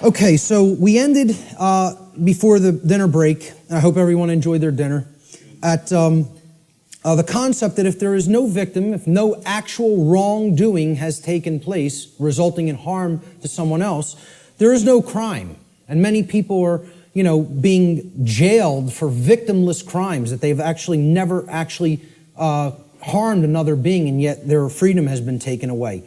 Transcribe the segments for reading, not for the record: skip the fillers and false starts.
Okay, so we ended before the dinner break. I hope everyone enjoyed their dinner. At the concept that if there is no victim, if no actual wrongdoing has taken place resulting in harm to someone else, there is no crime. And many people are, being jailed for victimless crimes that they've actually never harmed another being, and yet their freedom has been taken away.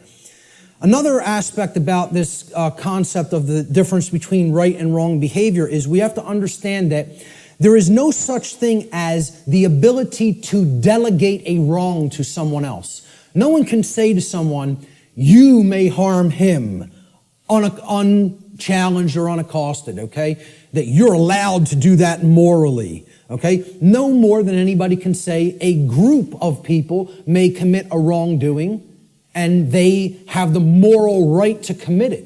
Another aspect about this concept of the difference between right and wrong behavior is we have to understand that there is no such thing as the ability to delegate a wrong to someone else. No one can say to someone, you may harm him, unchallenged or unaccosted, okay? That you're allowed to do that morally, okay? No more than anybody can say a group of people may commit a wrongdoing and they have the moral right to commit it,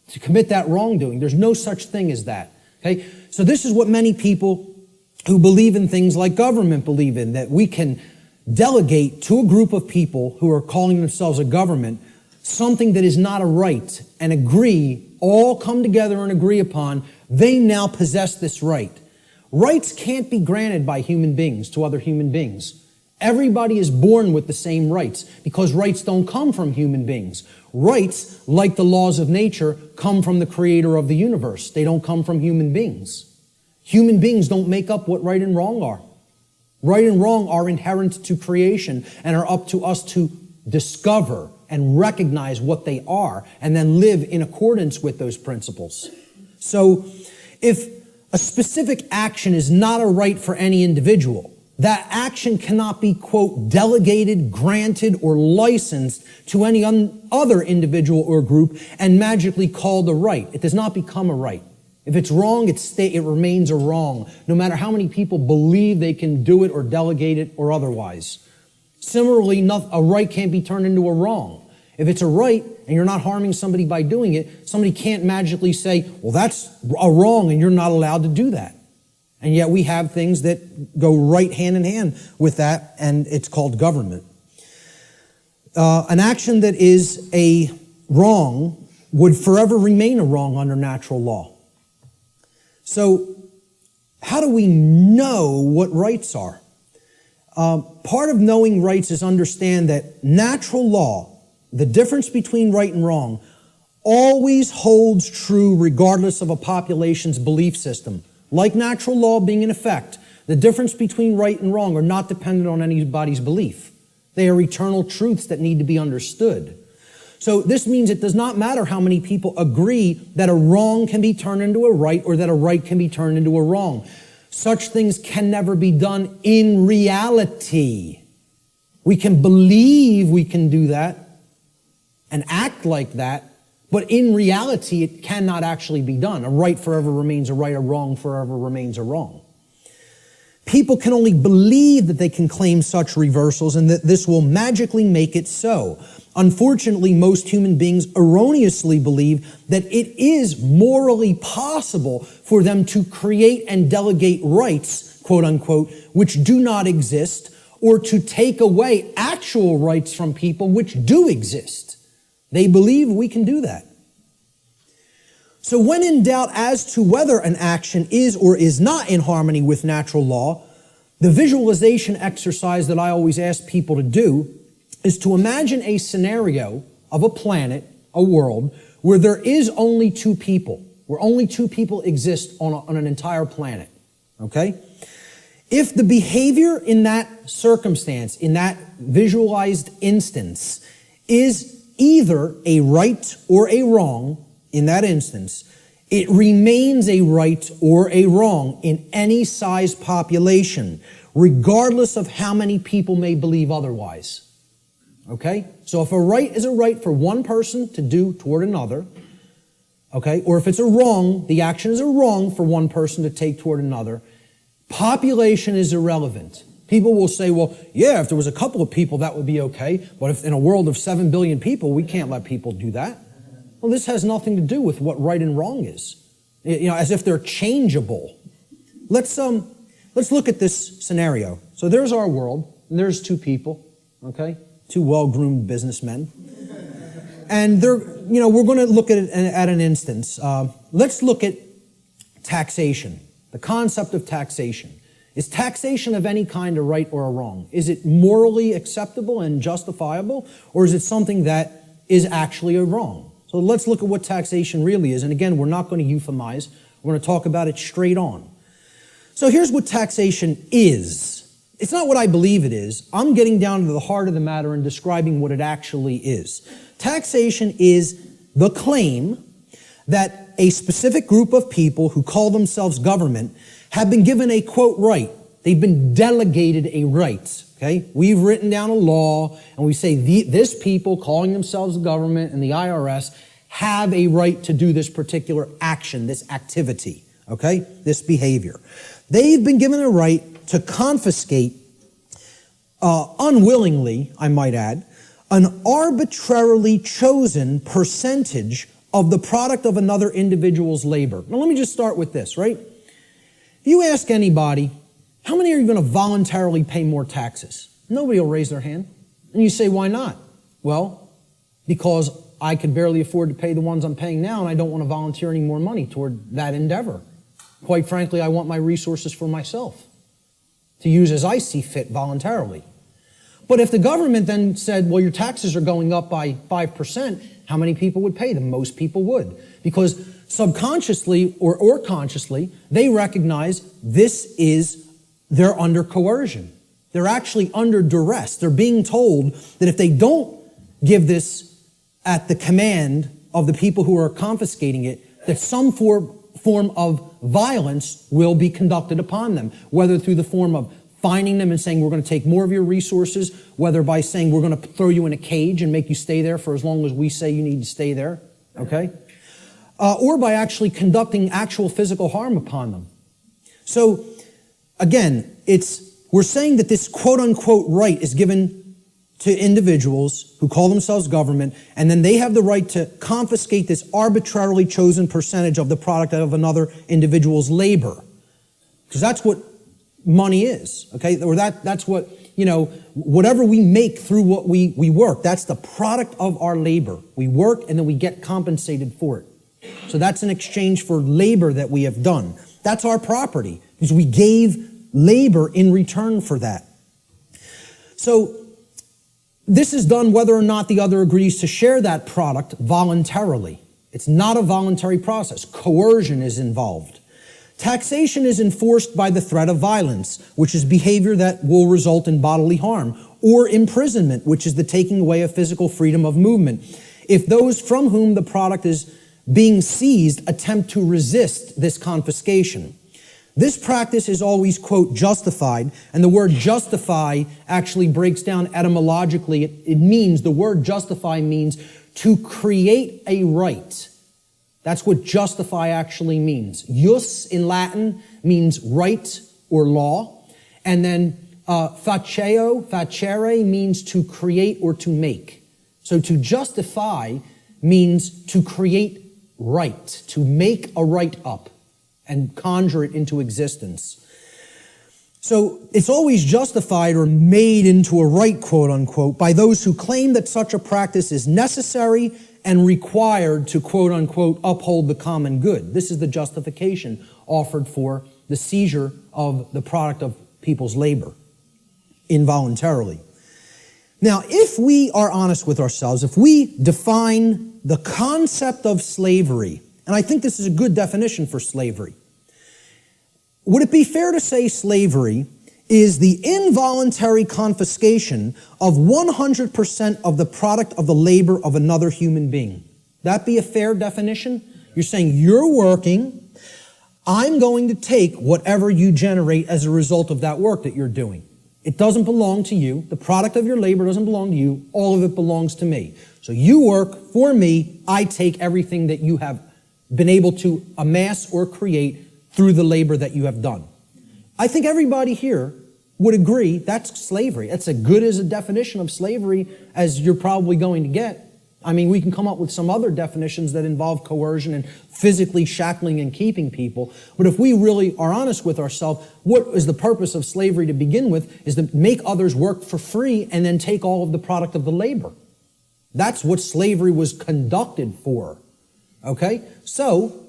to commit that wrongdoing. There's no such thing as that, okay? So this is what many people who believe in things like government believe in, that we can delegate to a group of people who are calling themselves a government something that is not a right and all come together and agree upon, they now possess this right. Rights can't be granted by human beings to other human beings. Everybody is born with the same rights because rights don't come from human beings. Rights, like the laws of nature, come from the creator of the universe. They don't come from human beings. Human beings don't make up what right and wrong are. Right and wrong are inherent to creation and are up to us to discover and recognize what they are and then live in accordance with those principles. So if a specific action is not a right for any individual, that action cannot be, quote, delegated, granted, or licensed to any other individual or group and magically called a right. It does not become a right. If it's wrong, it remains a wrong, no matter how many people believe they can do it or delegate it or otherwise. Similarly, a right can't be turned into a wrong. If it's a right and you're not harming somebody by doing it, somebody can't magically say, well, that's a wrong and you're not allowed to do that. And yet we have things that go right hand in hand with that, and it's called government. An action that is a wrong would forever remain a wrong under natural law. So how do we know what rights are? Part of knowing rights is understand that natural law, the difference between right and wrong, always holds true regardless of a population's belief system. Like natural law being in effect, the difference between right and wrong are not dependent on anybody's belief. They are eternal truths that need to be understood. So this means it does not matter how many people agree that a wrong can be turned into a right or that a right can be turned into a wrong. Such things can never be done in reality. We can believe we can do that and act like that, but in reality, it cannot actually be done. A right forever remains a right, a wrong forever remains a wrong. People can only believe that they can claim such reversals and that this will magically make it so. Unfortunately, most human beings erroneously believe that it is morally possible for them to create and delegate rights, quote unquote, which do not exist, or to take away actual rights from people which do exist. They believe we can do that. So when in doubt as to whether an action is or is not in harmony with natural law, the visualization exercise that I always ask people to do is to imagine a scenario of a planet, a world, where there is only two people, where only two people exist on an entire planet, okay? If the behavior in that circumstance, in that visualized instance, is either a right or a wrong, in that instance, it remains a right or a wrong in any size population, regardless of how many people may believe otherwise. Okay? So if a right is a right for one person to do toward another, okay, or if it's a wrong, the action is a wrong for one person to take toward another, population is irrelevant. People will say, well, yeah, if there was a couple of people, that would be okay. But if in a world of 7 billion people, we can't let people do that. Well, this has nothing to do with what right and wrong is. As if they're changeable. Let's look at this scenario. So there's our world, and there's two people, okay? Two well-groomed businessmen. And we're going to look at an instance. Let's look at taxation, the concept of taxation. Is taxation of any kind a right or a wrong? Is it morally acceptable and justifiable, or is it something that is actually a wrong? So let's look at what taxation really is. And again, we're not going to euphemize. We're going to talk about it straight on. So here's what taxation is. It's not what I believe it is. I'm getting down to the heart of the matter and describing what it actually is. Taxation is the claim that a specific group of people who call themselves government have been given a, quote, right. They've been delegated a right, okay? We've written down a law, and we say this people calling themselves government and the IRS have a right to do this particular action, this activity, okay? This behavior. They've been given a right to confiscate, unwillingly, I might add, an arbitrarily chosen percentage of the product of another individual's labor. Now let me just start with this, right? If you ask anybody, how many are you going to voluntarily pay more taxes? Nobody will raise their hand. And you say, why not? Well, because I could barely afford to pay the ones I'm paying now, and I don't want to volunteer any more money toward that endeavor. Quite frankly, I want my resources for myself to use as I see fit voluntarily. But if the government then said, well, your taxes are going up by 5%, how many people would pay them? Most people would. Because subconsciously or consciously, they recognize they're under coercion. They're actually under duress. They're being told that if they don't give this at the command of the people who are confiscating it, that some form of violence will be conducted upon them, whether through the form of fining them and saying, we're going to take more of your resources, whether by saying, we're going to throw you in a cage and make you stay there for as long as we say you need to stay there, okay? Or by actually conducting actual physical harm upon them. So, again, we're saying that this quote-unquote right is given to individuals who call themselves government, and then they have the right to confiscate this arbitrarily chosen percentage of the product of another individual's labor. Because that's what money is, okay? Or that's what, whatever we make through what we work, that's the product of our labor. We work and then we get compensated for it. So that's an exchange for labor that we have done. That's our property, because we gave labor in return for that. So this is done whether or not the other agrees to share that product voluntarily. It's not a voluntary process. Coercion is involved. Taxation is enforced by the threat of violence, which is behavior that will result in bodily harm, or imprisonment, which is the taking away of physical freedom of movement, if those from whom the product is being seized attempt to resist this confiscation. This practice is always, quote, justified, and the word justify actually breaks down etymologically. The word justify means to create a right. That's what justify actually means. Jus in Latin means right or law. And then facere means to create or to make. So to justify means to create right, to make a right up and conjure it into existence. So it's always justified or made into a right, quote unquote, by those who claim that such a practice is necessary and required to, quote unquote, uphold the common good. This is the justification offered for the seizure of the product of people's labor involuntarily. Now, if we are honest with ourselves, if we define the concept of slavery, and I think this is a good definition for slavery, would it be fair to say slavery is the involuntary confiscation of 100% of the product of the labor of another human being? That be a fair definition? You're saying you're working, I'm going to take whatever you generate as a result of that work that you're doing. It doesn't belong to you. The product of your labor doesn't belong to you. All of it belongs to me. So you work for me. I take everything that you have been able to amass or create through the labor that you have done. I think everybody here would agree that's slavery. That's as good as a definition of slavery as you're probably going to get. I mean, we can come up with some other definitions that involve coercion and physically shackling and keeping people. But if we really are honest with ourselves, what is the purpose of slavery to begin with is to make others work for free and then take all of the product of the labor. That's what slavery was conducted for. Okay? So,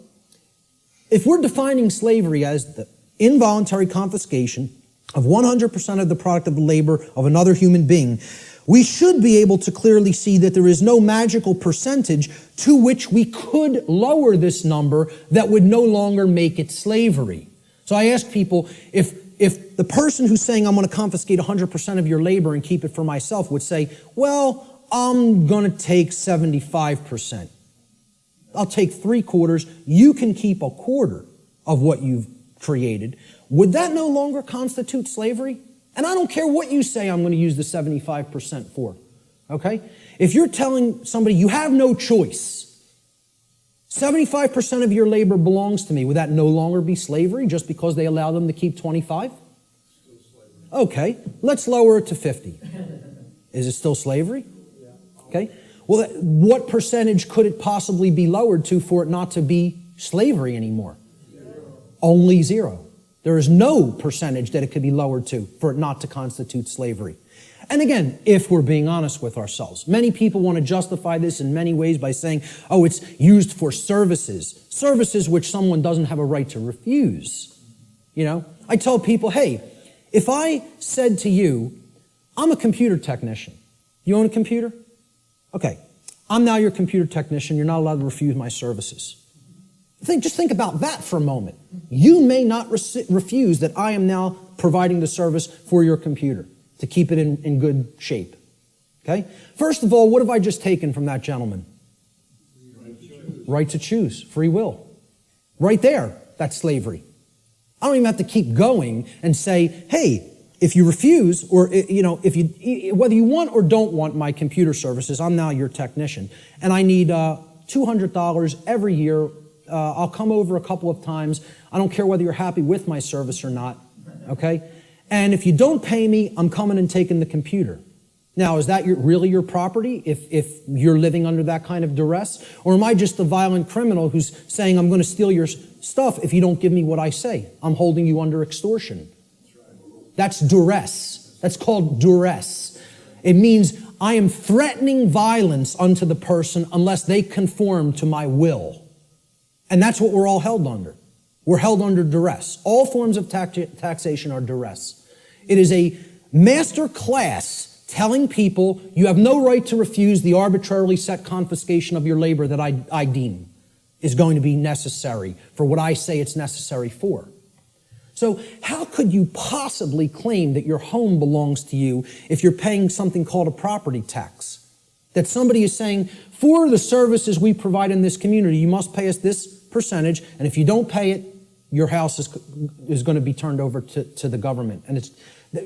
if we're defining slavery as the involuntary confiscation of 100% of the product of the labor of another human being, we should be able to clearly see that there is no magical percentage to which we could lower this number that would no longer make it slavery. So I ask people, if the person who's saying I'm going to confiscate 100% of your labor and keep it for myself would say, well, I'm going to take 75%. I'll take 3/4. You can keep 1/4 of what you've created. Would that no longer constitute slavery? And I don't care what you say I'm going to use the 75% for. Okay? If you're telling somebody you have no choice, 75% of your labor belongs to me, would that no longer be slavery just because they allow them to keep 25? Okay, let's lower it to 50. Is it still slavery? Okay. Well, what percentage could it possibly be lowered to for it not to be slavery anymore? Only 0. There is no percentage that it could be lowered to for it not to constitute slavery. And again, if we're being honest with ourselves, many people want to justify this in many ways by saying, oh, it's used for services which someone doesn't have a right to refuse. You know, I tell people, hey, if I said to you, I'm a computer technician. You own a computer? Okay, I'm now your computer technician. You're not allowed to refuse my services. Just think about that for a moment. You may not refuse that I am now providing the service for your computer to keep it in good shape. Okay? First of all, what have I just taken from that gentleman? Right to choose. Free will. Right there, that's slavery. I don't even have to keep going and say, hey, if you refuse, or if you, whether you want or don't want my computer services, I'm now your technician, and I need $200 every year. I'll come over a couple of times. I don't care whether you're happy with my service or not. Okay, and if you don't pay me, I'm coming and taking the computer. Now, is that really your property? If you're living under that kind of duress, or am I just a violent criminal who's saying I'm going to steal your stuff if you don't give me what I say? I'm holding you under extortion. That's duress. That's called duress. It means I am threatening violence unto the person unless they conform to my will. And that's what we're all held under. We're held under duress. All forms of taxation are duress. It is a master class telling people you have no right to refuse the arbitrarily set confiscation of your labor that I deem is going to be necessary for what I say it's necessary for. So how could you possibly claim that your home belongs to you if you're paying something called a property tax? That somebody is saying, for the services we provide in this community, you must pay us this percentage, and if you don't pay it, your house is going to be turned over to the government. And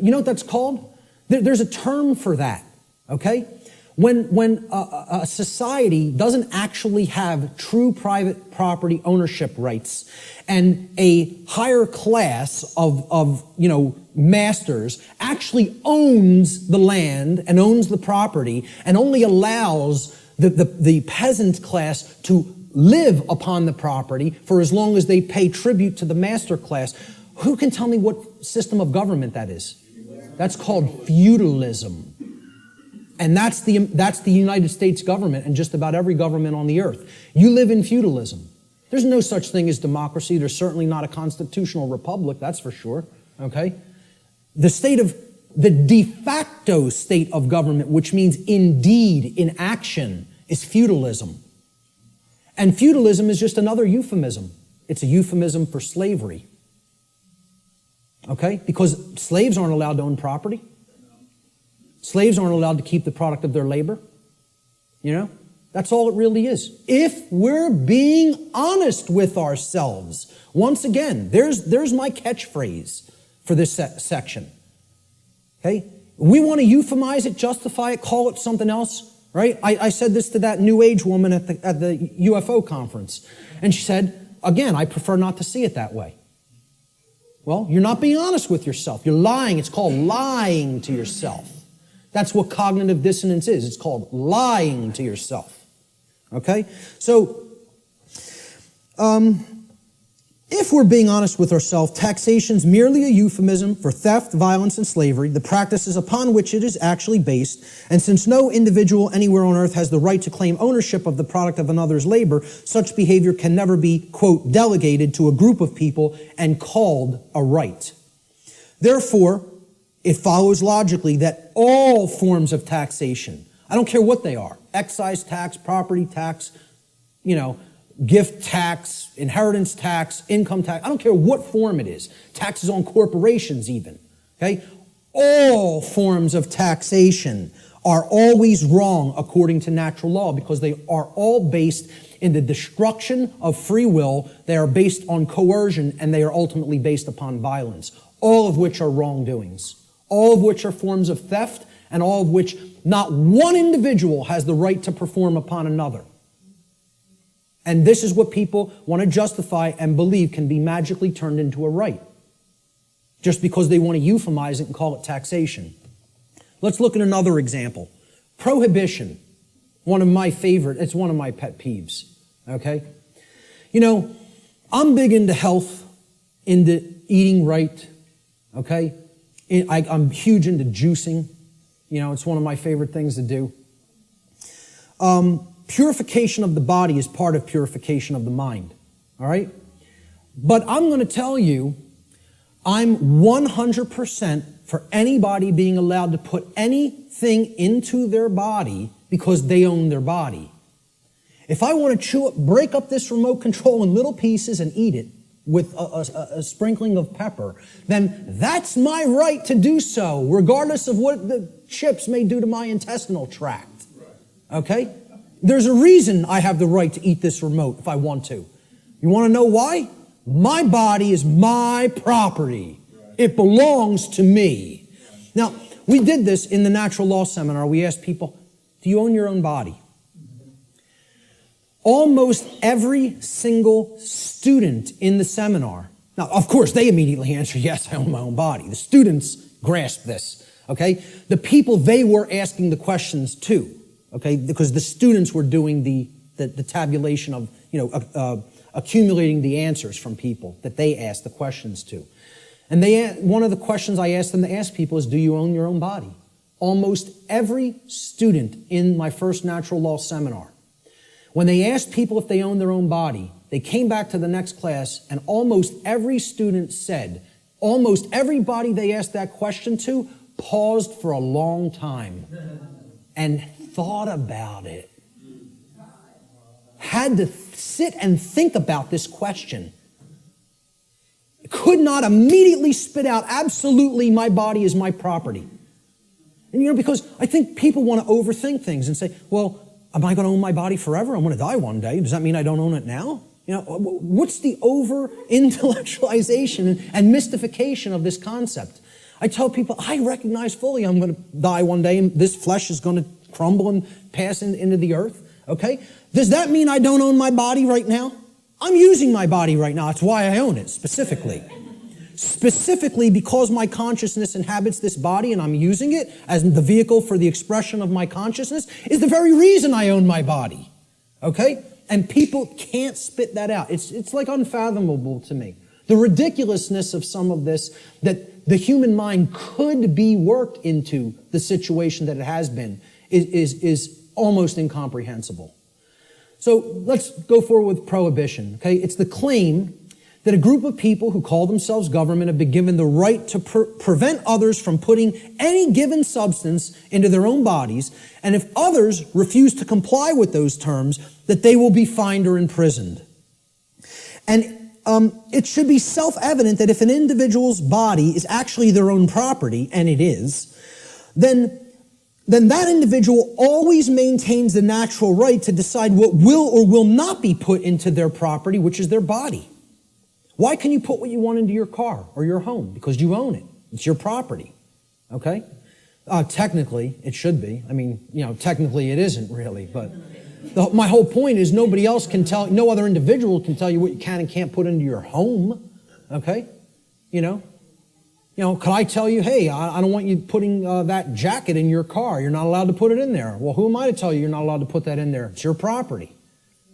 you know what that's called? There's a term for that, okay? When a society doesn't actually have true private property ownership rights, and a higher class of masters actually owns the land and owns the property and only allows the peasant class to live upon the property for as long as they pay tribute to the master class, who can tell me what system of government that is? That's called feudalism. And that's the United States government and just about every government on the earth. You live in feudalism. There's no such thing as democracy. There's certainly not a constitutional republic, that's for sure. Okay? The de facto state of government, which means indeed, in action, is feudalism. And feudalism is just another euphemism. It's a euphemism for slavery. Okay? Because slaves aren't allowed to own property. Slaves aren't allowed to keep the product of their labor. You know? That's all it really is. If we're being honest with ourselves. Once again, there's my catchphrase for this section. Okay? We want to euphemize it, justify it, call it something else. Right? I said this to that New Age woman at the UFO conference. And she said, again, I prefer not to see it that way. Well, you're not being honest with yourself. You're lying. It's called lying to yourself. That's what cognitive dissonance is. It's called lying to yourself. Okay? So, If we're being honest with ourselves, taxation's merely a euphemism for theft, violence, and slavery, the practices upon which it is actually based. And since no individual anywhere on earth has the right to claim ownership of the product of another's labor, such behavior can never be, quote, delegated to a group of people and called a right. Therefore, it follows logically that all forms of taxation, I don't care what they are, excise tax, property tax, gift tax, inheritance tax, income tax, I don't care what form it is, taxes on corporations even, okay? All forms of taxation are always wrong according to natural law because they are all based in the destruction of free will, they are based on coercion, and they are ultimately based upon violence, all of which are wrongdoings, all of which are forms of theft, and all of which not one individual has the right to perform upon another. And this is what people want to justify and believe can be magically turned into a right, just because they want to euphemize it and call it taxation. Let's look at another example. Prohibition. One of my favorite, it's one of my pet peeves, okay? I'm big into health, into eating right, okay? I'm huge into juicing. It's one of my favorite things to do. Purification of the body is part of purification of the mind, all right? But I'm going to tell you, I'm 100% for anybody being allowed to put anything into their body because they own their body. If I want to break up this remote control in little pieces and eat it with a sprinkling of pepper, then that's my right to do so, regardless of what the chips may do to my intestinal tract, okay? There's a reason I have the right to eat this remote if I want to. You want to know why? My body is my property. It belongs to me. Now, we did this in the natural law seminar. We asked people, do you own your own body? Almost every single student in the seminar, now, of course, they immediately answered, yes, I own my own body. The students grasped this, okay? The people they were asking the questions to, okay, because the students were doing the tabulation of, accumulating the answers from people that they asked the questions to. And one of the questions I asked them to ask people is, do you own your own body? Almost every student in my first natural law seminar, when they asked people if they own their own body, they came back to the next class and almost every student said, almost everybody they asked that question to paused for a long time and thought about it. Had to sit and think about this question. Could not immediately spit out, absolutely, my body is my property. And because I think people want to overthink things and say, well, am I going to own my body forever? I'm going to die one day. Does that mean I don't own it now? What's the over-intellectualization and mystification of this concept? I tell people, I recognize fully I'm going to die one day and this flesh is going to crumble and pass into the earth, okay? Does that mean I don't own my body right now? I'm using my body right now. That's why I own it, specifically. Specifically because my consciousness inhabits this body and I'm using it as the vehicle for the expression of my consciousness is the very reason I own my body, okay? And people can't spit that out. It's like unfathomable to me. The ridiculousness of some of this, that the human mind could be worked into the situation that it has been, is almost incomprehensible. So let's go forward with prohibition, okay? It's the claim that a group of people who call themselves government have been given the right to prevent others from putting any given substance into their own bodies, and if others refuse to comply with those terms, that they will be fined or imprisoned. And it should be self-evident that if an individual's body is actually their own property, and it is, then that individual always maintains the natural right to decide what will or will not be put into their property, which is their body. Why can you put what you want into your car or your home? Because you own it. It's your property. Okay? Technically, it should be. I mean, technically it isn't really, but my whole point is nobody else can tell, no other individual can tell you what you can and can't put into your home. Okay? Could I tell you, hey, I don't want you putting that jacket in your car. You're not allowed to put it in there. Well, who am I to tell you you're not allowed to put that in there? It's your property.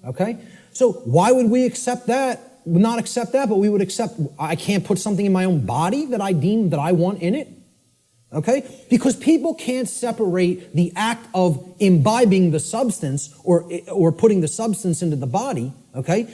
Okay? So why would we accept that not accept that, but we would accept I can't put something in my own body that I deem that I want in it. Okay? Because people can't separate the act of imbibing the substance or putting the substance into the body, okay,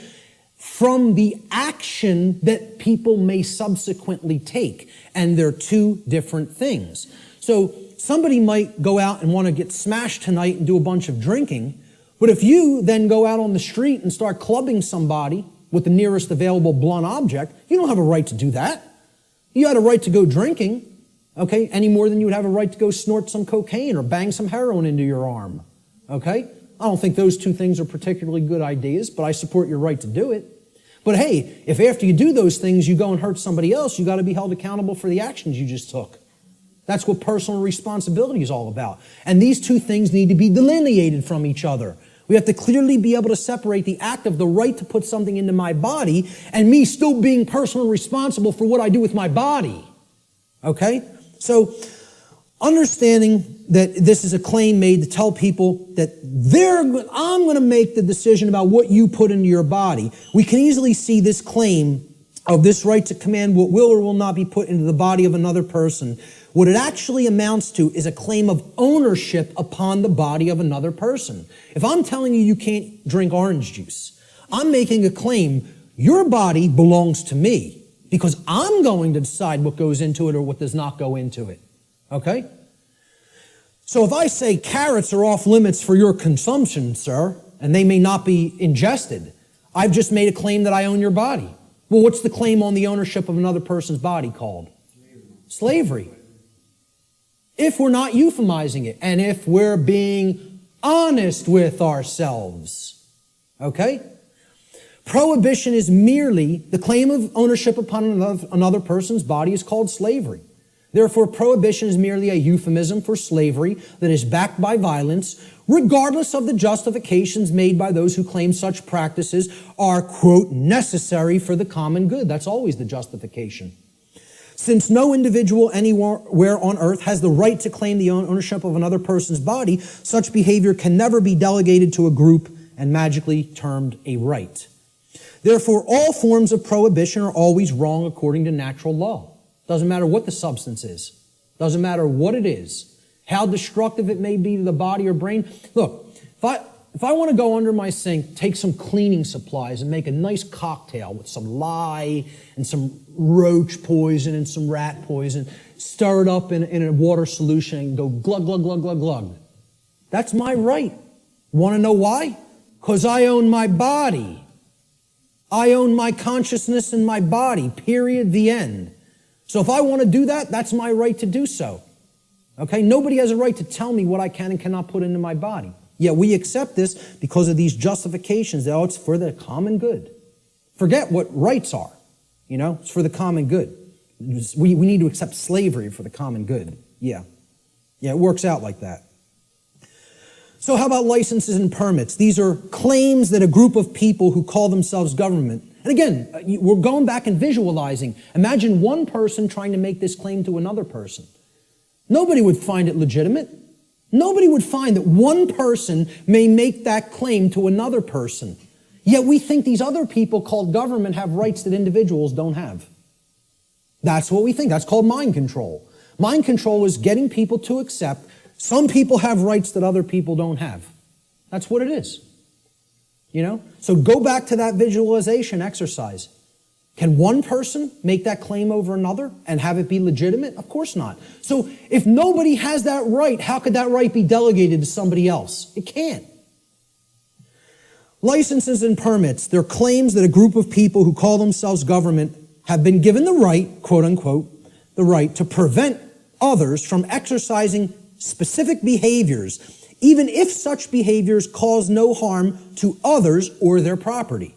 from the action that people may subsequently take. And they're two different things. So somebody might go out and want to get smashed tonight and do a bunch of drinking, but if you then go out on the street and start clubbing somebody with the nearest available blunt object, you don't have a right to do that. You had a right to go drinking, okay, any more than you would have a right to go snort some cocaine or bang some heroin into your arm, okay? I don't think those two things are particularly good ideas, but I support your right to do it. But hey, if after you do those things you go and hurt somebody else, you got to be held accountable for the actions you just took. That's what personal responsibility is all about. And these two things need to be delineated from each other. We have to clearly be able to separate the act of the right to put something into my body and me still being personally responsible for what I do with my body. Okay? So, understanding that this is a claim made to tell people that I'm going to make the decision about what you put into your body. We can easily see this claim of this right to command what will or will not be put into the body of another person. What it actually amounts to is a claim of ownership upon the body of another person. If I'm telling you you can't drink orange juice, I'm making a claim, your body belongs to me because I'm going to decide what goes into it or what does not go into it. Okay? So if I say carrots are off limits for your consumption, sir, and they may not be ingested, I've just made a claim that I own your body. Well, what's the claim on the ownership of another person's body called? Slavery. If we're not euphemizing it, and if we're being honest with ourselves. Okay? Prohibition is merely the claim of ownership upon another person's body is called slavery. Therefore, prohibition is merely a euphemism for slavery that is backed by violence, regardless of the justifications made by those who claim such practices are, quote, necessary for the common good. That's always the justification. Since no individual anywhere on earth has the right to claim the ownership of another person's body, such behavior can never be delegated to a group and magically termed a right. Therefore, all forms of prohibition are always wrong according to natural law. Doesn't matter what the substance is. Doesn't matter what it is. How destructive it may be to the body or brain. Look, if I want to go under my sink, take some cleaning supplies and make a nice cocktail with some lye and some roach poison and some rat poison, stir it up in a water solution and go glug, glug, glug, glug, glug. That's my right. Want to know why? Because I own my body. I own my consciousness and my body, period, the end. So if I want to do that, that's my right to do so. Okay? Nobody has a right to tell me what I can and cannot put into my body. Yet we accept this because of these justifications that, it's for the common good. Forget what rights are. It's for the common good. We need to accept slavery for the common good. Yeah, it works out like that. So how about licenses and permits? These are claims that a group of people who call themselves government. And again, we're going back and visualizing. Imagine one person trying to make this claim to another person. Nobody would find it legitimate. Nobody would find that one person may make that claim to another person. Yet we think these other people called government have rights that individuals don't have. That's what we think. That's called mind control. Mind control is getting people to accept some people have rights that other people don't have. That's what it is. So go back to that visualization exercise. Can one person make that claim over another and have it be legitimate? Of course not. So if nobody has that right, how could that right be delegated to somebody else? It can't. Licenses and permits, they're claims that a group of people who call themselves government have been given the right, quote unquote, the right to prevent others from exercising specific behaviors, even if such behaviors cause no harm to others or their property.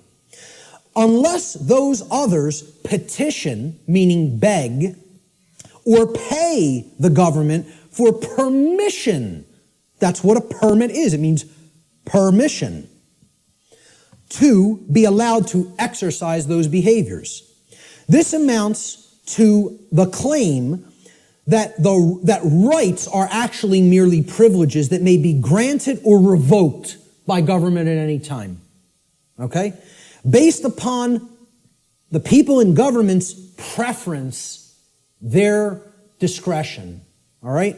Unless those others petition, meaning beg, or pay the government for permission. That's what a permit is. It means permission to be allowed to exercise those behaviors. This amounts to the claim that rights are actually merely privileges that may be granted or revoked by government at any time. Okay? Based upon The people in governments preference their discretion. All right?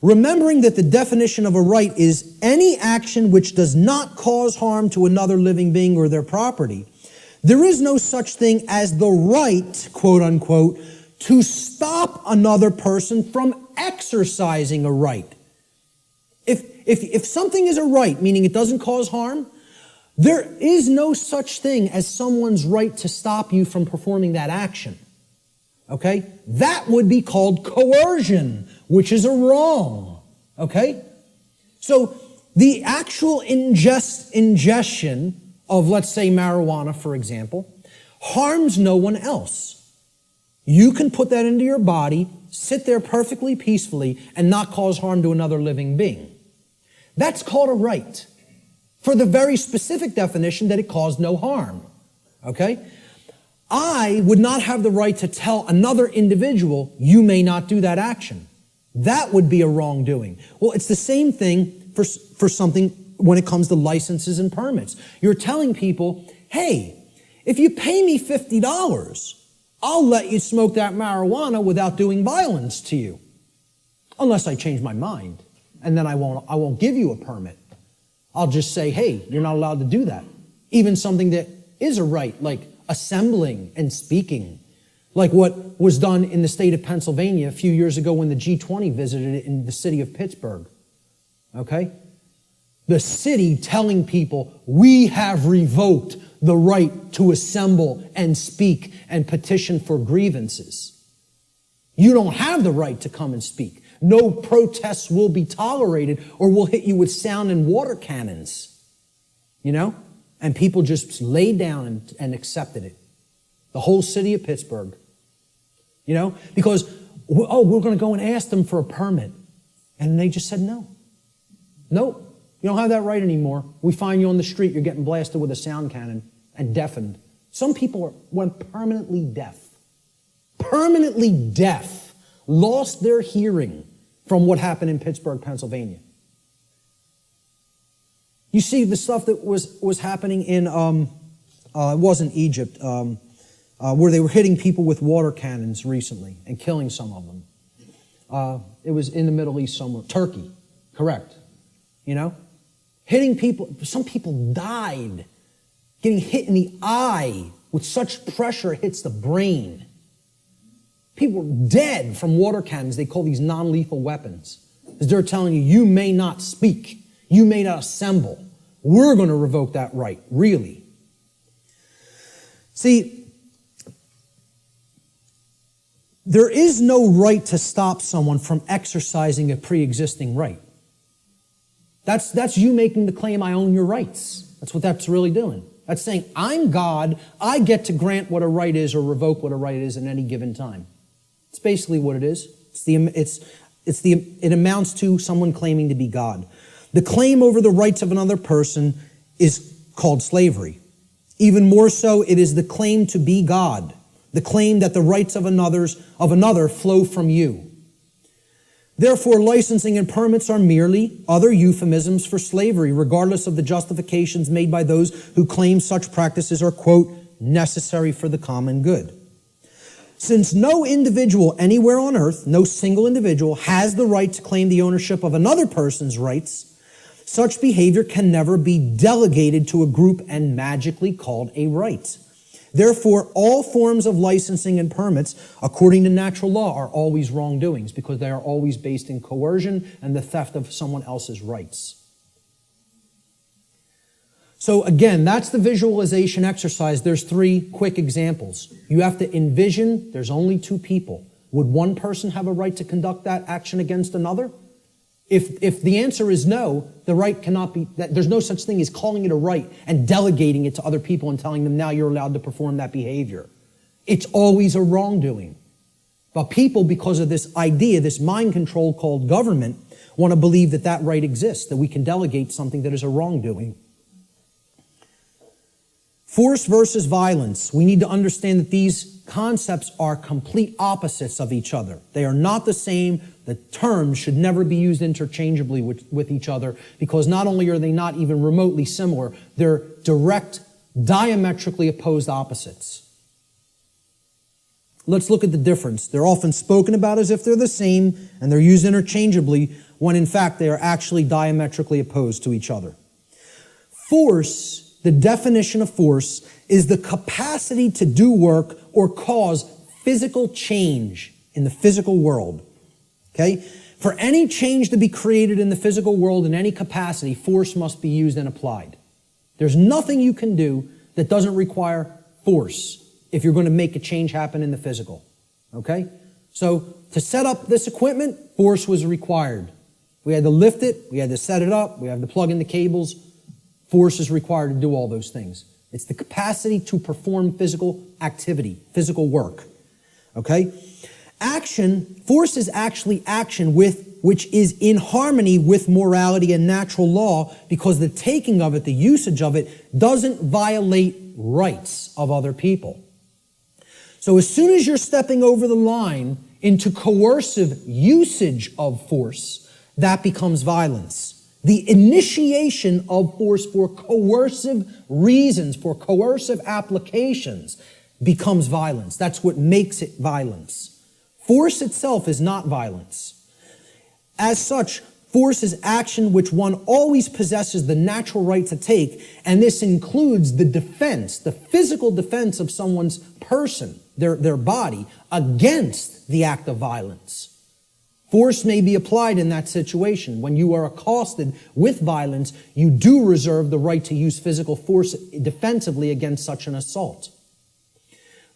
Remembering that the definition of a right is any action which does not cause harm to another living being or their property, there is no such thing as the right, quote unquote, to stop another person from exercising a right. If something is a right, meaning it doesn't cause harm, there is no such thing as someone's right to stop you from performing that action. Okay? That would be called coercion, which is a wrong. Okay? So the actual ingestion of, let's say, marijuana, for example, harms no one else. You can put that into your body, sit there perfectly peacefully, and not cause harm to another living being. That's called a right, for the very specific definition that it caused no harm. Okay? I would not have the right to tell another individual, you may not do that action. That would be a wrongdoing. Well, it's the same thing for something when it comes to licenses and permits. You're telling people, hey, if you pay me $50, I'll let you smoke that marijuana without doing violence to you. Unless I change my mind. And then I won't give you a permit. I'll just say, hey, you're not allowed to do that. Even something that is a right, like assembling and speaking. Like what was done in the state of Pennsylvania a few years ago when the G20 visited it in the city of Pittsburgh. Okay? The city telling people, we have revoked the right to assemble and speak and petition for grievances. You don't have the right to come and speak. No protests will be tolerated or we'll hit you with sound and water cannons. You know? And people just laid down and accepted it. The whole city of Pittsburgh. You know? Because, oh, we're going to go and ask them for a permit. And they just said no. Nope. You don't have that right anymore. We find you on the street, you're getting blasted with a sound cannon and deafened. Some people went permanently deaf. Permanently deaf. Lost their hearing from what happened in Pittsburgh, Pennsylvania. You see the stuff that was happening in, it wasn't Egypt, where they were hitting people with water cannons recently and killing some of them. It was in the Middle East somewhere. Turkey, correct. You know? Hitting people, some people died getting hit in the eye with such pressure it hits the brain. People were dead from water cannons. They call these non-lethal weapons. Because they're telling you, you may not speak. You may not assemble. We're going to revoke that right, really. See, there is no right to stop someone from exercising a pre-existing right. That's you making the claim, I own your rights. That's what that's really doing. That's saying, I'm God, I get to grant what a right is or revoke what a right is at any given time. It's basically what it is. It amounts to someone claiming to be God. The claim over the rights of another person is called slavery. Even more so, it is the claim to be God. The claim that the rights of another flow from you. Therefore, licensing and permits are merely other euphemisms for slavery, regardless of the justifications made by those who claim such practices are, quote, necessary for the common good. Since no individual anywhere on earth, no single individual, has the right to claim the ownership of another person's rights, such behavior can never be delegated to a group and magically called a right. Therefore, all forms of licensing and permits, according to natural law, are always wrongdoings because they are always based in coercion and the theft of someone else's rights. So again, that's the visualization exercise. There's 3 quick examples. You have to envision there's only 2 people. Would one person have a right to conduct that action against another? If the answer is no, the right cannot be, there's no such thing as calling it a right and delegating it to other people and telling them now you're allowed to perform that behavior. It's always a wrongdoing. But people, because of this idea, this mind control called government, want to believe that that right exists, that we can delegate something that is a wrongdoing. Force versus violence. We need to understand that these concepts are complete opposites of each other. They are not the same. The terms should never be used interchangeably with each other because not only are they not even remotely similar, they're direct, diametrically opposed opposites. Let's look at the difference. They're often spoken about as if they're the same, and they're used interchangeably, when in fact they are actually diametrically opposed to each other. Force, the definition of force, is the capacity to do work or cause physical change in the physical world. Okay? For any change to be created in the physical world in any capacity, force must be used and applied. There's nothing you can do that doesn't require force if you're going to make a change happen in the physical. Okay? So, to set up this equipment, force was required. We had to lift it, we had to set it up, we had to plug in the cables. Force is required to do all those things. It's the capacity to perform physical activity, physical work. Okay? Action, force is actually action which is in harmony with morality and natural law, because the taking of it, the usage of it, doesn't violate rights of other people. So as soon as you're stepping over the line into coercive usage of force, that becomes violence. The initiation of force for coercive reasons, for coercive applications, becomes violence. That's what makes it violence. Force itself is not violence. As such, force is action which one always possesses the natural right to take, and this includes the defense, the physical defense of someone's person, their body, against the act of violence. Force may be applied in that situation. When you are accosted with violence, you do reserve the right to use physical force defensively against such an assault.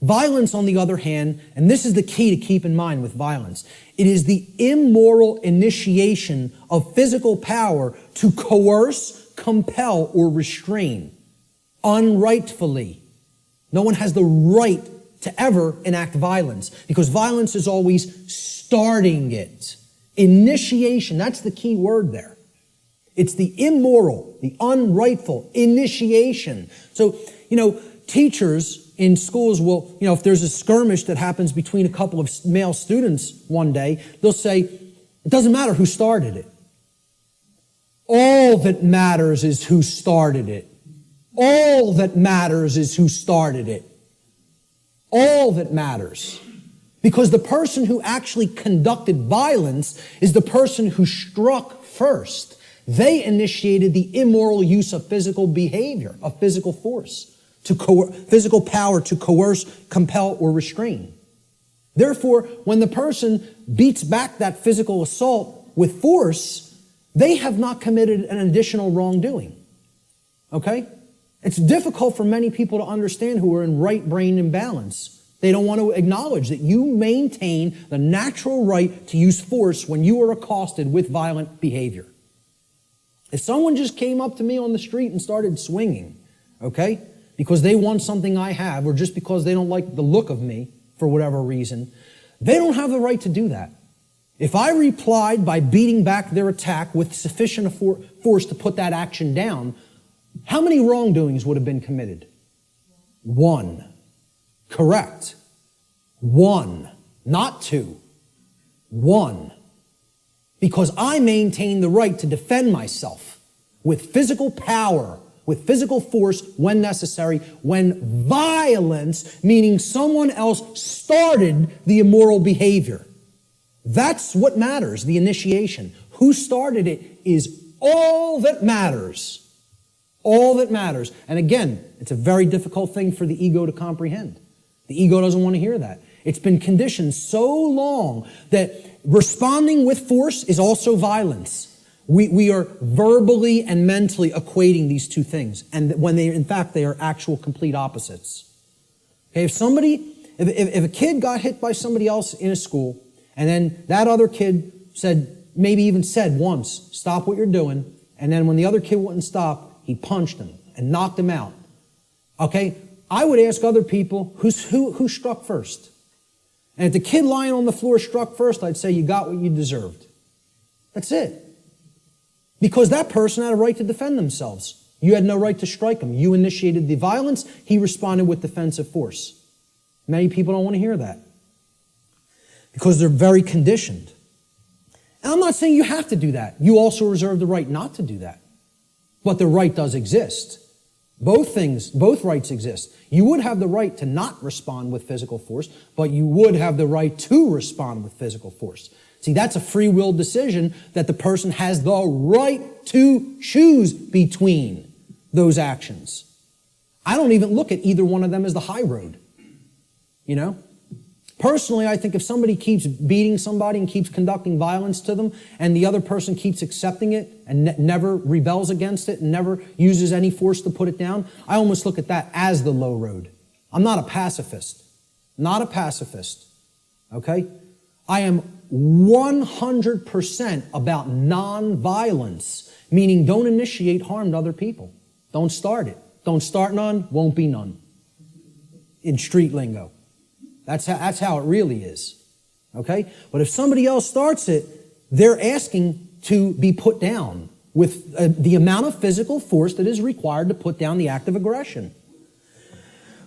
Violence, on the other hand, and this is the key to keep in mind with violence, it is the immoral initiation of physical power to coerce, compel, or restrain unrightfully. No one has the right to ever enact violence, because violence is always starting it. Initiation, that's the key word there. It's the immoral, the unrightful initiation. So, teachers in schools will, if there's a skirmish that happens between a couple of male students one day, they'll say, it doesn't matter who started it. All that matters is who started it. All that matters is who started it. All that matters. Because the person who actually conducted violence is the person who struck first. They initiated the immoral use of physical behavior, of physical force, physical power to coerce, compel, or restrain. Therefore, when the person beats back that physical assault with force, they have not committed an additional wrongdoing. Okay? It's difficult for many people to understand who are in right brain imbalance. They don't want to acknowledge that you maintain the natural right to use force when you are accosted with violent behavior. If someone just came up to me on the street and started swinging, okay, because they want something I have, or just because they don't like the look of me for whatever reason, they don't have the right to do that. If I replied by beating back their attack with sufficient force to put that action down, how many wrongdoings would have been committed? One. Correct. One. Not two. One. Because I maintain the right to defend myself with physical power, with physical force when necessary, when violence, meaning someone else started the immoral behavior. That's what matters, the initiation. Who started it is all that matters. All that matters. And again, it's a very difficult thing for the ego to comprehend. The ego doesn't want to hear that. It's been conditioned so long that responding with force is also violence. We are verbally and mentally equating these two things, and when in fact they are actual complete opposites. Okay, if a kid got hit by somebody else in a school, and then that other kid maybe even said once, stop what you're doing, and then when the other kid wouldn't stop, he punched him and knocked him out. Okay, I would ask other people, who struck first? And if the kid lying on the floor struck first, I'd say you got what you deserved. That's it. Because that person had a right to defend themselves. You had no right to strike him. You initiated the violence. He responded with defensive force. Many people don't want to hear that because they're very conditioned. And I'm not saying you have to do that. You also reserve the right not to do that. But the right does exist. Both rights exist. You would have the right to not respond with physical force, but you would have the right to respond with physical force. See, that's a free will decision that the person has the right to choose between those actions. I don't even look at either one of them as the high road. You know? Personally, I think if somebody keeps beating somebody and keeps conducting violence to them, and the other person keeps accepting it and never rebels against it and never uses any force to put it down, I almost look at that as the low road. I'm not a pacifist. Not a pacifist. Okay? I am 100% about non-violence, meaning don't initiate harm to other people. Don't start it. Don't start none, won't be none. In street lingo. That's how it really is. Okay? But if somebody else starts it, they're asking to be put down with the amount of physical force that is required to put down the act of aggression.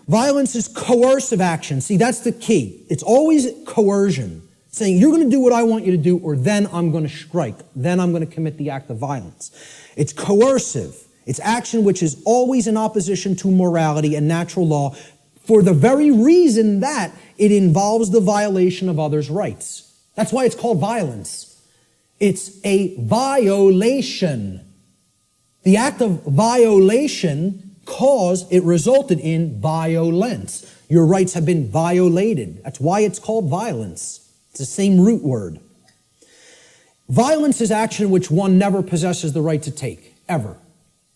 Violence is coercive action. See, that's the key. It's always coercion. Saying, you're going to do what I want you to do, or then I'm going to strike. Then I'm going to commit the act of violence. It's coercive. It's action which is always in opposition to morality and natural law for the very reason that it involves the violation of others' rights. That's why it's called violence. It's a violation. The act of violation it resulted in violence. Your rights have been violated. That's why it's called violence. It's the same root word. Violence is action which one never possesses the right to take, ever.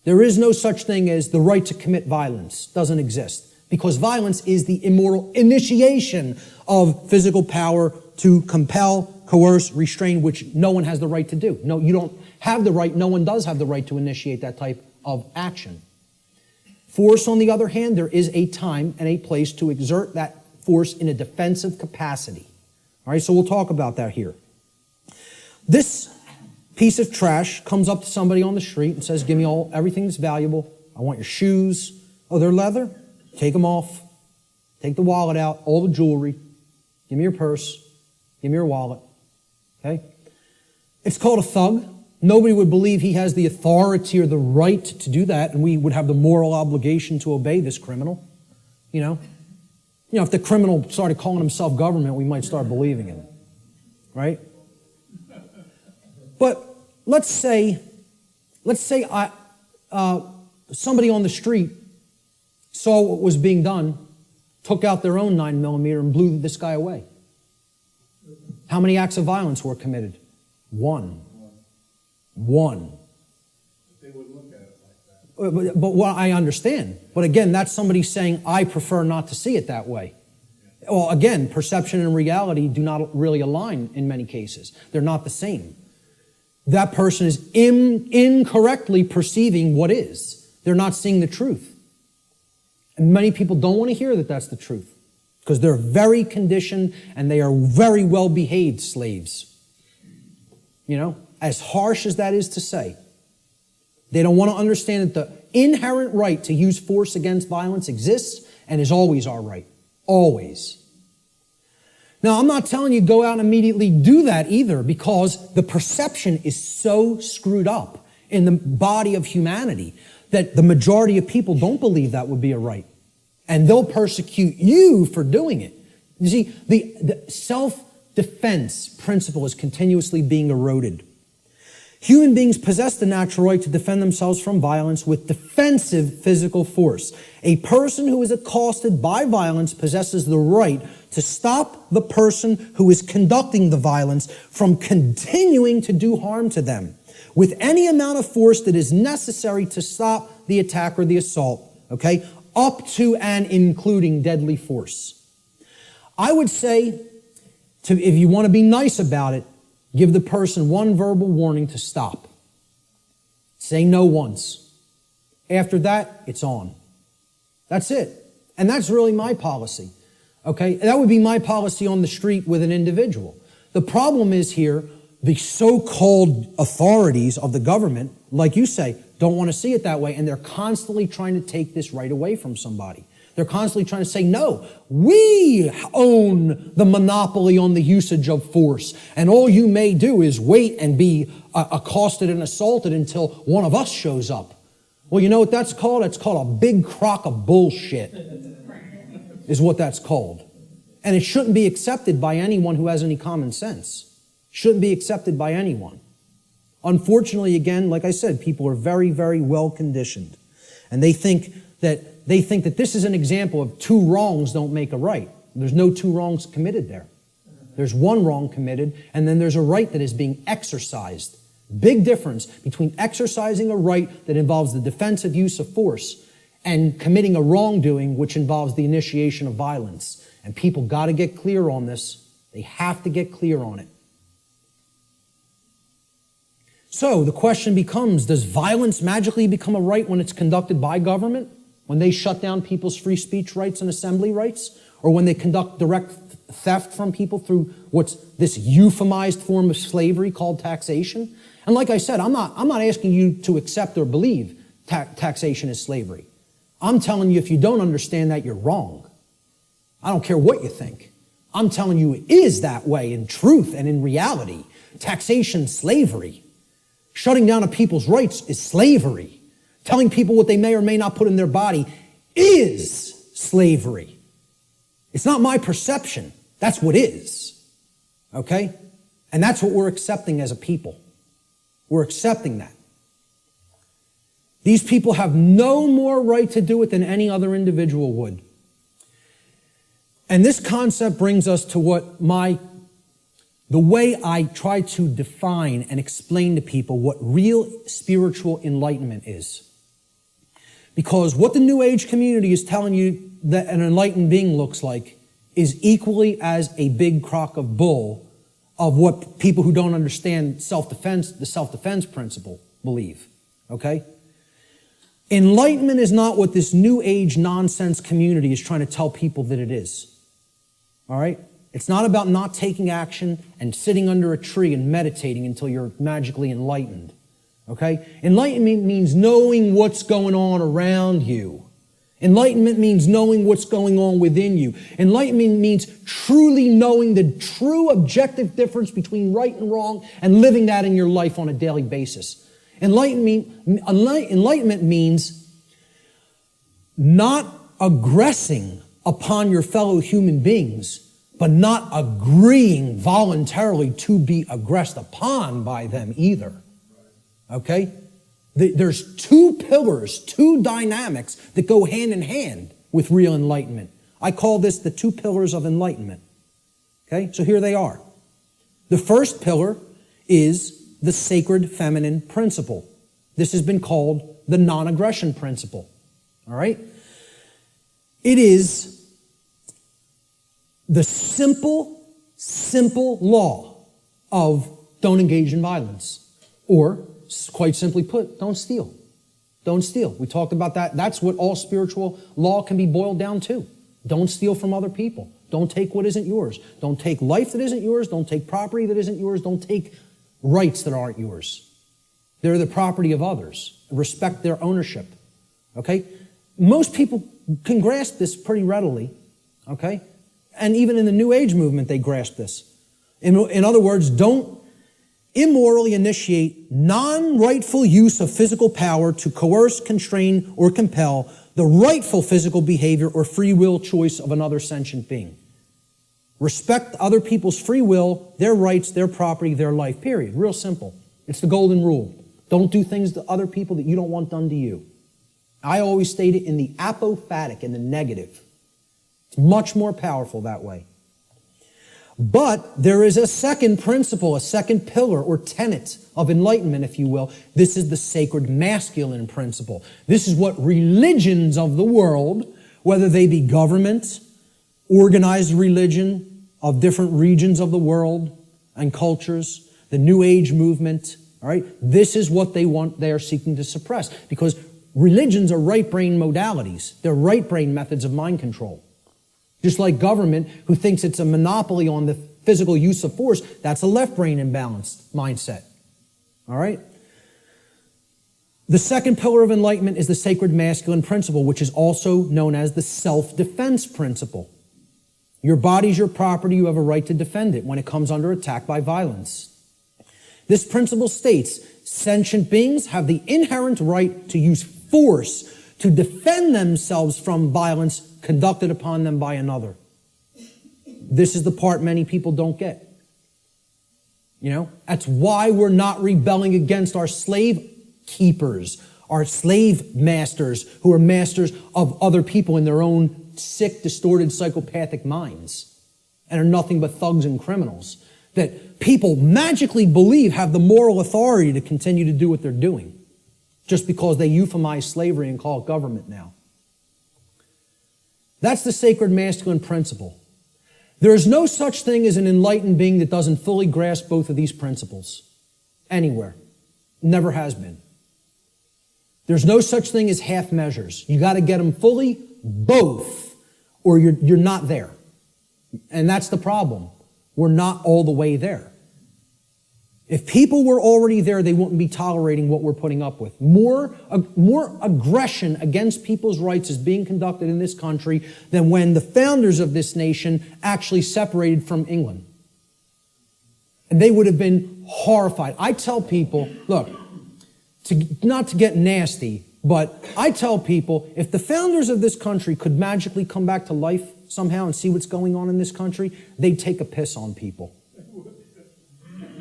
There is no such thing as the right to commit violence. Doesn't exist. Because violence is the immoral initiation of physical power to compel, coerce, restrain, which no one has the right to do. No, you don't have the right, no one does have the right to initiate that type of action. Force, on the other hand, there is a time and a place to exert that force in a defensive capacity. All right, so we'll talk about that here. This piece of trash comes up to somebody on the street and says, give me everything that's valuable. I want your shoes. Oh, they're leather? Take them off. Take the wallet out, all the jewelry. Give me your purse. Give me your wallet. Okay? It's called a thug. Nobody would believe he has the authority or the right to do that, and we would have the moral obligation to obey this criminal. You know, if the criminal started calling himself government, we might start believing him. Right? But let's say somebody on the street saw what was being done, took out their own 9mm and blew this guy away. How many acts of violence were committed? One. But they would look at it like that. But what I understand. But again, that's somebody saying, I prefer not to see it that way. Well, again, perception and reality do not really align in many cases. They're not the same. That person is incorrectly perceiving what is. They're not seeing the truth. And many people don't want to hear that that's the truth because they're very conditioned and they are very well-behaved slaves. You know, as harsh as that is to say, they don't want to understand that the inherent right to use force against violence exists and is always our right. Always. Now, I'm not telling you go out and immediately do that either because the perception is so screwed up in the body of humanity that the majority of people don't believe that would be a right. And they'll persecute you for doing it. You see, the self-defense principle is continuously being eroded. Human beings possess the natural right to defend themselves from violence with defensive physical force. A person who is accosted by violence possesses the right to stop the person who is conducting the violence from continuing to do harm to them with any amount of force that is necessary to stop the attack or the assault, okay, up to and including deadly force. I would say, if you want to be nice about it, give the person one verbal warning to stop. Say no once. After that, it's on. That's it. And that's really my policy. Okay? That would be my policy on the street with an individual. The problem is here, the so-called authorities of the government, like you say, don't want to see it that way, and they're constantly trying to take this right away from somebody. They're constantly trying to say, no, we own the monopoly on the usage of force, and all you may do is wait and be accosted and assaulted until one of us shows up. Well, you know what that's called? It's called a big crock of bullshit, is what that's called. And it shouldn't be accepted by anyone who has any common sense. Shouldn't be accepted by anyone. Unfortunately, again, like I said, people are very, very well conditioned. And they think that this is an example of two wrongs don't make a right. There's no two wrongs committed there. There's one wrong committed, and then there's a right that is being exercised. Big difference between exercising a right that involves the defensive use of force and committing a wrongdoing which involves the initiation of violence. And people got to get clear on this. They have to get clear on it. So the question becomes, does violence magically become a right when it's conducted by government? When they shut down people's free speech rights and assembly rights? Or when they conduct direct theft from people through what's this euphemized form of slavery called taxation? And like I said, I'm not asking you to accept or believe taxation is slavery. I'm telling you, if you don't understand that, you're wrong. I don't care what you think. I'm telling you it is that way in truth and in reality. Taxation's slavery. Shutting down of people's rights is slavery. Telling people what they may or may not put in their body is slavery. It's not my perception. That's what is. Okay? And that's what we're accepting as a people. We're accepting that. These people have no more right to do it than any other individual would. And this concept brings us to the way I try to define and explain to people what real spiritual enlightenment is. Because what the New Age community is telling you that an enlightened being looks like is equally as a big crock of bull of what people who don't understand self-defense, the self-defense principle, believe. Okay? Enlightenment is not what this New Age nonsense community is trying to tell people that it is. All right? It's not about not taking action and sitting under a tree and meditating until you're magically enlightened. Okay? Enlightenment means knowing what's going on around you. Enlightenment means knowing what's going on within you. Enlightenment means truly knowing the true objective difference between right and wrong and living that in your life on a daily basis. Enlightenment means not aggressing upon your fellow human beings, but not agreeing voluntarily to be aggressed upon by them either. Okay? There's two pillars, two dynamics that go hand in hand with real enlightenment. I call this the two pillars of enlightenment. Okay? So here they are. The first pillar is the sacred feminine principle. This has been called the non-aggression principle. All right? It is the simple law of don't engage in violence. Or, quite simply put, don't steal. Don't steal. We talked about that. That's what all spiritual law can be boiled down to. Don't steal from other people. Don't take what isn't yours. Don't take life that isn't yours. Don't take property that isn't yours. Don't take rights that aren't yours. They're the property of others. Respect their ownership. Okay? Most people can grasp this pretty readily. Okay? And even in the New Age movement, they grasp this. In other words, don't immorally initiate non-rightful use of physical power to coerce, constrain, or compel the rightful physical behavior or free will choice of another sentient being. Respect other people's free will, their rights, their property, their life, period. Real simple. It's the golden rule. Don't do things to other people that you don't want done to you. I always state it in the apophatic, in the negative. It's much more powerful that way. But there is a second principle, a second pillar or tenet of enlightenment, if you will. This is the sacred masculine principle. This is what religions of the world, whether they be government, organized religion of different regions of the world and cultures, the New Age movement, all right? This is what they want, they are seeking to suppress, because religions are right brain modalities. They're right brain methods of mind control. Just like government, who thinks it's a monopoly on the physical use of force, that's a left brain imbalanced mindset. All right? The second pillar of enlightenment is the sacred masculine principle, which is also known as the self-defense principle. Your body's your property. You have a right to defend it when it comes under attack by violence. This principle states, sentient beings have the inherent right to use force to defend themselves from violence conducted upon them by another. This is the part many people don't get. You know, that's why we're not rebelling against our slave keepers, our slave masters who are masters of other people in their own sick, distorted, psychopathic minds and are nothing but thugs and criminals that people magically believe have the moral authority to continue to do what they're doing just because they euphemize slavery and call it government now. That's the sacred masculine principle. There is no such thing as an enlightened being that doesn't fully grasp both of these principles anywhere. Never has been. There's no such thing as half measures. You got to get them fully, both, or you're not there. And that's the problem. We're not all the way there. If people were already there, they wouldn't be tolerating what we're putting up with. More aggression against people's rights is being conducted in this country than when the founders of this nation actually separated from England. And they would have been horrified. I tell people, look, not to get nasty, but I tell people, if the founders of this country could magically come back to life somehow and see what's going on in this country, they'd take a piss on people.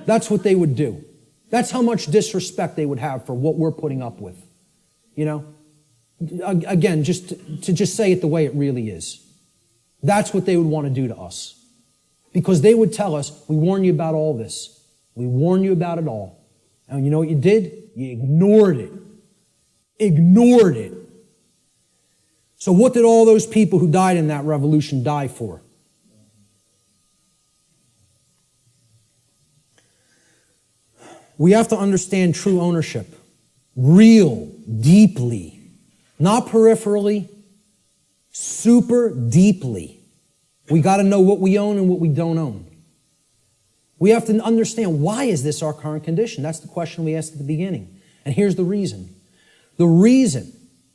That's what they would do. That's how much disrespect they would have for what we're putting up with. You know? Again, just to say it the way it really is. That's what they would want to do to us. Because they would tell us, we warn you about all this. We warn you about it all. And you know what you did? You ignored it. Ignored it. So what did all those people who died in that revolution die for? We have to understand true ownership. Real, deeply. Not peripherally. Super deeply. We got to know what we own and what we don't own. We have to understand, why is this our current condition? That's the question we asked at the beginning. And here's the reason. The reason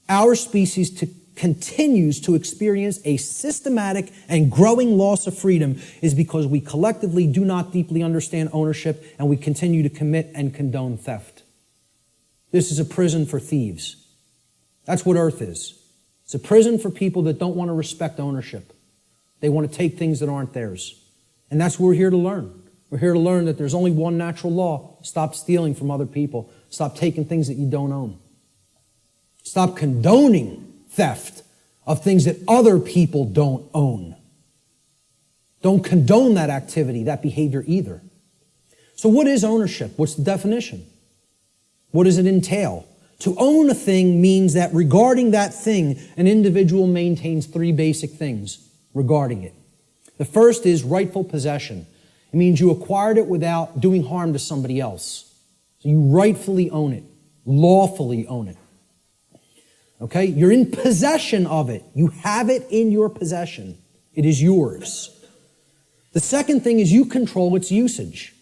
our species continues to experience a systematic and growing loss of freedom is because we collectively do not deeply understand ownership and we continue to commit and condone theft. This is a prison for thieves. That's what Earth is. It's a prison for people that don't want to respect ownership. They want to take things that aren't theirs. And that's what we're here to learn. We're here to learn that there's only one natural law. Stop stealing from other people. Stop taking things that you don't own. Stop condoning theft of things that other people don't own. Don't condone that activity, that behavior either. So what is ownership? What's the definition? What does it entail? To own a thing means that regarding that thing, an individual maintains three basic things regarding it. The first is rightful possession. It means you acquired it without doing harm to somebody else. So you rightfully own it, lawfully own it. Okay? You're in possession of it. You have it in your possession. It is yours. The second thing is you control its usage.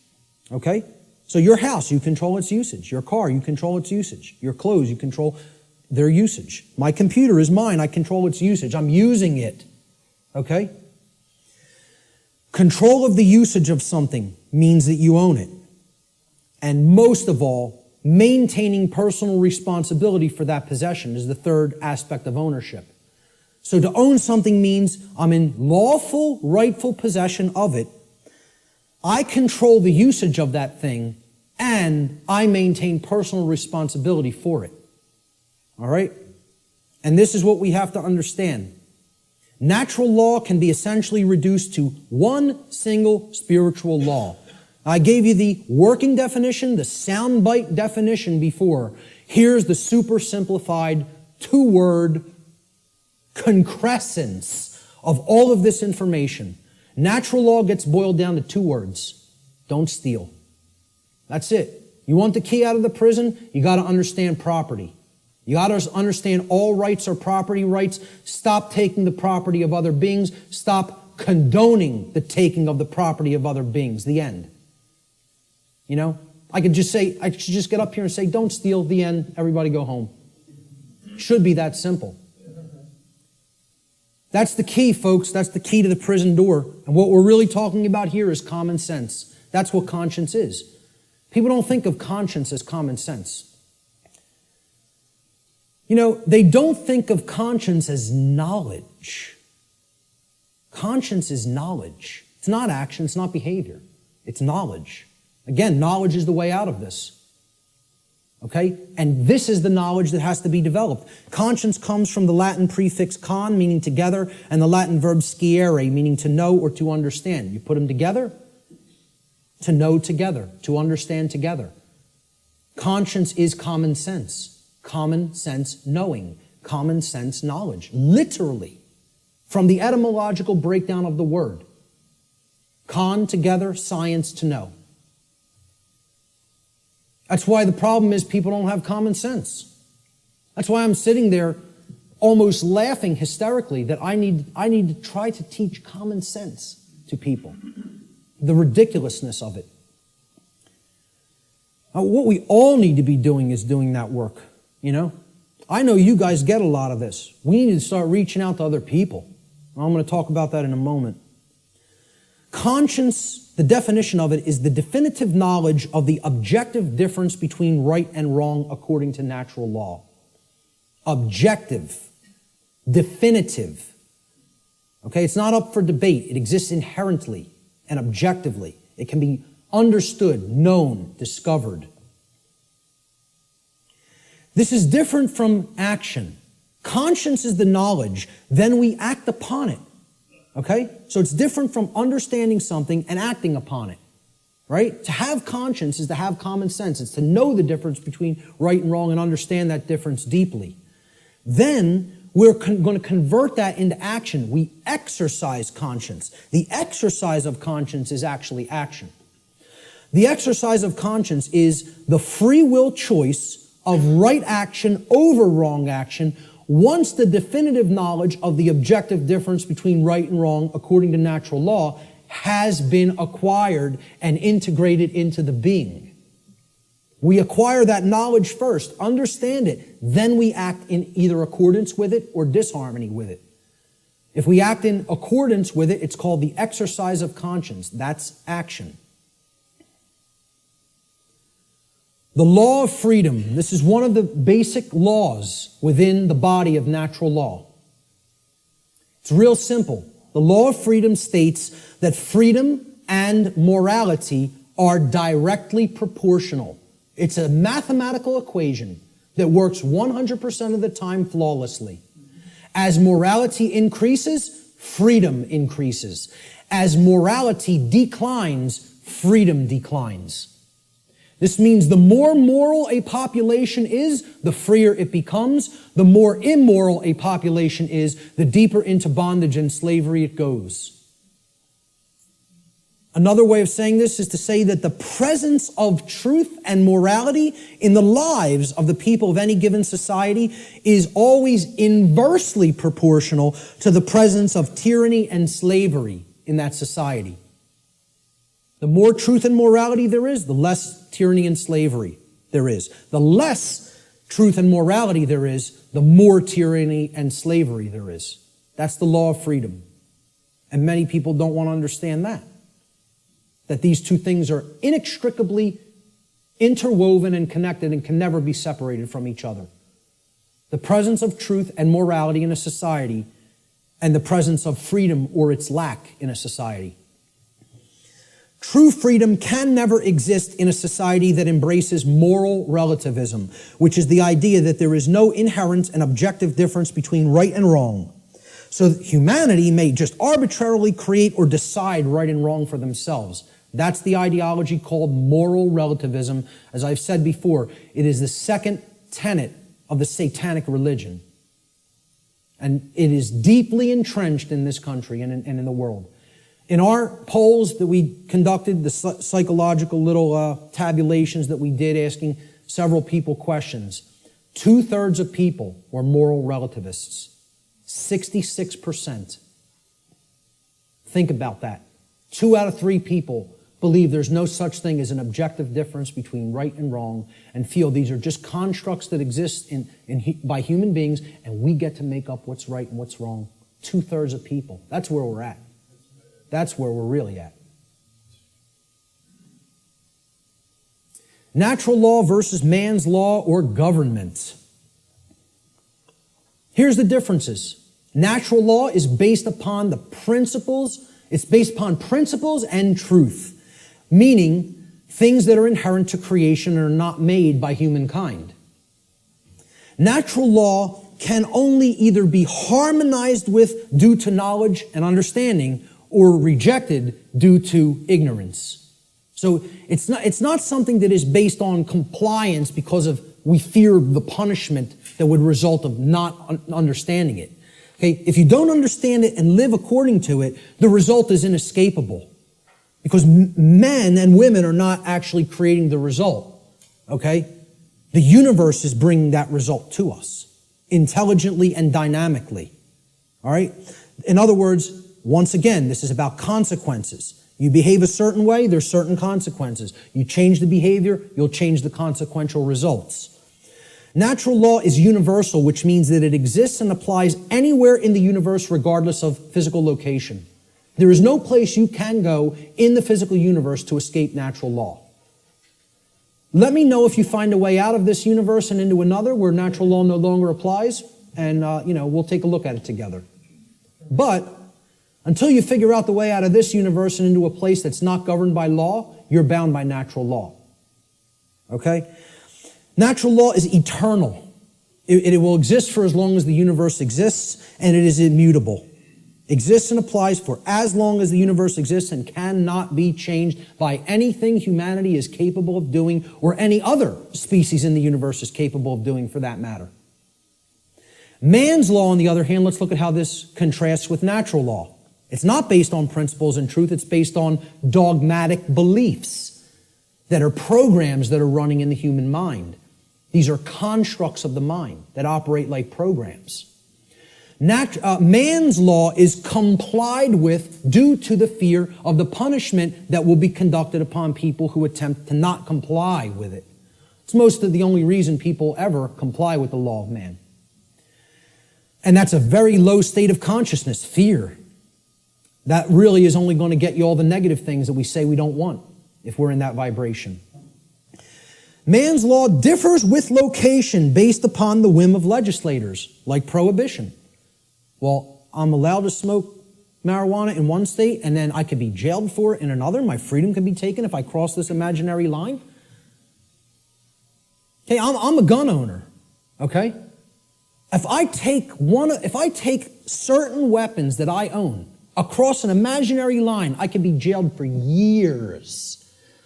Okay? So your house, you control its usage. Your car, you control its usage. Your clothes, you control their usage. My computer is mine. I control its usage. I'm using it. Okay? Control of the usage of something means that you own it. And most of all, maintaining personal responsibility for that possession is the third aspect of ownership. So to own something means I'm in lawful, rightful possession of it. I control the usage of that thing, and I maintain personal responsibility for it. All right? And this is what we have to understand. Natural law can be essentially reduced to one single spiritual law. I gave you the working definition, the soundbite definition before. Here's the super simplified two-word concrescence of all of this information. Natural law gets boiled down to two words. Don't steal. That's it. You want the key out of the prison? You got to understand property. You got to understand all rights are property rights. Stop taking the property of other beings. Stop condoning the taking of the property of other beings. The end. You know, I should just get up here and say, don't steal, the end, everybody go home. Should be that simple. That's the key, folks. That's the key to the prison door. And what we're really talking about here is common sense. That's what conscience is. People don't think of conscience as common sense. They don't think of conscience as knowledge. Conscience is knowledge. It's not action, it's not behavior. It's knowledge. Again, knowledge is the way out of this. Okay? And this is the knowledge that has to be developed. Conscience comes from the Latin prefix con, meaning together, and the Latin verb sciere, meaning to know or to understand. You put them together, to know together, to understand together. Conscience is common sense. Common sense knowing. Common sense knowledge. Literally. From the etymological breakdown of the word. Con, together, science, to know. That's why the problem is people don't have common sense. That's why I'm sitting there almost laughing hysterically that I need to try to teach common sense to people. The ridiculousness of it. Now, what we all need to be doing is doing that work, I know you guys get a lot of this. We need to start reaching out to other people. I'm going to talk about that in a moment. Conscience, the definition of it, is the definitive knowledge of the objective difference between right and wrong according to natural law. Objective. Definitive. Okay, it's not up for debate. It exists inherently and objectively. It can be understood, known, discovered. This is different from action. Conscience is the knowledge, then we act upon it. Okay? So it's different from understanding something and acting upon it. Right? To have conscience is to have common sense. It's to know the difference between right and wrong and understand that difference deeply. Then we're going to convert that into action. We exercise conscience. The exercise of conscience is actually action. The exercise of conscience is the free will choice of right action over wrong action once the definitive knowledge of the objective difference between right and wrong according to natural law has been acquired and integrated into the being. We acquire that knowledge first, understand it, then we act in either accordance with it or disharmony with it. If we act in accordance with it, it's called the exercise of conscience. That's action. The law of freedom. This is one of the basic laws within the body of natural law. It's real simple. The law of freedom states that freedom and morality are directly proportional. It's a mathematical equation that works 100% of the time flawlessly. As morality increases, freedom increases. As morality declines, freedom declines. This means the more moral a population is, the freer it becomes. The more immoral a population is, the deeper into bondage and slavery it goes. Another way of saying this is to say that the presence of truth and morality in the lives of the people of any given society is always inversely proportional to the presence of tyranny and slavery in that society. The more truth and morality there is, the less tyranny and slavery there is. The less truth and morality there is, the more tyranny and slavery there is. That's the law of freedom. And many people don't want to understand that. That these two things are inextricably interwoven and connected and can never be separated from each other. The presence of truth and morality in a society and the presence of freedom or its lack in a society. True freedom can never exist in a society that embraces moral relativism, which is the idea that there is no inherent and objective difference between right and wrong. So that humanity may just arbitrarily create or decide right and wrong for themselves. That's the ideology called moral relativism. As I've said before, it is the second tenet of the satanic religion. And it is deeply entrenched in this country and in the world. In our polls that we conducted, the psychological little tabulations that we did asking several people questions, 2/3 of people were moral relativists. 66%. Think about that. 2 out of 3 people believe there's no such thing as an objective difference between right and wrong and feel these are just constructs that exist by human beings and we get to make up what's right and what's wrong. 2/3 of people. That's where we're at. That's where we're really at. Natural law versus man's law or government. Here's the differences. Natural law is based upon the principles. It's based upon principles and truth, meaning things that are inherent to creation and are not made by humankind. Natural law can only either be harmonized with due to knowledge and understanding or rejected due to ignorance. So it's not something that is based on compliance because of we fear the punishment that would result of not understanding it. Okay, if you don't understand it and live according to it, the result is inescapable. Because men and women are not actually creating the result. Okay? The universe is bringing that result to us, intelligently and dynamically. All right? In other words, once again, this is about consequences. You behave a certain way, there's certain consequences. You change the behavior, you'll change the consequential results. Natural law is universal, which means that it exists and applies anywhere in the universe regardless of physical location. There is no place you can go in the physical universe to escape natural law. Let me know if you find a way out of this universe and into another where natural law no longer applies, and we'll take a look at it together. But until you figure out the way out of this universe and into a place that's not governed by law, you're bound by natural law. Okay? Natural law is eternal. It will exist for as long as the universe exists, and it is immutable. Exists and applies for as long as the universe exists and cannot be changed by anything humanity is capable of doing or any other species in the universe is capable of doing for that matter. Man's law, on the other hand, let's look at how this contrasts with natural law. It's not based on principles and truth. It's based on dogmatic beliefs that are programs that are running in the human mind. These are constructs of the mind that operate like programs. Man's law is complied with due to the fear of the punishment that will be conducted upon people who attempt to not comply with it. It's most of the only reason people ever comply with the law of man. And that's a very low state of consciousness, fear. That really is only going to get you all the negative things that we say we don't want if we're in that vibration. Man's law differs with location based upon the whim of legislators, like prohibition. Well, I'm allowed to smoke marijuana in one state, and then I could be jailed for it in another. My freedom can be taken if I cross this imaginary line. Okay, I'm a gun owner, okay? If I take certain weapons that I own across an imaginary line, I could be jailed for years.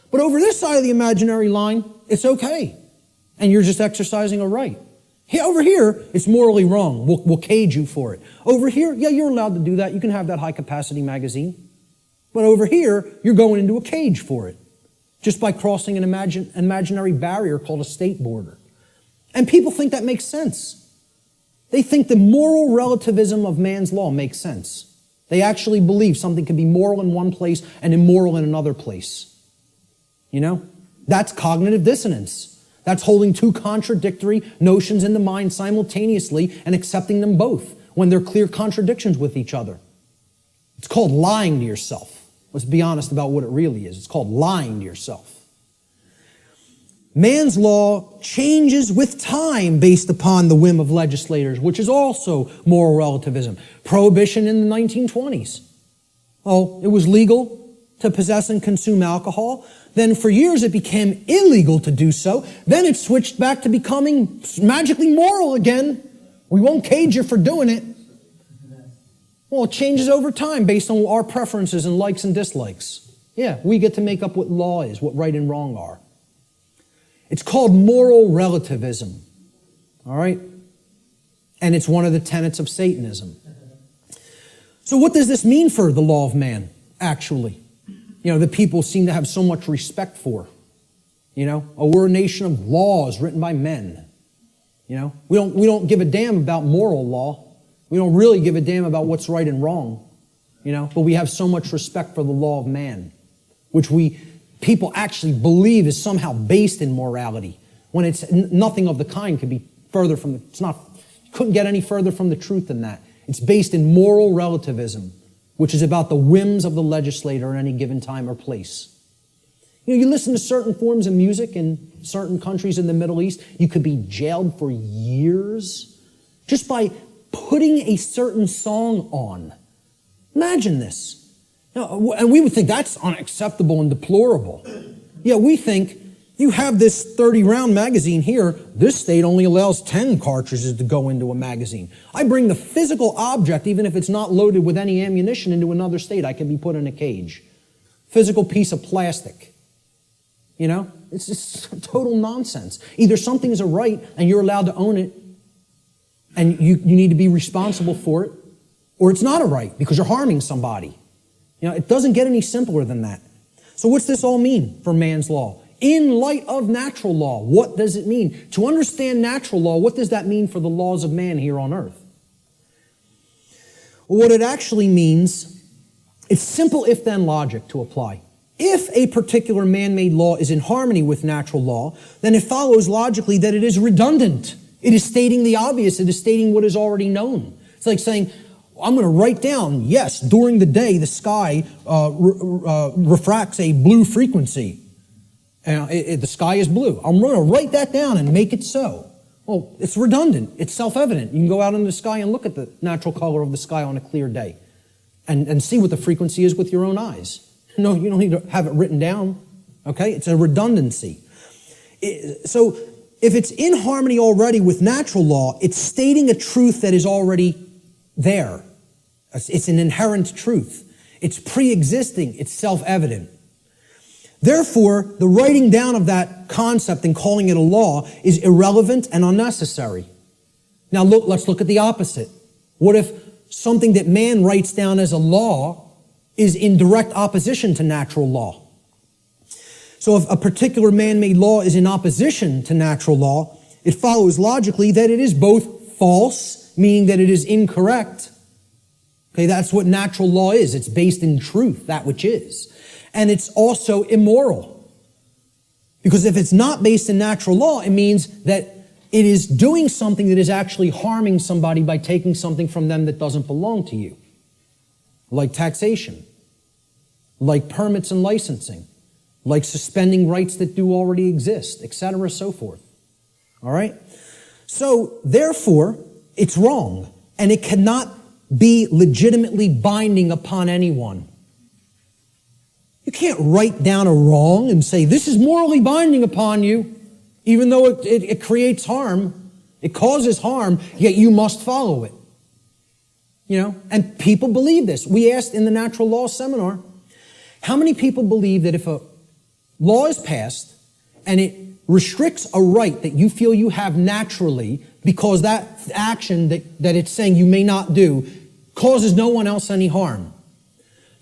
But over this side of the imaginary line, it's okay. And you're just exercising a right. Over here, it's morally wrong. We'll cage you for it. Over here, yeah, you're allowed to do that. You can have that high-capacity magazine. But over here, you're going into a cage for it, just by crossing an imaginary barrier called a state border. And people think that makes sense. They think the moral relativism of man's law makes sense. They actually believe something can be moral in one place and immoral in another place. You know? That's cognitive dissonance. That's holding two contradictory notions in the mind simultaneously and accepting them both when they're clear contradictions with each other. It's called lying to yourself. Let's be honest about what it really is. It's called lying to yourself. Man's law changes with time based upon the whim of legislators, which is also moral relativism. Prohibition in the 1920s. Oh, it was legal to possess and consume alcohol. Then for years it became illegal to do so. Then it switched back to becoming magically moral again. We won't cage you for doing it. Well, it changes over time based on our preferences and likes and dislikes. Yeah, we get to make up what law is, what right and wrong are. It's called moral relativism. All right? And it's one of the tenets of Satanism. So what does this mean for the law of man, actually? You know, that people seem to have so much respect for. You know, we're a nation of laws written by men. You know, we don't give a damn about moral law. We don't really give a damn about what's right and wrong. You know, but we have so much respect for the law of man, which people actually believe is somehow based in morality, when it's nothing of the kind could be further from couldn't get any further from the truth than that. It's based in moral relativism, which is about the whims of the legislator at any given time or place. You know, you listen to certain forms of music in certain countries in the Middle East, you could be jailed for years just by putting a certain song on. Imagine this. Now, and we would think that's unacceptable and deplorable. Yeah, we think, you have this 30-round magazine here, this state only allows 10 cartridges to go into a magazine. I bring the physical object, even if it's not loaded with any ammunition, into another state, I can be put in a cage. Physical piece of plastic. You know, it's just total nonsense. Either something's a right and you're allowed to own it and you need to be responsible for it, or it's not a right because you're harming somebody. You know, it doesn't get any simpler than that. So what's this all mean for man's law? In light of natural law, what does it mean? To understand natural law, what does that mean for the laws of man here on earth? Well, what it actually means, it's simple if-then logic to apply. If a particular man-made law is in harmony with natural law, then it follows logically that it is redundant. It is stating the obvious. It is stating what is already known. It's like saying, I'm going to write down, yes, during the day the sky refracts a blue frequency. The sky is blue. I'm going to write that down and make it so. Well, it's redundant. It's self-evident. You can go out in the sky and look at the natural color of the sky on a clear day and see what the frequency is with your own eyes. No, you don't need to have it written down. Okay? It's a redundancy. So if it's in harmony already with natural law, it's stating a truth that is already there. It's an inherent truth. It's pre-existing. It's self-evident. Therefore, the writing down of that concept and calling it a law is irrelevant and unnecessary. Now let's look at the opposite. What if something that man writes down as a law is in direct opposition to natural law? So if a particular man-made law is in opposition to natural law, it follows logically that it is both false, meaning that it is incorrect. Okay, that's what natural law is. It's based in truth, that which is. And it's also immoral. Because if it's not based in natural law, it means that it is doing something that is actually harming somebody by taking something from them that doesn't belong to you. Like taxation, like permits and licensing, like suspending rights that do already exist, etc., so forth. All right? So, therefore, it's wrong, and it cannot be legitimately binding upon anyone. You can't write down a wrong and say, this is morally binding upon you, even though it creates harm, it causes harm, yet you must follow it. You know, and people believe this. We asked in the natural law seminar, how many people believe that if a law is passed and it restricts a right that you feel you have naturally because that action that it's saying you may not do causes no one else any harm?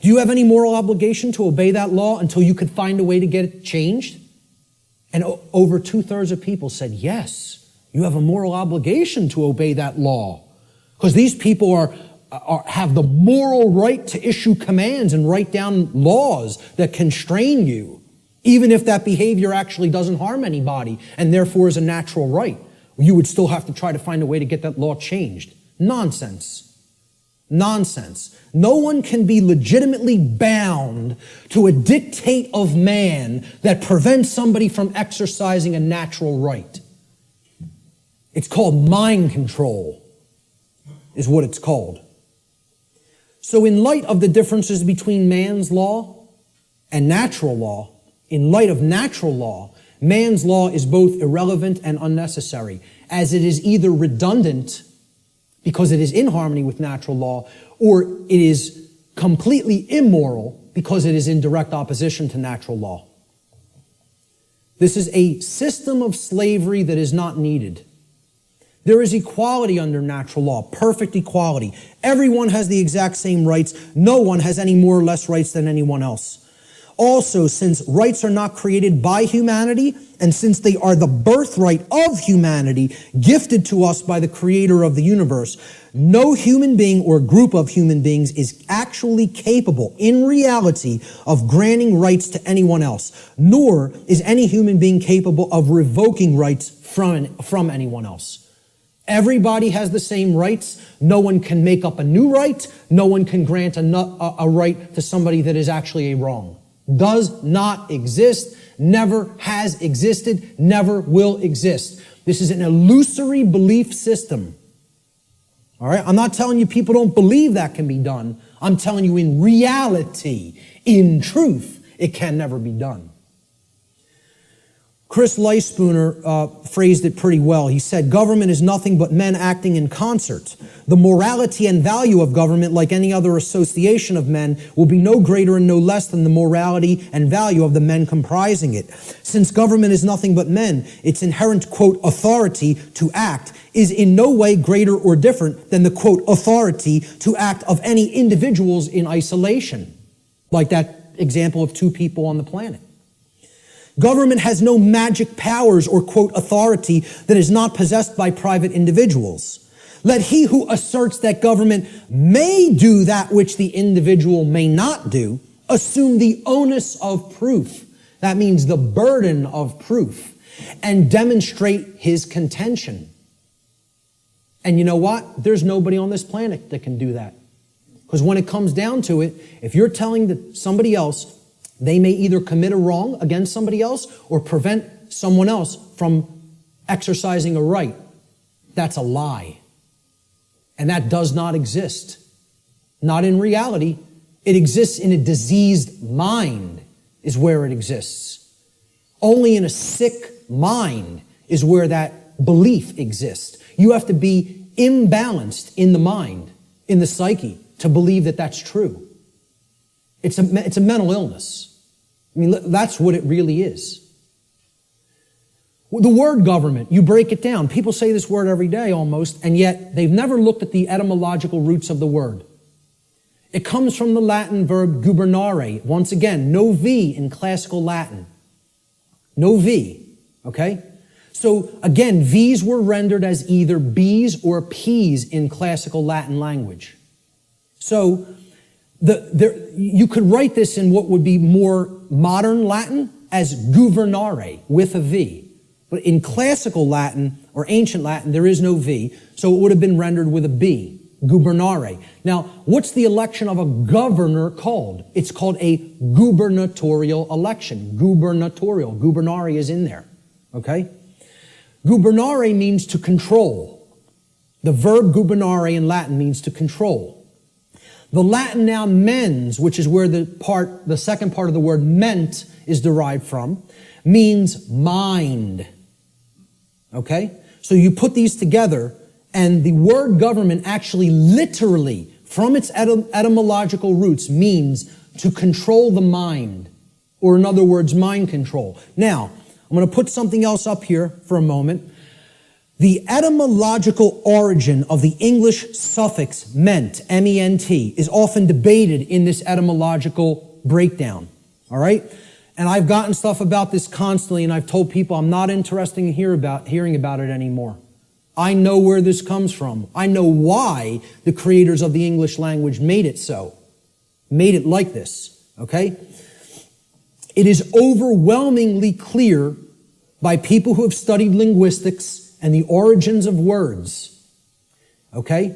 Do you have any moral obligation to obey that law until you could find a way to get it changed? And over 2/3 of people said, yes, you have a moral obligation to obey that law. Because these people have the moral right to issue commands and write down laws that constrain you, even if that behavior actually doesn't harm anybody and therefore is a natural right. You would still have to try to find a way to get that law changed. Nonsense. Nonsense. No one can be legitimately bound to a dictate of man that prevents somebody from exercising a natural right. It's called mind control, is what it's called. So in light of the differences between man's law and natural law, in light of natural law, man's law is both irrelevant and unnecessary, as it is either redundant because it is in harmony with natural law, or it is completely immoral because it is in direct opposition to natural law. This is a system of slavery that is not needed. There is equality under natural law, perfect equality. Everyone has the exact same rights. No one has any more or less rights than anyone else. Also, since rights are not created by humanity, and since they are the birthright of humanity, gifted to us by the creator of the universe, no human being or group of human beings is actually capable, in reality, of granting rights to anyone else, nor is any human being capable of revoking rights from anyone else. Everybody has the same rights. No one can make up a new right. No one can grant a right to somebody that is actually a wrong. Does not exist, never has existed, never will exist. This is an illusory belief system. All right? I'm not telling you people don't believe that can be done. I'm telling you in reality, in truth, it can never be done. Chris Leispooner phrased it pretty well. He said, government is nothing but men acting in concert. The morality and value of government, like any other association of men, will be no greater and no less than the morality and value of the men comprising it. Since government is nothing but men, its inherent, quote, authority to act is in no way greater or different than the, quote, authority to act of any individuals in isolation, like that example of two people on the planet. Government has no magic powers or, quote, authority that is not possessed by private individuals. Let he who asserts that government may do that which the individual may not do assume the onus of proof. That means the burden of proof, and demonstrate his contention. And you know what? There's nobody on this planet that can do that. Because when it comes down to it, if you're telling somebody else they may either commit a wrong against somebody else or prevent someone else from exercising a right, that's a lie. And that does not exist. Not in reality. It exists in a diseased mind is where it exists. Only in a sick mind is where that belief exists. You have to be imbalanced in the mind, in the psyche, to believe that that's true. It's a mental illness. I mean, that's what it really is. The word government, you break it down. People say this word every day almost, and yet they've never looked at the etymological roots of the word. It comes from the Latin verb gubernare. Once again, no V in classical Latin. No V, okay? So again, V's were rendered as either B's or P's in classical Latin language. So you could write this in what would be more modern Latin as guvernare with a V. But in classical Latin or ancient Latin, there is no V, so it would have been rendered with a B, gubernare. Now, what's the election of a governor called? It's called a gubernatorial election. Gubernatorial. Gubernare is in there. Okay? Gubernare means to control. The verb gubernare in Latin means to control. The Latin noun mens, which is where the second part of the word ment is derived from, means mind. Okay? So you put these together, and the word government actually literally, from its etymological roots, means to control the mind. Or in other words, mind control. Now, I'm going to put something else up here for a moment. The etymological origin of the English suffix ment, M-E-N-T, is often debated in this etymological breakdown. All right? And I've gotten stuff about this constantly, and I've told people I'm not interested in hearing about it anymore. I know where this comes from. I know why the creators of the English language made it so. Made it like this. Okay? It is overwhelmingly clear by people who have studied linguistics and the origins of words, okay,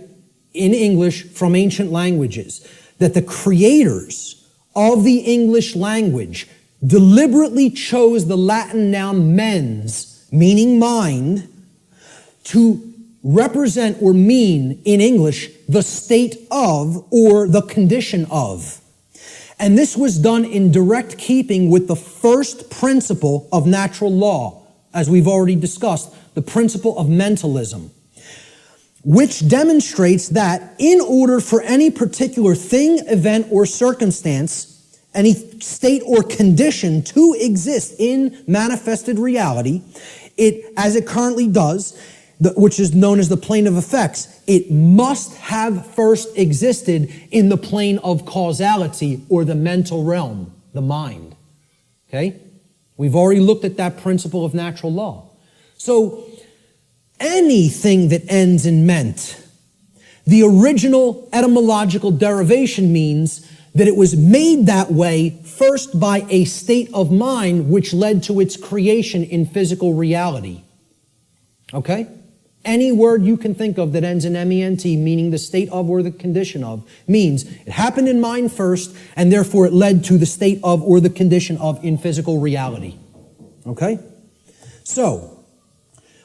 in English from ancient languages, that the creators of the English language deliberately chose the Latin noun mens, meaning mind, to represent or mean in English the state of or the condition of. And this was done in direct keeping with the first principle of natural law, as we've already discussed, the principle of mentalism, which demonstrates that in order for any particular thing, event, or circumstance, any state or condition to exist in manifested reality, it, as it currently does, which is known as the plane of effects, it must have first existed in the plane of causality or the mental realm, the mind. Okay? We've already looked at that principle of natural law. So, anything that ends in ment, the original etymological derivation means that it was made that way first by a state of mind which led to its creation in physical reality. Okay? Any word you can think of that ends in M-E-N-T, meaning the state of or the condition of, means it happened in mind first, and therefore it led to the state of or the condition of in physical reality. Okay? So,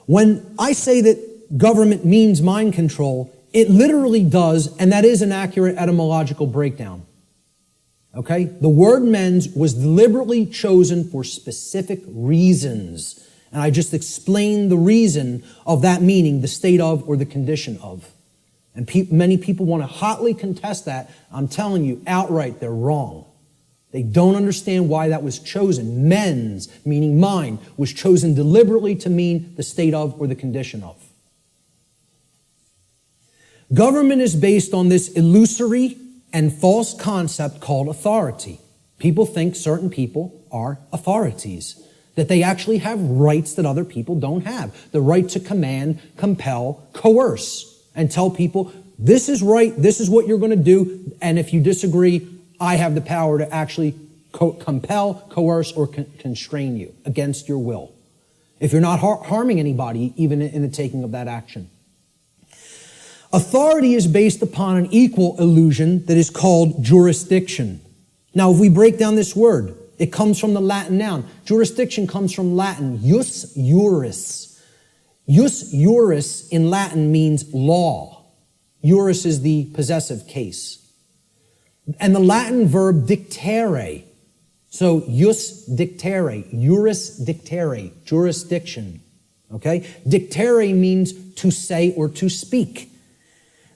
when I say that government means mind control, It literally does, and that is an accurate etymological breakdown. Okay? The word mens was deliberately chosen for specific reasons. And I just explained the reason of that meaning, the state of or the condition of. And many people want to hotly contest that. I'm telling you outright, they're wrong. They don't understand why that was chosen. Mens, meaning mind, was chosen deliberately to mean the state of or the condition of. Government is based on this illusory and false concept called authority. People think certain people are authorities, that they actually have rights that other people don't have. The right to command, compel, coerce, and tell people, this is right, this is what you're going to do, and if you disagree, I have the power to actually compel, coerce, or constrain you against your will. If you're not harming anybody, even in the taking of that action. Authority is based upon an equal illusion that is called jurisdiction. Now, if we break down this word, it comes from the Latin noun. Jurisdiction comes from Latin, jus juris. Jus juris in Latin means law. Juris is the possessive case. And the Latin verb dictere. So, jus dictere, juris dictere, jurisdiction. Okay? Dictere means to say or to speak.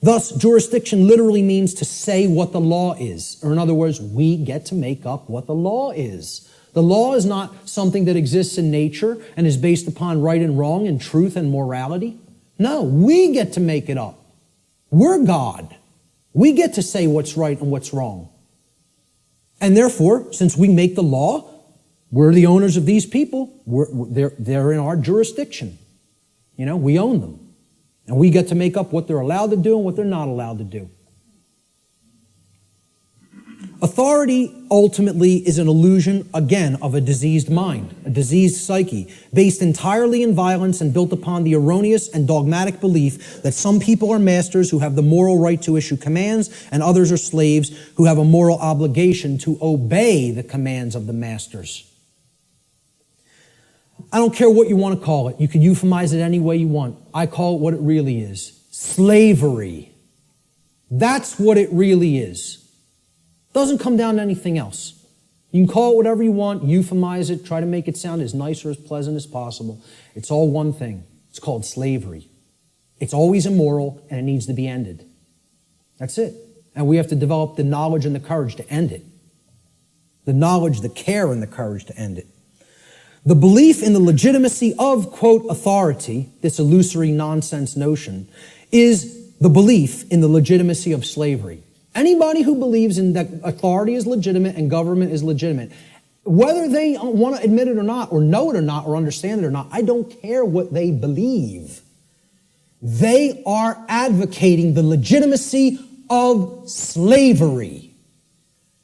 Thus, jurisdiction literally means to say what the law is. Or in other words, we get to make up what the law is. The law is not something that exists in nature and is based upon right and wrong and truth and morality. No, we get to make it up. We're God. We get to say what's right and what's wrong. And therefore, since we make the law, we're the owners of these people. They're in our jurisdiction. You know, we own them. And we get to make up what they're allowed to do and what they're not allowed to do. Authority ultimately is an illusion, again, of a diseased mind, a diseased psyche, based entirely in violence and built upon the erroneous and dogmatic belief that some people are masters who have the moral right to issue commands and others are slaves who have a moral obligation to obey the commands of the masters. I don't care what you want to call it. You can euphemize it any way you want. I call it what it really is. Slavery. That's what it really is. Doesn't come down to anything else. You can call it whatever you want, euphemize it, try to make it sound as nice or as pleasant as possible. It's all one thing. It's called slavery. It's always immoral and it needs to be ended. That's it. And we have to develop the knowledge and the courage to end it. The knowledge, the care, and the courage to end it. The belief in the legitimacy of, quote, authority, this illusory nonsense notion, is the belief in the legitimacy of slavery. Anybody who believes in that authority is legitimate and government is legitimate, whether they want to admit it or not, or know it or not, or understand it or not, I don't care what they believe. They are advocating the legitimacy of slavery.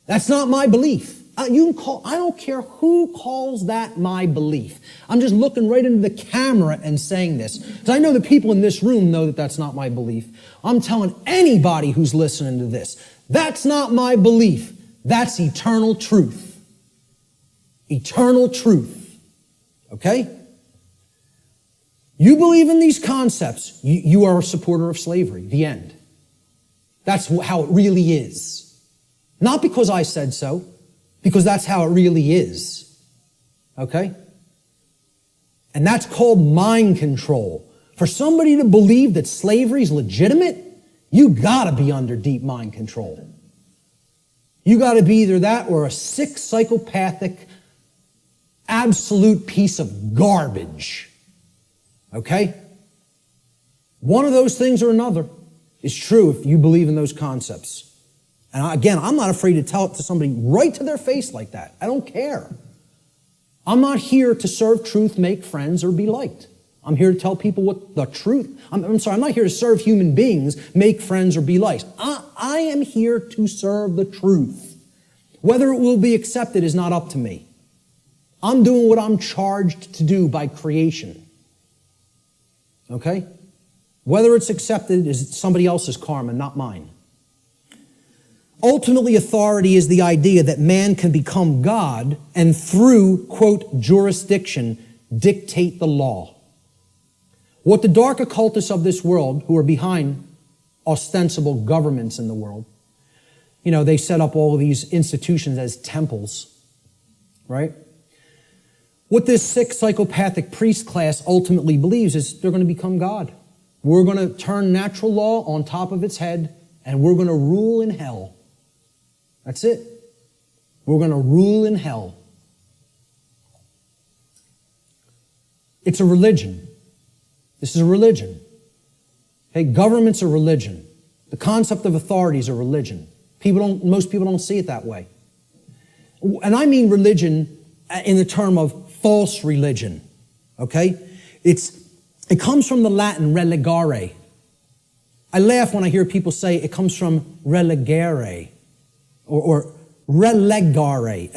That's not my belief. I don't care who calls that my belief. I'm just looking right into the camera and saying this. Because I know the people in this room know that that's not my belief. I'm telling anybody who's listening to this, that's not my belief. That's eternal truth. Eternal truth. Okay? You believe in these concepts, you are a supporter of slavery. The end. That's how it really is. Not because I said so. Because that's how it really is. Okay? And that's called mind control. For somebody to believe that slavery is legitimate, you gotta be under deep mind control. You gotta be either that or a sick, psychopathic, absolute piece of garbage. Okay? One of those things or another is true if you believe in those concepts. And again, I'm not afraid to tell it to somebody right to their face like that. I don't care. I'm not here to serve truth, make friends, or be liked. I'm here to tell people what the truth. I'm not here to serve human beings, make friends, or be liked. I am here to serve the truth. Whether it will be accepted is not up to me. I'm doing what I'm charged to do by creation. Okay? Whether it's accepted is somebody else's karma, not mine. Ultimately, authority is the idea that man can become God and through, quote, jurisdiction, dictate the law. What the dark occultists of this world, who are behind ostensible governments in the world. You know, they set up all of these institutions as temples, right? What this sick psychopathic priest class ultimately believes is they're going to become God. We're going to turn natural law on top of its head, and we're going to rule in hell. That's it. We're going to rule in hell. It's a religion. This is a religion. Okay, government's a religion. The concept of authority is a religion. Most people don't see it that way. And I mean religion in the term of false religion. Okay? It comes from the Latin religare. I laugh when I hear people say it comes from relegare or relegare,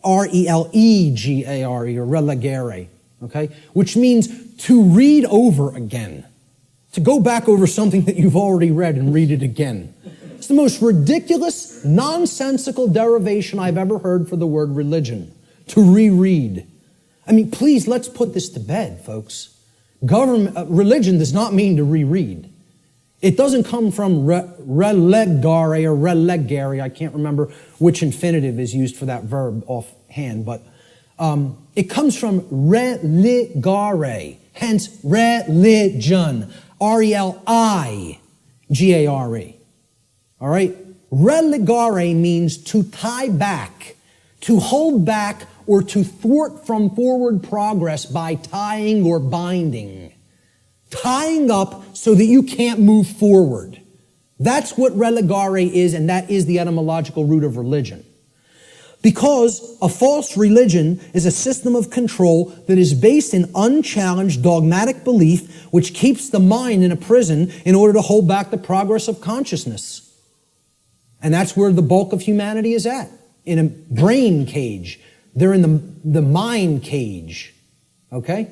R-E-L-E-G-A-R-E, or relegare, okay? Which means to read over again, to go back over something that you've already read and read it again. It's the most ridiculous, nonsensical derivation I've ever heard for the word religion, to reread. I mean, please, let's put this to bed, folks. Religion does not mean to reread. It doesn't come from relegare or relegare. I can't remember which infinitive is used for that verb offhand, but it comes from religare, hence religion, R-E-L-I-G-A-R-E. All right? Relegare means to tie back, to hold back, or to thwart from forward progress by tying or binding. Tying up so that you can't move forward. That's what relegare is, and that is the etymological root of religion. Because a false religion is a system of control that is based in unchallenged dogmatic belief, which keeps the mind in a prison in order to hold back the progress of consciousness. And that's where the bulk of humanity is at, in a brain cage. They're in the mind cage, okay?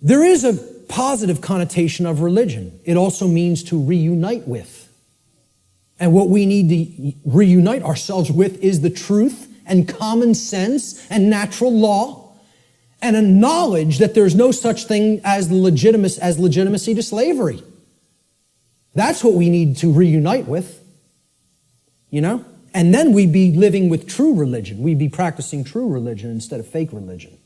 There is a positive connotation of religion. It also means to reunite with. And what we need to reunite ourselves with is the truth and common sense and natural law and a knowledge that there's no such thing as legitimacy to slavery. That's what we need to reunite with, you know? And then we'd be living with true religion. We'd be practicing true religion instead of fake religion.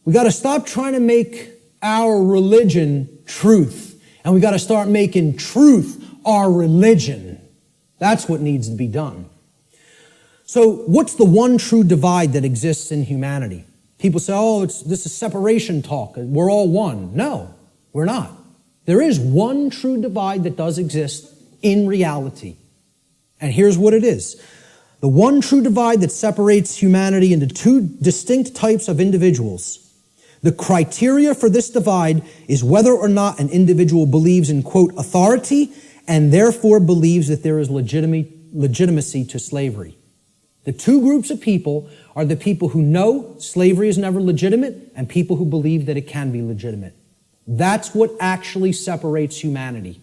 We got to stop trying to make our religion truth. And we got to start making truth our religion. That's what needs to be done. So what's the one true divide that exists in humanity? People say, oh, this is separation talk. We're all one. No, we're not. There is one true divide that does exist in reality. And here's what it is. The one true divide that separates humanity into two distinct types of individuals. The criteria for this divide is whether or not an individual believes in, quote, authority, and therefore believes that there is legitimacy to slavery. The two groups of people are the people who know slavery is never legitimate and people who believe that it can be legitimate. That's what actually separates humanity.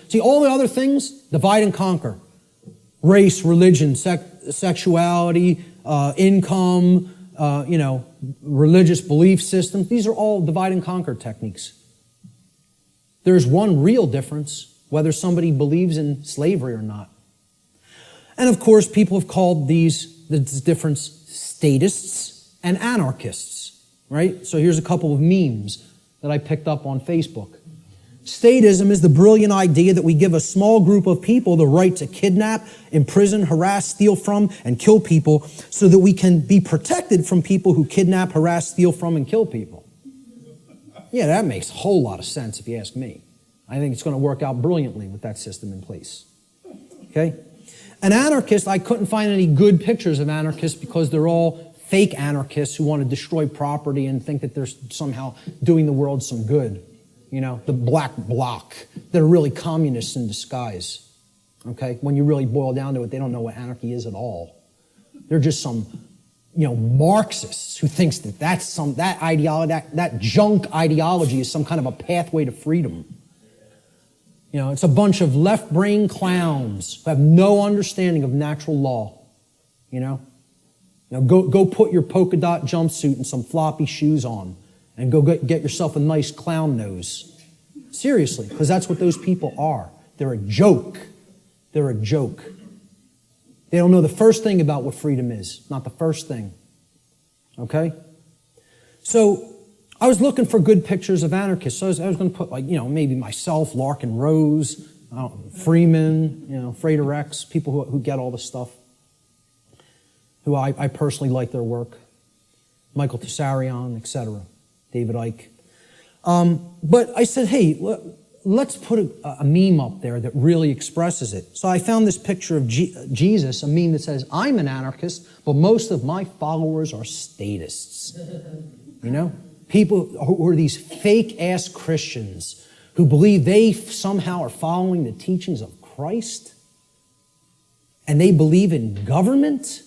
See, all the other things, divide and conquer. Race, religion, sexuality, income, religious belief systems. These are all divide and conquer techniques. There's one real difference, whether somebody believes in slavery or not. And of course, people have called this difference statists and anarchists, right? So here's a couple of memes that I picked up on Facebook. Statism is the brilliant idea that we give a small group of people the right to kidnap, imprison, harass, steal from, and kill people so that we can be protected from people who kidnap, harass, steal from, and kill people. Yeah, that makes a whole lot of sense if you ask me. I think it's going to work out brilliantly with that system in place. Okay? An anarchist, I couldn't find any good pictures of anarchists because they're all fake anarchists who want to destroy property and think that they're somehow doing the world some good. You know, the black bloc. They're really communists in disguise. Okay? When you really boil down to it, they don't know what anarchy is at all. They're just some, Marxists who thinks that that ideology, that junk ideology is some kind of a pathway to freedom. It's a bunch of left-brain clowns who have no understanding of natural law. Go put your polka dot jumpsuit and some floppy shoes on and go get yourself a nice clown nose. Seriously, because that's what those people are. They're a joke. They're a joke. They don't know the first thing about what freedom is. Not the first thing. Okay? So, I was looking for good pictures of anarchists. So I was going to put, maybe myself, Larkin Rose, Freeman, Frater X, people who get all this stuff, who I personally like their work. Michael Tessarion, etc. David Icke. But I said, hey, let's put a meme up there that really expresses it. So I found this picture of Jesus, a meme that says, I'm an anarchist, but most of my followers are statists. People who are these fake-ass Christians who believe they somehow are following the teachings of Christ, and they believe in government,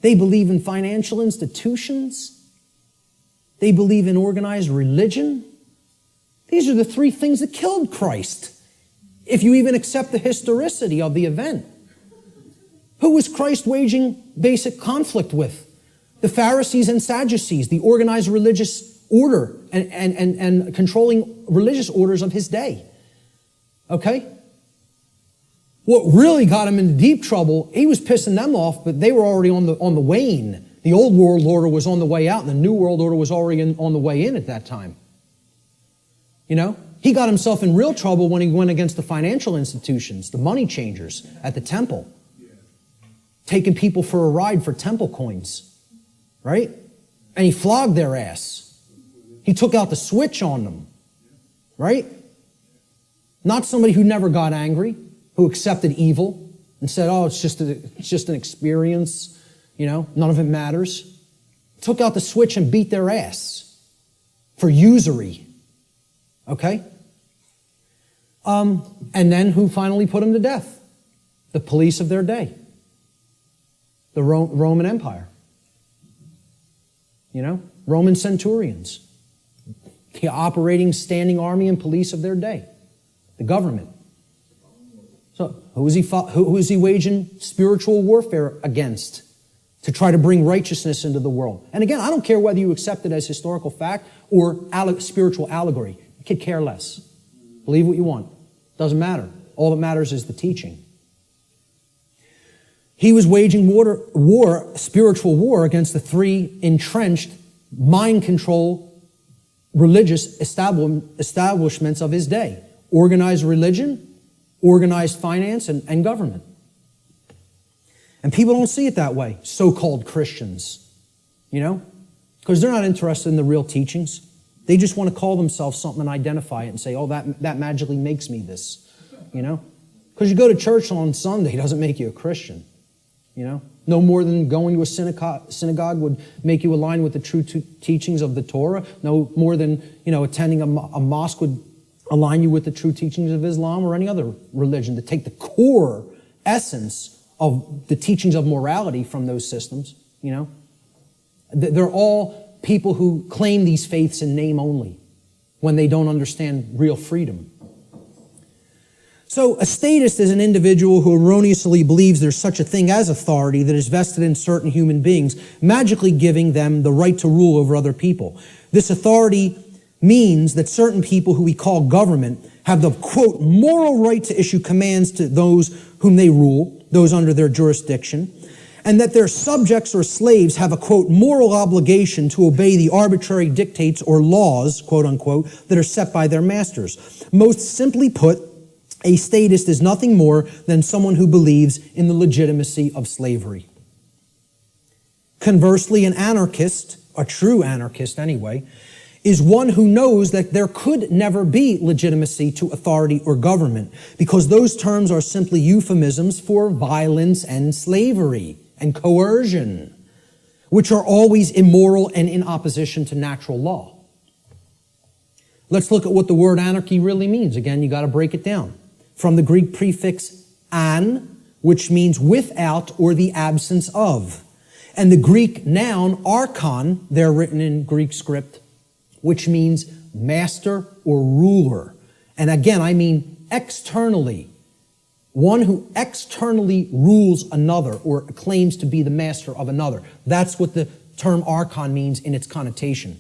they believe in financial institutions, they believe in organized religion. These are the three things that killed Christ, if you even accept the historicity of the event. Who was Christ waging basic conflict with? The Pharisees and Sadducees, the organized religious order and controlling religious orders of his day. Okay? What really got him into deep trouble, he was pissing them off, but they were already on the wane. The old world order was on the way out, and the new world order was already on the way in at that time. He got himself in real trouble when he went against the financial institutions, the money changers at the temple, taking people for a ride for temple coins. Right? And he flogged their ass. He took out the switch on them. Right? Not somebody who never got angry, who accepted evil and said, oh, it's just an experience, none of it matters. Took out the switch and beat their ass for usury. Okay? And then who finally put him to death? The police of their day. The Roman Empire. Roman centurions, the operating standing army and police of their day, the government. So who is he waging spiritual warfare against to try to bring righteousness into the world? And again, I don't care whether you accept it as historical fact or spiritual allegory. I could care less. Believe what you want. Doesn't matter. All that matters is the teaching. He was waging spiritual war against the three entrenched, mind control, religious establishments of his day. Organized religion, organized finance, and government. And people don't see it that way, so-called Christians. Because they're not interested in the real teachings. They just want to call themselves something and identify it and say, oh, that magically makes me this. Because you go to church on Sunday doesn't make you a Christian. No more than going to a synagogue would make you align with the true teachings of the Torah. No more than, attending a mosque would align you with the true teachings of Islam or any other religion, to take the core essence of the teachings of morality from those systems, They're all people who claim these faiths in name only when they don't understand real freedom. So a statist is an individual who erroneously believes there's such a thing as authority that is vested in certain human beings, magically giving them the right to rule over other people. This authority means that certain people who we call government have the, quote, moral right to issue commands to those whom they rule, those under their jurisdiction, and that their subjects or slaves have a, quote, moral obligation to obey the arbitrary dictates or laws, quote unquote, that are set by their masters. Most simply put, a statist is nothing more than someone who believes in the legitimacy of slavery. Conversely, an anarchist, a true anarchist anyway, is one who knows that there could never be legitimacy to authority or government, because those terms are simply euphemisms for violence and slavery and coercion, which are always immoral and in opposition to natural law. Let's look at what the word anarchy really means. Again, you got to break it down. From the Greek prefix an, which means without or the absence of. And the Greek noun archon, they're written in Greek script, which means master or ruler. And again, I mean externally. One who externally rules another or claims to be the master of another. That's what the term archon means in its connotation.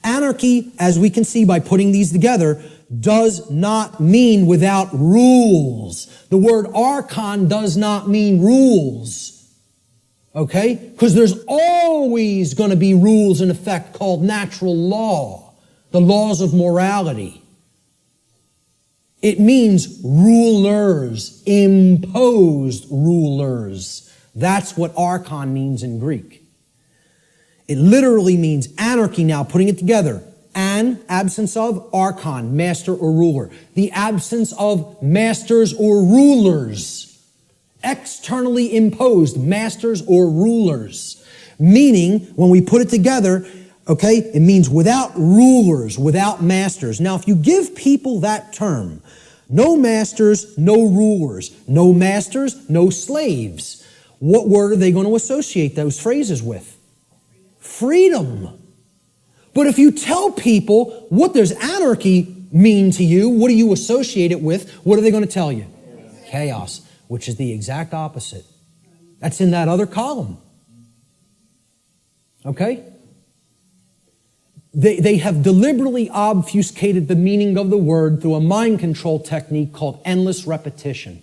Anarchy, as we can see by putting these together, does not mean without rules. The word archon does not mean rules. Okay? Because there's always going to be rules in effect called natural law, the laws of morality. It means rulers, imposed rulers. That's what archon means in Greek. It literally means anarchy now, putting it together. An, absence of, archon, master or ruler. The absence of masters or rulers. Externally imposed masters or rulers. Meaning, when we put it together, okay, it means without rulers, without masters. Now, if you give people that term, no masters, no rulers. No masters, no slaves. What word are they going to associate those phrases with? Freedom. But if you tell people, what does anarchy mean to you? What do you associate it with? What are they going to tell you? Chaos, which is the exact opposite. That's in that other column. Okay? They have deliberately obfuscated the meaning of the word through a mind control technique called endless repetition.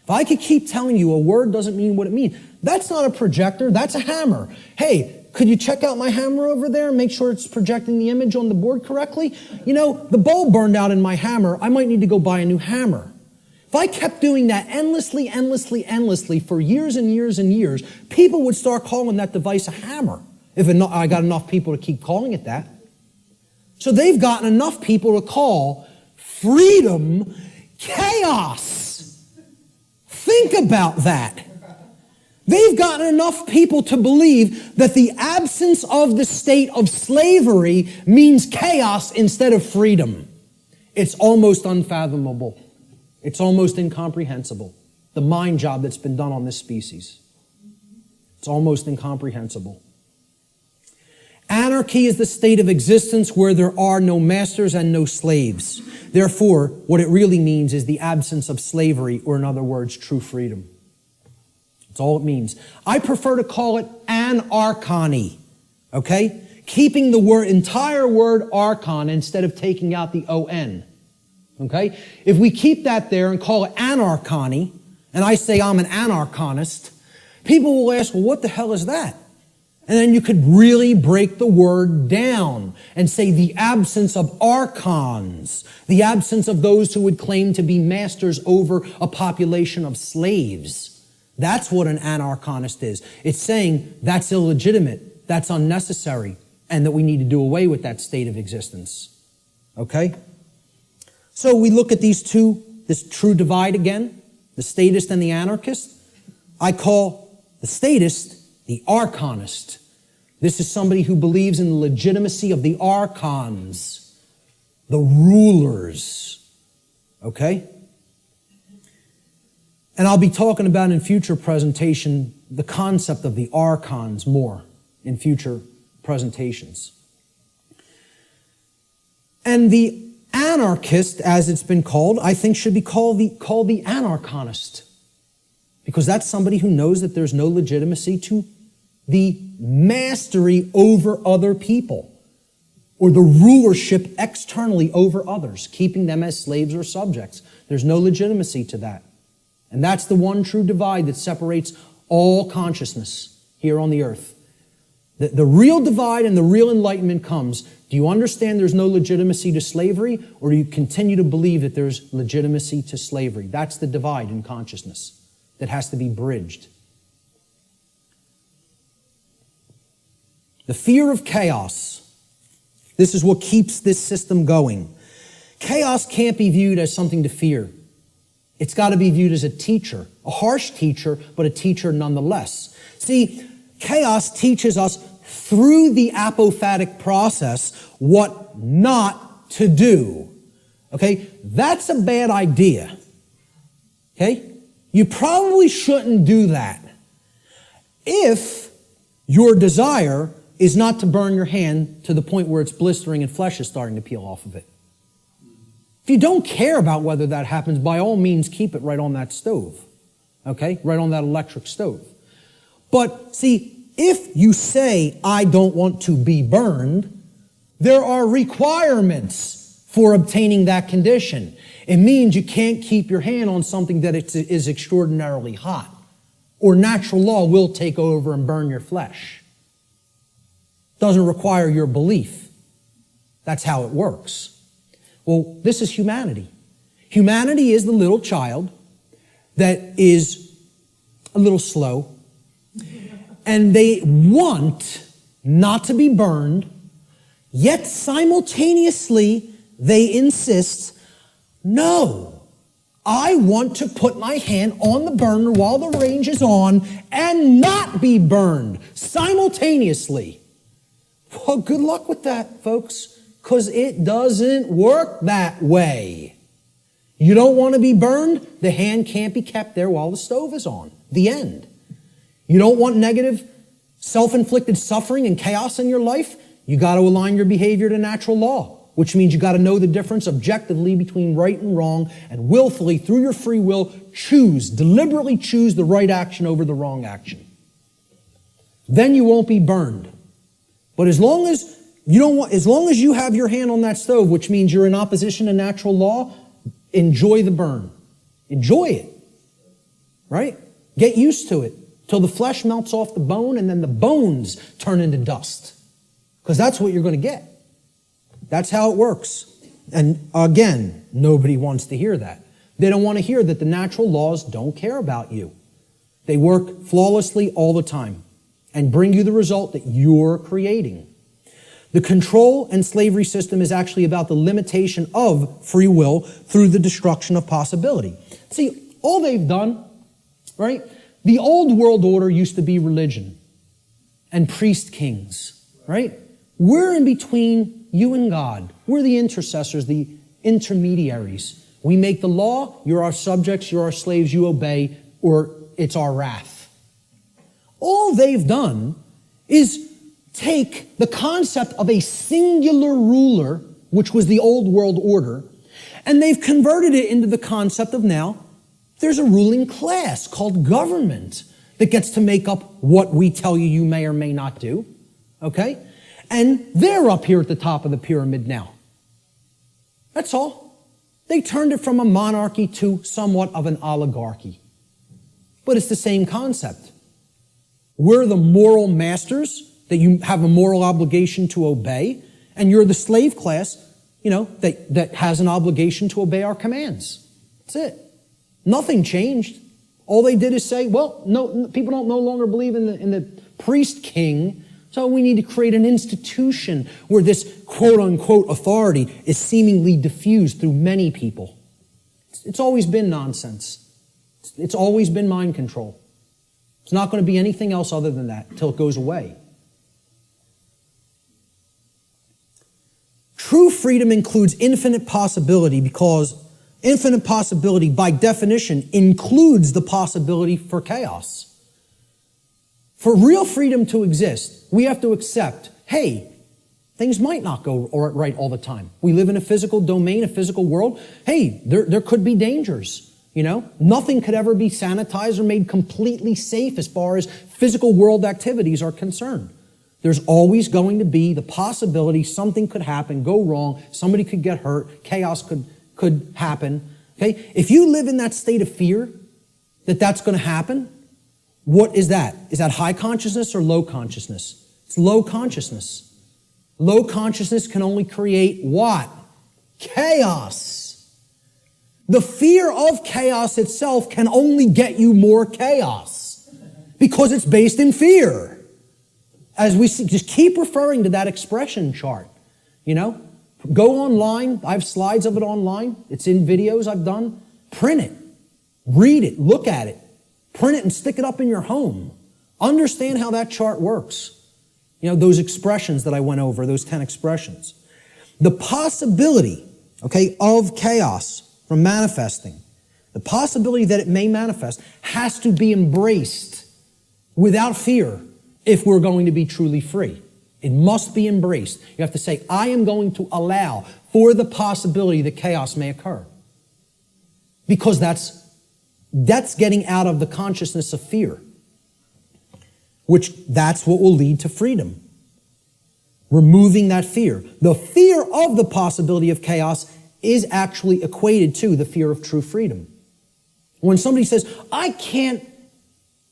If I could keep telling you a word doesn't mean what it means, that's not a projector, that's a hammer. Hey, could you check out my hammer over there and make sure it's projecting the image on the board correctly? You know, the bulb burned out in my hammer. I might need to go buy a new hammer. If I kept doing that endlessly for years and years and years, people would start calling that device a hammer. If I got enough people to keep calling it that. So they've gotten enough people to call freedom chaos. Think about that. They've gotten enough people to believe that the absence of the state of slavery means chaos instead of freedom. It's almost unfathomable. It's almost incomprehensible. The mind job that's been done on this species. It's almost incomprehensible. Anarchy is the state of existence where there are no masters and no slaves. Therefore, what it really means is the absence of slavery, or in other words, true freedom. That's all it means. I prefer to call it anarchony, okay? Keeping the entire word archon instead of taking out the O-N, okay? If we keep that there and call it anarchony, and I say I'm an anarchonist, people will ask, well, what the hell is that? And then you could really break the word down and say the absence of archons, the absence of those who would claim to be masters over a population of slaves. That's what an anarchonist is. It's saying that's illegitimate, that's unnecessary, and that we need to do away with that state of existence. Okay? So we look at this true divide again, the statist and the anarchist. I call the statist the archonist. This is somebody who believes in the legitimacy of the archons, the rulers. Okay? And I'll be talking about in future presentation the concept of the archons more in future presentations. And the anarchist, as it's been called, I think should be called the anarchonist. Because that's somebody who knows that there's no legitimacy to the mastery over other people, or the rulership externally over others, keeping them as slaves or subjects. There's no legitimacy to that. And that's the one true divide that separates all consciousness here on the earth. The real divide and the real enlightenment comes. Do you understand there's no legitimacy to slavery, or do you continue to believe that there's legitimacy to slavery? That's the divide in consciousness that has to be bridged. The fear of chaos. This is what keeps this system going. Chaos can't be viewed as something to fear. It's got to be viewed as a teacher, a harsh teacher, but a teacher nonetheless. See, chaos teaches us through the apophatic process what not to do. Okay? That's a bad idea. Okay? You probably shouldn't do that if your desire is not to burn your hand to the point where it's blistering and flesh is starting to peel off of it. If you don't care about whether that happens, by all means, keep it right on that stove. Okay? Right on that electric stove. But see, if you say, I don't want to be burned, There are requirements for obtaining that condition. It means you can't keep your hand on something that is extraordinarily hot, or natural law will take over and burn your flesh. Doesn't require your belief. That's how it works. Well, this is humanity. Humanity is the little child that is a little slow, and they want not to be burned, yet simultaneously they insist, no, I want to put my hand on the burner while the range is on and not be burned simultaneously. Well, good luck with that, folks, because it doesn't work that way. You don't want to be burned, the hand can't be kept there while the stove is on. The end. You don't want negative, self-inflicted suffering and chaos in your life? You got to align your behavior to natural law, which means you got to know the difference objectively between right and wrong, and willfully, through your free will, deliberately choose the right action over the wrong action. Then you won't be burned. But as long as you have your hand on that stove, which means you're in opposition to natural law, enjoy the burn. Enjoy it. Right? Get used to it till the flesh melts off the bone and then the bones turn into dust. Because that's what you're going to get. That's how it works. And again, nobody wants to hear that. They don't want to hear that the natural laws don't care about you. They work flawlessly all the time and bring you the result that you're creating. The control and slavery system is actually about the limitation of free will through the destruction of possibility. See, all they've done, right? The old world order used to be religion and priest kings, right? We're in between you and God. We're the intercessors, the intermediaries. We make the law, you're our subjects, you're our slaves, you obey, or it's our wrath. All they've done is take the concept of a singular ruler, which was the old world order, and they've converted it into the concept of now there's a ruling class called government that gets to make up what we tell you you may or may not do, okay? And they're up here at the top of the pyramid now. That's all. They turned it from a monarchy to somewhat of an oligarchy. But it's the same concept. We're the moral masters that you have a moral obligation to obey, and you're the slave class, that has an obligation to obey our commands. That's it. Nothing changed. All they did is say, well, no, people don't no longer believe in the priest king, so we need to create an institution where this quote-unquote authority is seemingly diffused through many people. It's always been nonsense. It's always been mind control. It's not going to be anything else other than that until it goes away. True freedom includes infinite possibility because infinite possibility, by definition, includes the possibility for chaos. For real freedom to exist, we have to accept, hey, things might not go right all the time. We live in a physical domain, a physical world. Hey, there could be dangers. Nothing could ever be sanitized or made completely safe as far as physical world activities are concerned. There's always going to be the possibility something could happen, go wrong, somebody could get hurt, chaos could happen. Okay? If you live in that state of fear that that's going to happen, what is that? Is that high consciousness or low consciousness? It's low consciousness. Low consciousness can only create what? Chaos. The fear of chaos itself can only get you more chaos because it's based in fear. As we see, just keep referring to that expression chart. Go online. I have slides of it online. It's in videos I've done. Print it. Read it. Look at it. Print it and stick it up in your home. Understand how that chart works. Those expressions that I went over, those 10 expressions. The possibility, of chaos from manifesting, the possibility that it may manifest has to be embraced without fear if we're going to be truly free. It must be embraced. You have to say, I am going to allow for the possibility that chaos may occur. Because that's getting out of the consciousness of fear, which that's what will lead to freedom. Removing that fear. The fear of the possibility of chaos is actually equated to the fear of true freedom. When somebody says, I can't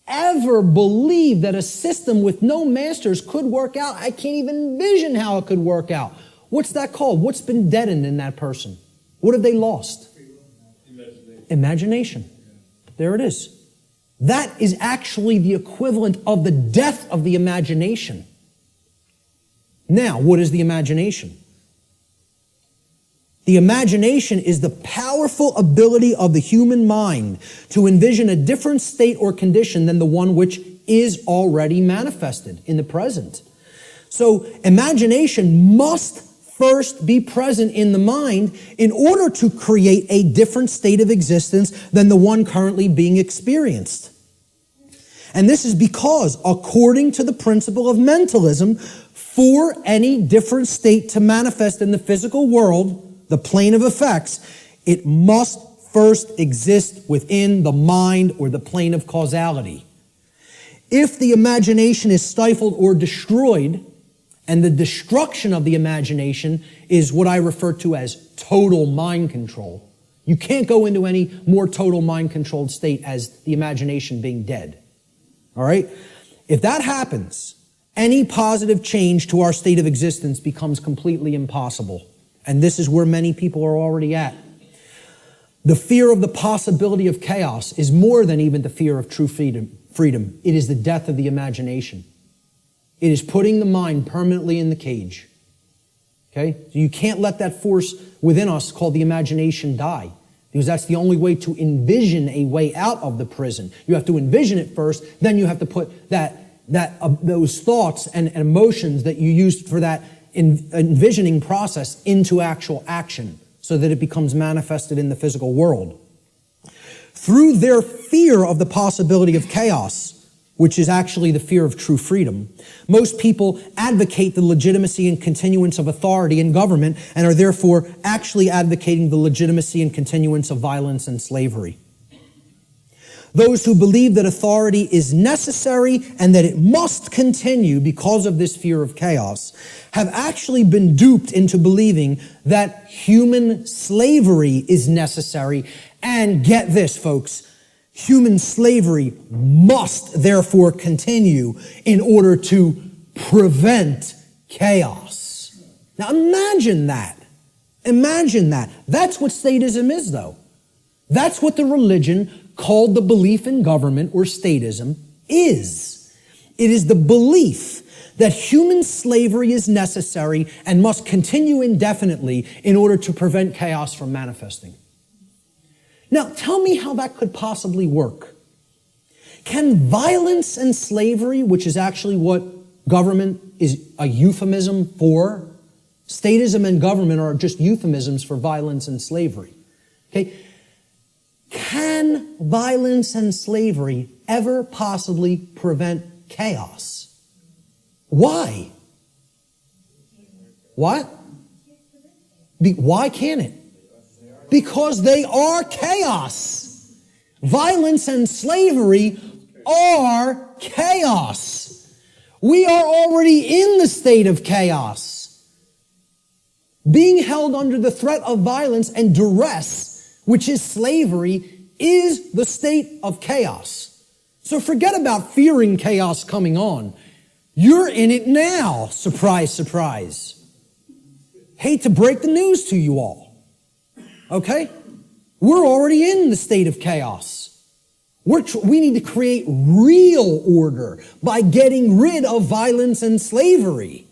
ever believe that a system with no masters could work out, I can't even envision how it could work out. What's that called? What's been deadened in that person? What have they lost? Imagination. There it is. That is actually the equivalent of the death of the imagination. Now, what is the imagination? The imagination is the powerful ability of the human mind to envision a different state or condition than the one which is already manifested in the present. So, imagination must first be present in the mind in order to create a different state of existence than the one currently being experienced. And this is because, according to the principle of mentalism, for any different state to manifest in the physical world, the plane of effects, it must first exist within the mind or the plane of causality. If the imagination is stifled or destroyed, and the destruction of the imagination is what I refer to as total mind control. You can't go into any more total mind controlled state as the imagination being dead. All right? If that happens, any positive change to our state of existence becomes completely impossible. And this is where many people are already at. The fear of the possibility of chaos is more than even the fear of true freedom. It is the death of the imagination. It is putting the mind permanently in the cage. Okay? So you can't let that force within us called the imagination die, because that's the only way to envision a way out of the prison. You have to envision it first, then you have to put those thoughts and emotions that you used for that envisioning process into actual action so that it becomes manifested in the physical world. Through their fear of the possibility of chaos, which is actually the fear of true freedom, most people advocate the legitimacy and continuance of authority in government and are therefore actually advocating the legitimacy and continuance of violence and slavery. Those who believe that authority is necessary and that it must continue because of this fear of chaos have actually been duped into believing that human slavery is necessary. And get this, folks, human slavery must therefore continue in order to prevent chaos. Now imagine that. Imagine that. That's what statism is, though. That's what the religion called the belief in government or statism is. It is the belief that human slavery is necessary and must continue indefinitely in order to prevent chaos from manifesting. Now, tell me how that could possibly work. Can violence and slavery, which is actually what government is a euphemism for, statism and government are just euphemisms for violence and slavery. Okay? Can violence and slavery ever possibly prevent chaos? Why? What? Why can't it? Because they are chaos. Violence and slavery are chaos. We are already in the state of chaos. Being held under the threat of violence and duress, which is slavery, is the state of chaos. So forget about fearing chaos coming on. You're in it now. Surprise, surprise. Hate to break the news to you all. Okay? We're already in the state of chaos. We need to create real order by getting rid of violence and slavery.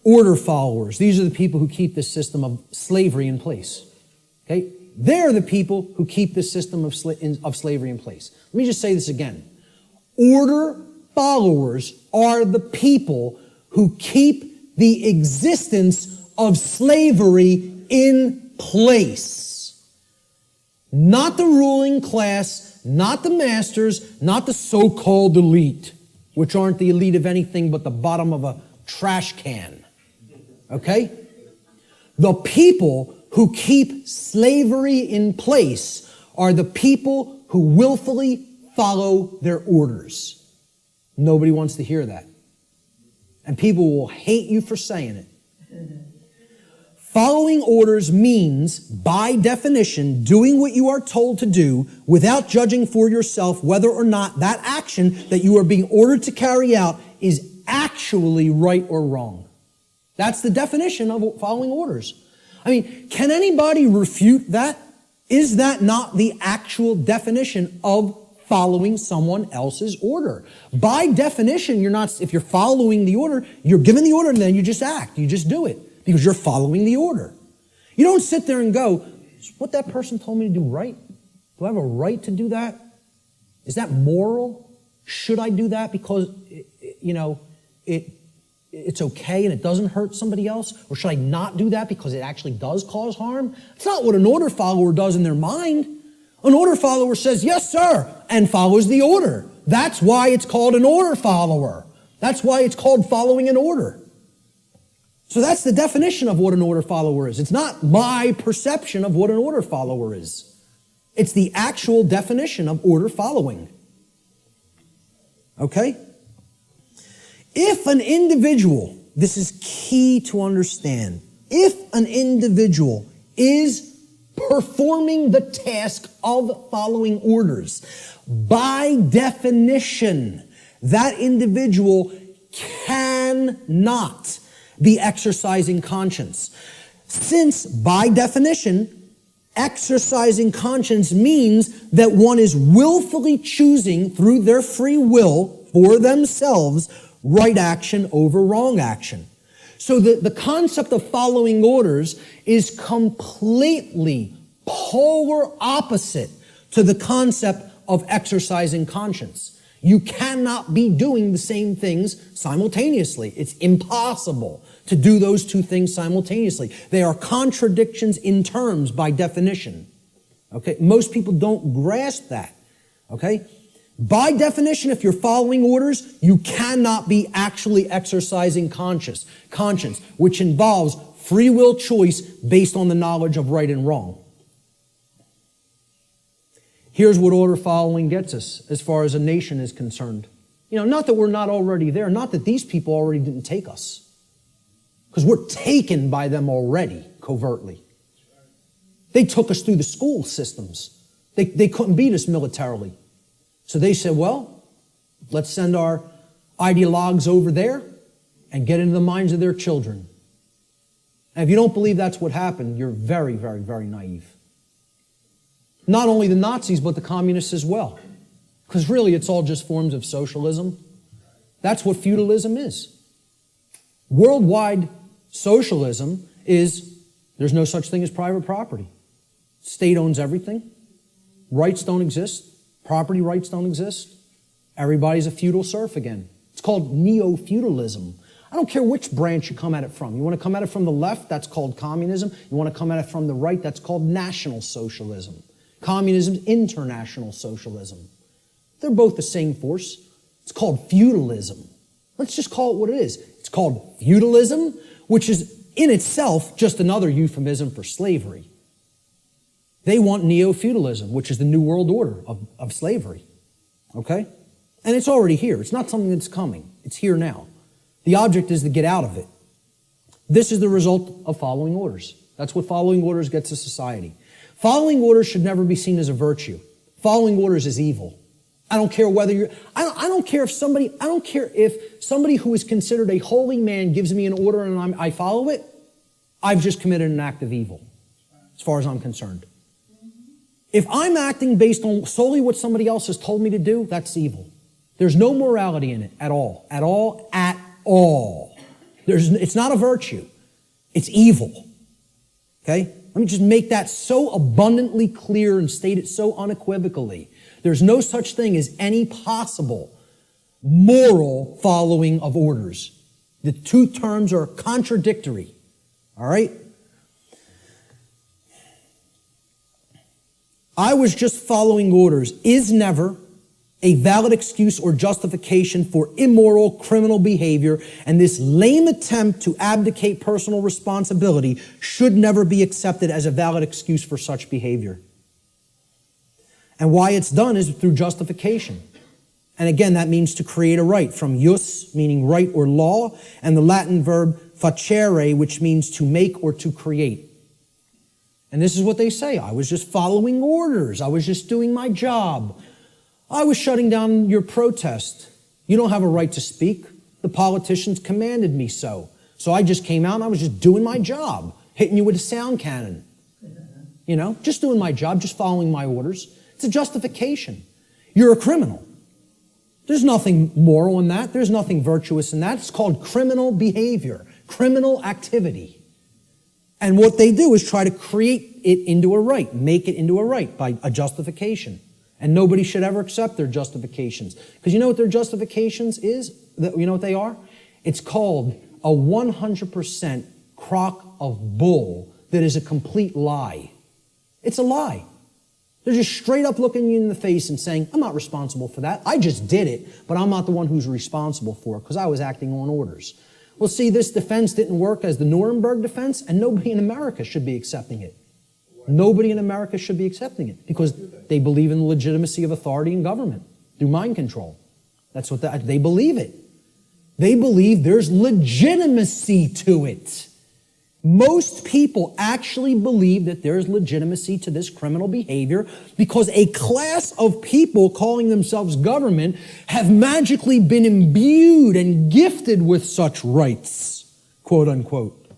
Order followers. These are the people who keep this system of slavery in place. Okay? They're the people who keep this system of slavery in place. Let me just say this again. Order followers are the people who keep the existence of slavery in place. Not the ruling class, not the masters, not the so-called elite, which aren't the elite of anything but the bottom of a trash can. Okay? The people who keep slavery in place are the people who willfully follow their orders. Nobody wants to hear that. And people will hate you for saying it. Following orders means, by definition, doing what you are told to do without judging for yourself whether or not that action that you are being ordered to carry out is actually right or wrong. That's the definition of following orders. I mean, can anybody refute that? Is that not the actual definition of following someone else's order? By definition, if you're following the order, you're given the order and then you just act. You just do it because you're following the order. You don't sit there and go, is what that person told me to do right? Do I have a right to do that? Is that moral? Should I do that because, it's okay and it doesn't hurt somebody else? Or should I not do that because it actually does cause harm? It's not what an order follower does in their mind. An order follower says, yes, sir, and follows the order. That's why it's called an order follower. That's why it's called following an order. So that's the definition of what an order follower is. It's not my perception of what an order follower is. It's the actual definition of order following. Okay? If an individual, this is key to understand, if an individual is performing the task of following orders, by definition, that individual cannot be exercising conscience. Since, by definition, exercising conscience means that one is willfully choosing through their free will for themselves right action over wrong action. So the concept of following orders is completely polar opposite to the concept of exercising conscience. You cannot be doing the same things simultaneously. It's impossible to do those two things simultaneously. They are contradictions in terms by definition. Okay? Most people don't grasp that. Okay? By definition, if you're following orders, you cannot be actually exercising conscience, which involves free will choice based on the knowledge of right and wrong. Here's what order following gets us as far as a nation is concerned. Not that we're not already there, not that these people already didn't take us, because we're taken by them already, covertly. They took us through the school systems. They couldn't beat us militarily. So they said, well, let's send our ideologues over there and get into the minds of their children. And if you don't believe that's what happened, you're very, very, very naive. Not only the Nazis, but the communists as well. Because really, it's all just forms of socialism. That's what feudalism is. Worldwide socialism is, there's no such thing as private property. State owns everything. Rights don't exist. Property rights don't exist. Everybody's a feudal serf again. It's called neo-feudalism. I don't care which branch you come at it from. You want to come at it from the left, that's called communism. You want to come at it from the right, that's called National Socialism. Communism is international socialism. They're both the same force. It's called feudalism. Let's just call it what it is. It's called feudalism, which is in itself just another euphemism for slavery. They want neo-feudalism, which is the New World Order of slavery. Okay? And it's already here. It's not something that's coming. It's here now. The object is to get out of it. This is the result of following orders. That's what following orders gets to society. Following orders should never be seen as a virtue. Following orders is evil. I don't care whether you're, I don't care if somebody who is considered a holy man gives me an order and I follow it, I've just committed an act of evil, as far as I'm concerned. If I'm acting based on solely what somebody else has told me to do, that's evil. There's no morality in it at all. At all. At all. It's not a virtue. It's evil. Okay? Let me just make that so abundantly clear and state it so unequivocally. There's no such thing as any possible moral following of orders. The two terms are contradictory. All right? I was just following orders is never a valid excuse or justification for immoral criminal behavior, and this lame attempt to abdicate personal responsibility should never be accepted as a valid excuse for such behavior. And why it's done is through justification. And again, that means to create a right, from jus, meaning right or law, and the Latin verb facere, which means to make or to create. And this is what they say. I was just following orders. I was just doing my job. I was shutting down your protest. You don't have a right to speak. The politicians commanded me so. So I just came out and I was just doing my job, hitting you with a sound cannon. You know, just doing my job, just following my orders. It's a justification. You're a criminal. There's nothing moral in that. There's nothing virtuous in that. It's called criminal behavior, criminal activity. And what they do is try to create it into a right, make it into a right by a justification. And nobody should ever accept their justifications. Because you know what their justifications is? You know what they are? It's called a 100% crock of bull that is a complete lie. It's a lie. They're just straight up looking you in the face and saying, I'm not responsible for that. I just did it, but I'm not the one who's responsible for it because I was acting on orders. Well, see, this defense didn't work as the Nuremberg defense, and nobody in America should be accepting it. Nobody in America should be accepting it because they believe in the legitimacy of authority and government through mind control. That's what they believe it. They believe there's legitimacy to it. Most people actually believe that there's legitimacy to this criminal behavior because a class of people calling themselves government have magically been imbued and gifted with such rights, quote unquote.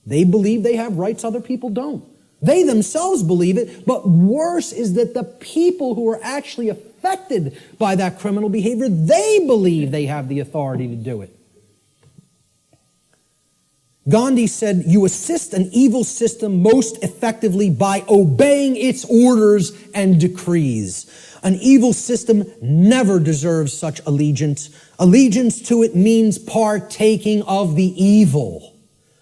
They believe they have rights other people don't. They themselves believe it, but worse is that the people who are actually affected by that criminal behavior, they believe they have the authority to do it. Gandhi said, you assist an evil system most effectively by obeying its orders and decrees. An evil system never deserves such allegiance. Allegiance to it means partaking of the evil.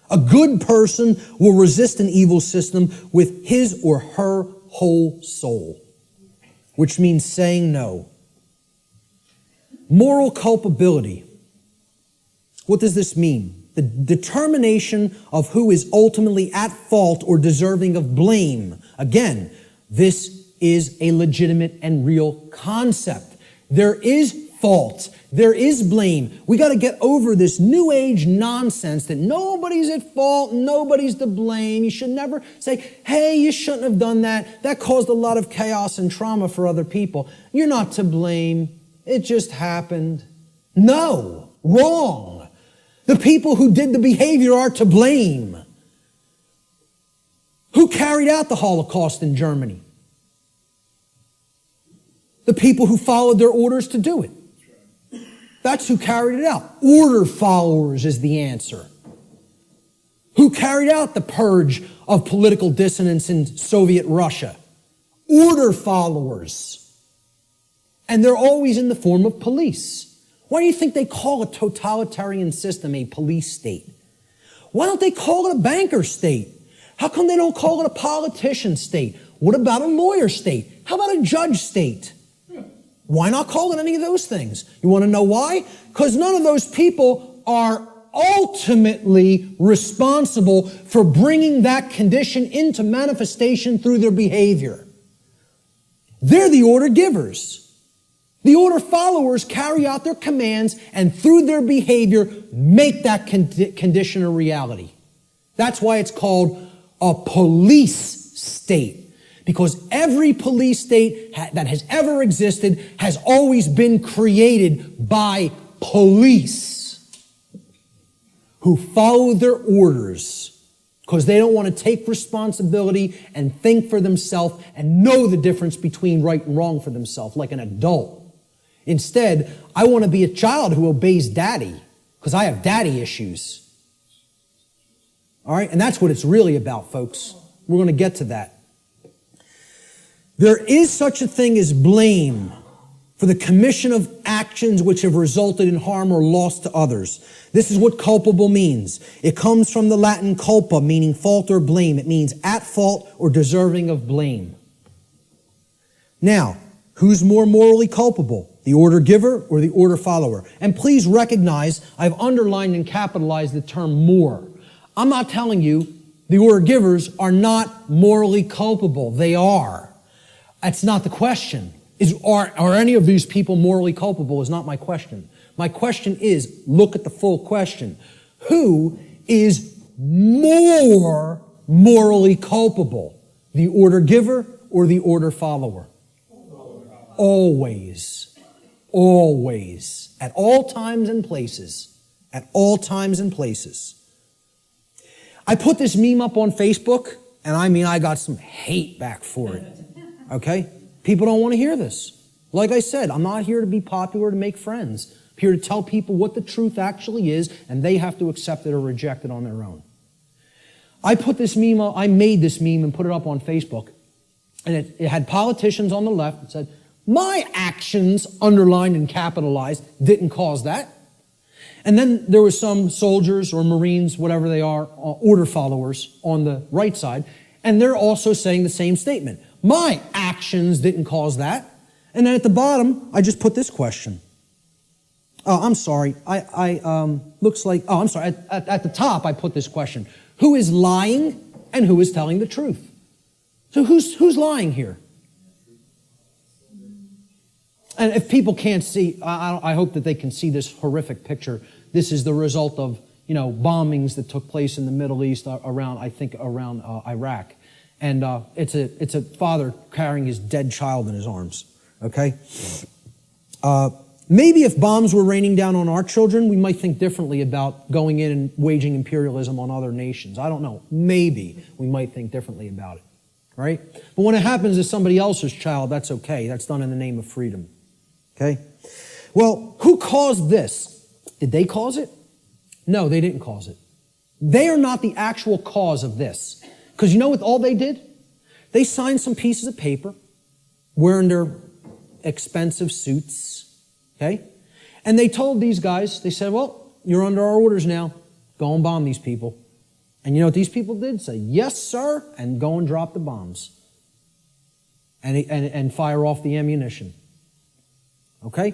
A good person will resist an evil system with his or her whole soul, which means saying no. Moral culpability. What does this mean? The determination of who is ultimately at fault or deserving of blame. Again, this is a legitimate and real concept. There is fault. There is blame. We got to get over this new age nonsense that nobody's at fault, nobody's to blame. You should never say, hey, you shouldn't have done that. That caused a lot of chaos and trauma for other people. You're not to blame. It just happened. No, wrong. The people who did the behavior are to blame. Who carried out the Holocaust in Germany? The people who followed their orders to do it. That's who carried it out. Order followers is the answer. Who carried out the purge of political dissonance in Soviet Russia? Order followers. And they're always in the form of police. Why do you think they call a totalitarian system a police state? Why don't they call it a banker state? How come they don't call it a politician state? What about a lawyer state? How about a judge state? Why not call it any of those things? You want to know why? Because none of those people are ultimately responsible for bringing that condition into manifestation through their behavior. They're the order givers. The order followers carry out their commands and through their behavior make that condition a reality. That's why it's called a police state. Because every police state that has ever existed has always been created by police who follow their orders because they don't want to take responsibility and think for themselves and know the difference between right and wrong for themselves like an adult. Instead, I want to be a child who obeys daddy because I have daddy issues. All right? And that's what it's really about, folks. We're going to get to that. There is such a thing as blame for the commission of actions which have resulted in harm or loss to others. This is what culpable means. It comes from the Latin culpa, meaning fault or blame. It means at fault or deserving of blame. Now, who's more morally culpable? The order giver or the order follower? And please recognize I've underlined and capitalized the term more. I'm not telling you the order givers are not morally culpable. They are. That's not the question. Are any of these people morally culpable is not my question. My question is, look at the full question. Who is more morally culpable? The order giver or the order follower? Always. Always. At all times and places. At all times and places. I put this meme up on Facebook, and I got some hate back for it. Okay? People don't want to hear this. Like I said, I'm not here to be popular, to make friends. I'm here to tell people what the truth actually is, and they have to accept it or reject it on their own. I made this meme and put it up on Facebook, and it had politicians on the left that said, my actions, underlined and capitalized, didn't cause that. And then there was some soldiers or Marines, whatever they are, order followers on the right side, and they're also saying the same statement. My actions didn't cause that. And then at the bottom, I just put this question. Oh, I'm sorry. Looks like, oh, I'm sorry. At the top, I put this question. Who is lying and who is telling the truth? So who's lying here? And if people can't see, I hope that they can see this horrific picture. This is the result of, bombings that took place in the Middle East around Iraq. And it's a father carrying his dead child in his arms. Okay? Maybe if bombs were raining down on our children, we might think differently about going in and waging imperialism on other nations. I don't know. Maybe we might think differently about it. Right? But when it happens to somebody else's child, that's okay. That's done in the name of freedom. Okay? Well, who caused this? Did they cause it? No, they didn't cause it. They are not the actual cause of this. Because you know what all they did? They signed some pieces of paper, wearing their expensive suits, okay? And they told these guys, they said, well, you're under our orders now. Go and bomb these people. And you know what these people did? Say, yes, sir, and go and drop the bombs. And fire off the ammunition. Okay?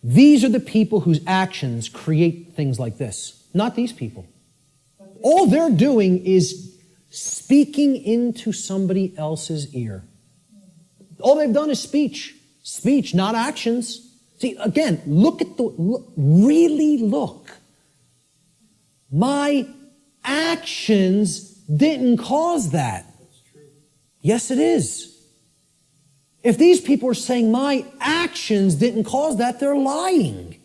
These are the people whose actions create things like this. Not these people. All they're doing is speaking into somebody else's ear. All they've done is speech. Speech, not actions. See, again, really look. My actions didn't cause that. Yes, it is. If these people are saying my actions didn't cause that, they're lying.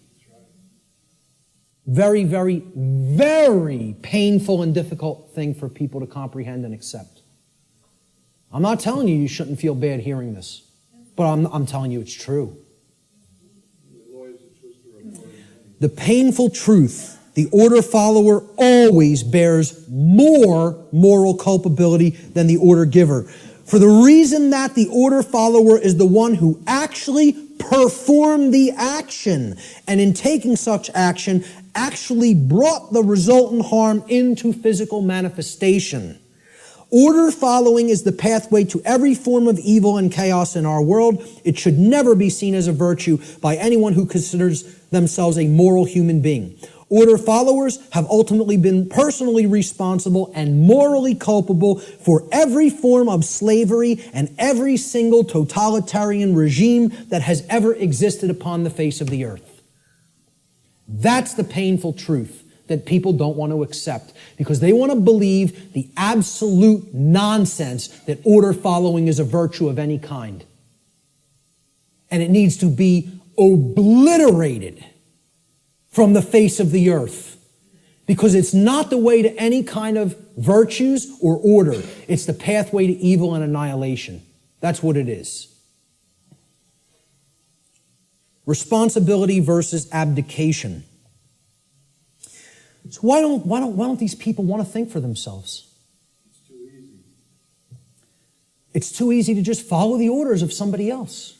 Very, very, very painful and difficult thing for people to comprehend and accept. I'm not telling you shouldn't feel bad hearing this, but I'm telling you it's true. The painful truth, the order follower always bears more moral culpability than the order giver. For the reason that the order follower is the one who actually performed the action, and in taking such action, actually brought the resultant harm into physical manifestation. Order following is the pathway to every form of evil and chaos in our world. It should never be seen as a virtue by anyone who considers themselves a moral human being. Order followers have ultimately been personally responsible and morally culpable for every form of slavery and every single totalitarian regime that has ever existed upon the face of the earth. That's the painful truth that people don't want to accept because they want to believe the absolute nonsense that order following is a virtue of any kind. And it needs to be obliterated from the face of the earth because it's not the way to any kind of virtues or order. It's the pathway to evil and annihilation. That's what it is. Responsibility versus abdication. So why don't these people want to think for themselves? It's too easy. It's too easy to just follow the orders of somebody else.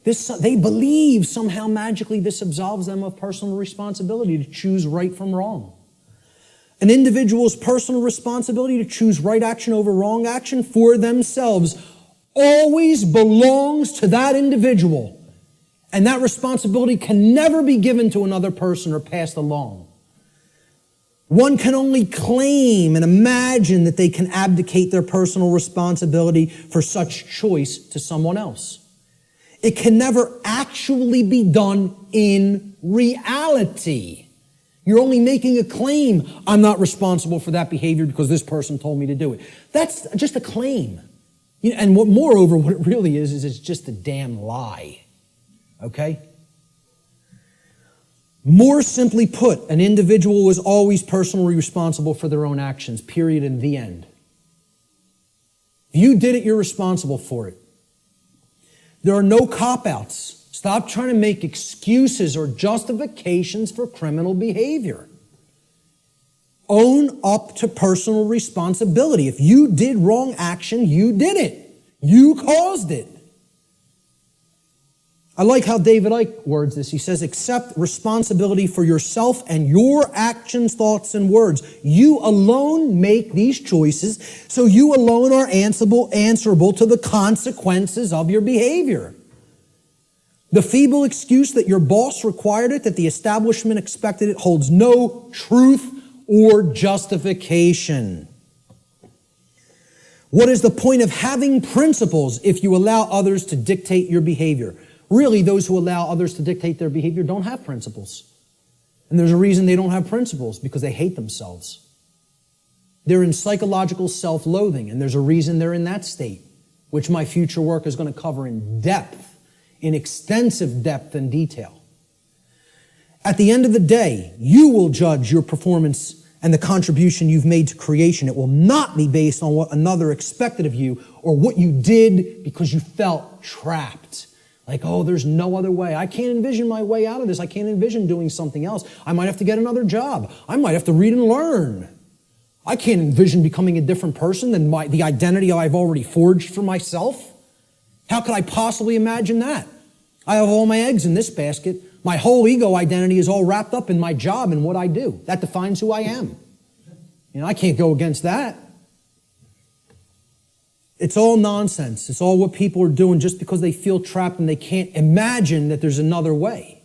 They believe somehow magically this absolves them of personal responsibility to choose right from wrong. An individual's personal responsibility to choose right action over wrong action for themselves always belongs to that individual. And that responsibility can never be given to another person or passed along. One can only claim and imagine that they can abdicate their personal responsibility for such choice to someone else. It can never actually be done in reality. You're only making a claim. I'm not responsible for that behavior because this person told me to do it. That's just a claim. And moreover, what it really is it's just a damn lie. Okay? More simply put, an individual is always personally responsible for their own actions, period, and the end. If you did it, you're responsible for it. There are no cop-outs. Stop trying to make excuses or justifications for criminal behavior. Own up to personal responsibility. If you did wrong action, you did it. You caused it. I like how David Icke words this. He says, accept responsibility for yourself and your actions, thoughts, and words. You alone make these choices, so you alone are answerable to the consequences of your behavior. The feeble excuse that your boss required it, that the establishment expected it, holds no truth or justification. What is the point of having principles if you allow others to dictate your behavior? Really, those who allow others to dictate their behavior don't have principles. And there's a reason they don't have principles, because they hate themselves. They're in psychological self-loathing, and there's a reason they're in that state, which my future work is going to cover in depth. In extensive depth and detail. At the end of the day, you will judge your performance and the contribution you've made to creation. It will not be based on what another expected of you or what you did because you felt trapped. Like, oh, there's no other way. I can't envision my way out of this. I can't envision doing something else. I might have to get another job. I might have to read and learn. I can't envision becoming a different person than the identity I've already forged for myself. How could I possibly imagine that? I have all my eggs in this basket. My whole ego identity is all wrapped up in my job and what I do. That defines who I am. I can't go against that. It's all nonsense. It's all what people are doing just because they feel trapped and they can't imagine that there's another way.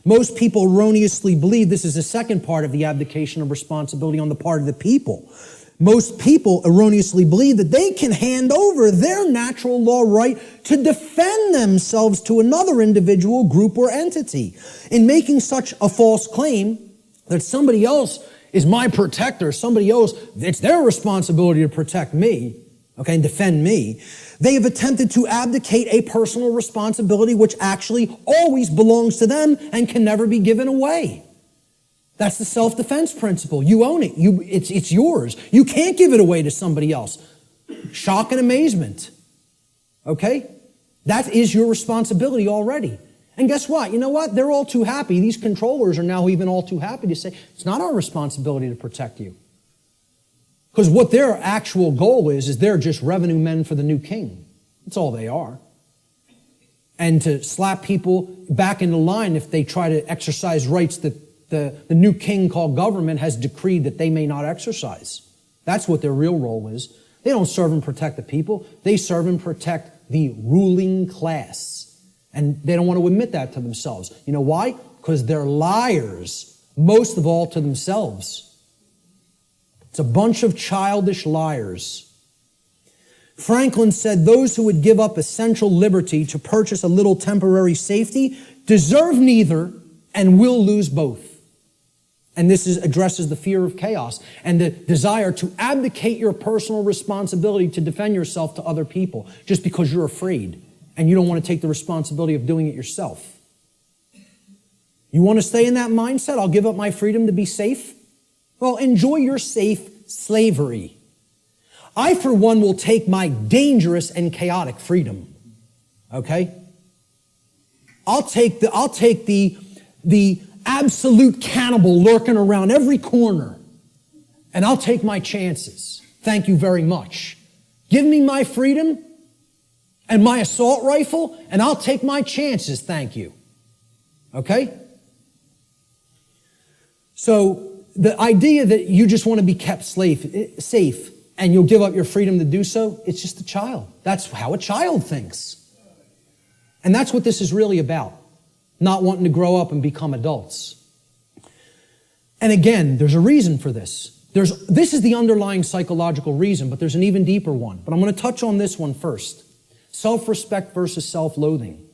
Most people erroneously believe this is the second part of the abdication of responsibility on the part of the people. Most people erroneously believe that they can hand over their natural law right to defend themselves to another individual, group, or entity. In making such a false claim that somebody else is my protector, somebody else, it's their responsibility to protect me, okay, and defend me, they have attempted to abdicate a personal responsibility which actually always belongs to them and can never be given away. That's the self-defense principle. You own it. It's yours. You can't give it away to somebody else. Shock and amazement. Okay? That is your responsibility already. And guess what? You know what? They're all too happy. These controllers are now even all too happy to say, it's not our responsibility to protect you. Because what their actual goal is they're just revenue men for the new king. That's all they are. And to slap people back into line if they try to exercise rights that the new king called government has decreed that they may not exercise. That's what their real role is. They don't serve and protect the people. They serve and protect the ruling class. And they don't want to admit that to themselves. You know why? Because they're liars, most of all to themselves. It's a bunch of childish liars. Franklin said those who would give up essential liberty to purchase a little temporary safety deserve neither and will lose both. And this addresses the fear of chaos and the desire to abdicate your personal responsibility to defend yourself to other people just because you're afraid and you don't want to take the responsibility of doing it yourself. You want to stay in that mindset? I'll give up my freedom to be safe? Well, enjoy your safe slavery. I, for one, will take my dangerous and chaotic freedom. Okay? I'll take the absolute cannibal lurking around every corner, and I'll take my chances. Thank you very much. Give me my freedom and my assault rifle, and I'll take my chances. Thank you. Okay? So the idea that you just want to be kept safe and you'll give up your freedom to do so, it's just a child. That's how a child thinks. And that's what this is really about. Not wanting to grow up and become adults. And again, there's a reason for this. This is the underlying psychological reason, but there's an even deeper one. But I'm going to touch on this one first. Self-respect versus self-loathing.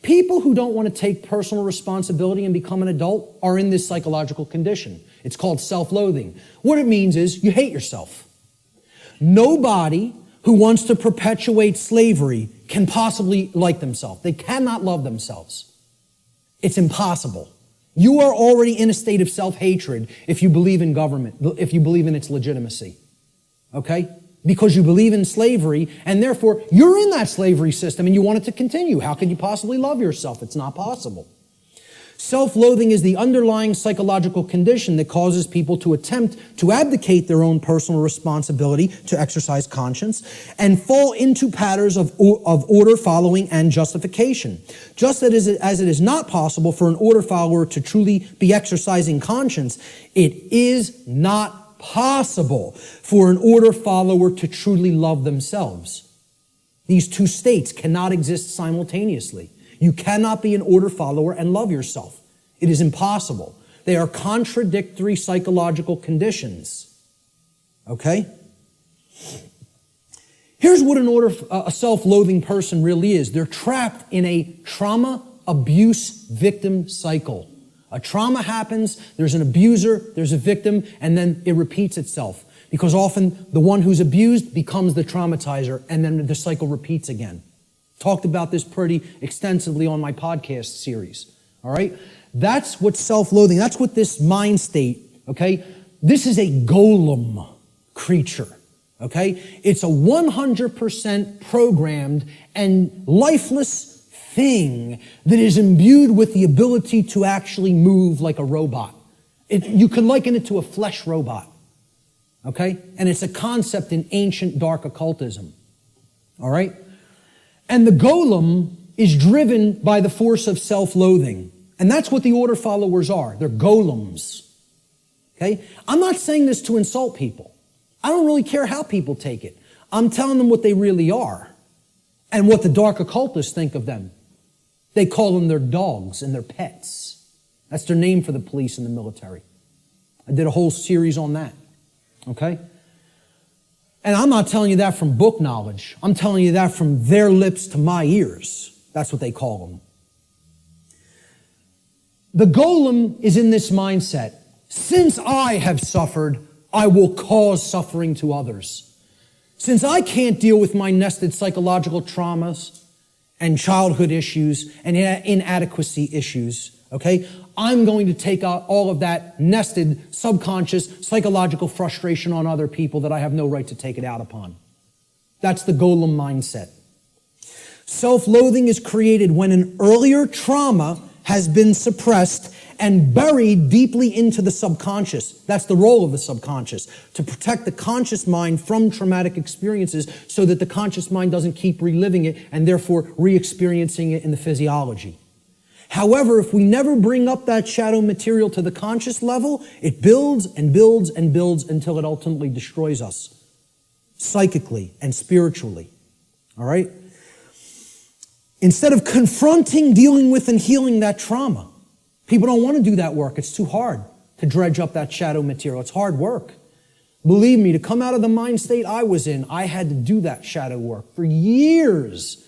People who don't want to take personal responsibility and become an adult are in this psychological condition. It's called self-loathing. What it means is you hate yourself. Nobody who wants to perpetuate slavery can possibly like themselves. They cannot love themselves. It's impossible. You are already in a state of self-hatred if you believe in government, if you believe in its legitimacy. Okay? Because you believe in slavery, and therefore you're in that slavery system and you want it to continue. How can you possibly love yourself? It's not possible. Self-loathing is the underlying psychological condition that causes people to attempt to abdicate their own personal responsibility to exercise conscience and fall into patterns of order following and justification. Just as it is not possible for an order follower to truly be exercising conscience, it is not possible for an order follower to truly love themselves. These two states cannot exist simultaneously. You cannot be an order follower and love yourself. It is impossible. They are contradictory psychological conditions. Okay? Here's what a self-loathing person really is. They're trapped in a trauma abuse victim cycle. A trauma happens, there's an abuser, there's a victim, and then it repeats itself. Because often the one who's abused becomes the traumatizer, and then the cycle repeats again. Talked about this pretty extensively on my podcast series. All right? That's what self-loathing, that's what this mind state, okay? This is a golem creature, okay? It's a 100% programmed and lifeless thing that is imbued with the ability to actually move like a robot. You can liken it to a flesh robot, okay? And it's a concept in ancient dark occultism, all right? And the golem is driven by the force of self-loathing. And that's what the order followers are. They're golems. Okay? I'm not saying this to insult people. I don't really care how people take it. I'm telling them what they really are and what the dark occultists think of them. They call them their dogs and their pets. That's their name for the police and the military. I did a whole series on that. Okay? And I'm not telling you that from book knowledge. I'm telling you that from their lips to my ears. That's what they call them. The golem is in this mindset. Since I have suffered, I will cause suffering to others. Since I can't deal with my nested psychological traumas and childhood issues and inadequacy issues, okay, I'm going to take out all of that nested subconscious psychological frustration on other people that I have no right to take it out upon. That's the golem mindset. Self-loathing is created when an earlier trauma has been suppressed and buried deeply into the subconscious. That's the role of the subconscious, to protect the conscious mind from traumatic experiences so that the conscious mind doesn't keep reliving it and therefore re-experiencing it in the physiology. However, if we never bring up that shadow material to the conscious level, it builds and builds and builds until it ultimately destroys us, psychically and spiritually. All right? Instead of confronting, dealing with, and healing that trauma, people don't want to do that work. It's too hard to dredge up that shadow material. It's hard work. Believe me, to come out of the mind state I was in, I had to do that shadow work for years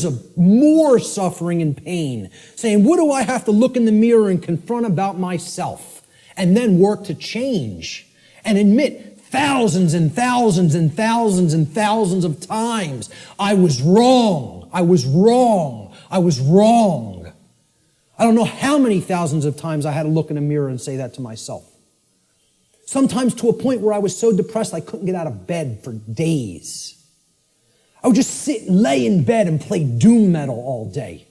of more suffering and pain, saying, what do I have to look in the mirror and confront about myself? And then work to change and admit thousands and thousands and thousands and thousands of times, I was wrong. I was wrong. I was wrong. I don't know how many thousands of times I had to look in a mirror and say that to myself. Sometimes to a point where I was so depressed I couldn't get out of bed for days. I would just sit and lay in bed and play doom metal all day.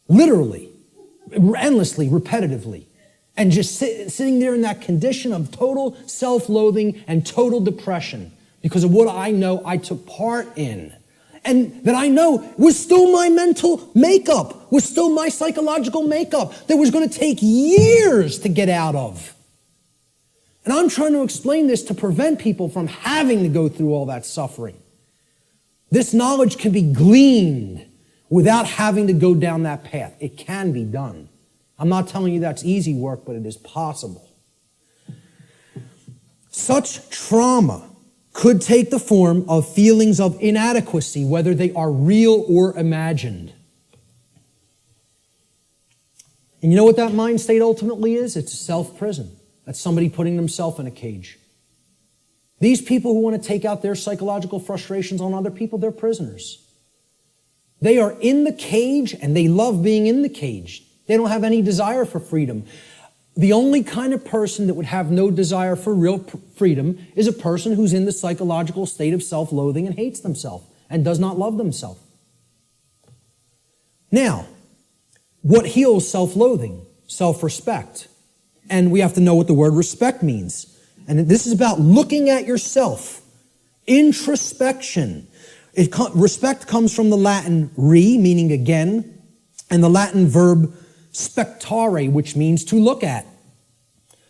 Literally, endlessly, repetitively. And just sitting there in that condition of total self-loathing and total depression because of what I know I took part in. And that I know was still my mental makeup, was still my psychological makeup that was going to take years to get out of. And I'm trying to explain this to prevent people from having to go through all that suffering. This knowledge can be gleaned without having to go down that path. It can be done. I'm not telling you that's easy work, but it is possible. Such trauma could take the form of feelings of inadequacy, whether they are real or imagined. And you know what that mind state ultimately is? It's a self-prison. That's somebody putting themselves in a cage. These people who want to take out their psychological frustrations on other people, they're prisoners. They are in the cage and they love being in the cage. They don't have any desire for freedom. The only kind of person that would have no desire for real freedom is a person who's in the psychological state of self-loathing and hates themselves and does not love themselves. Now, what heals self-loathing? Self-respect. And we have to know what the word respect means. And this is about looking at yourself. Introspection. Respect comes from the Latin re, meaning again, and the Latin verb spectare, which means to look at.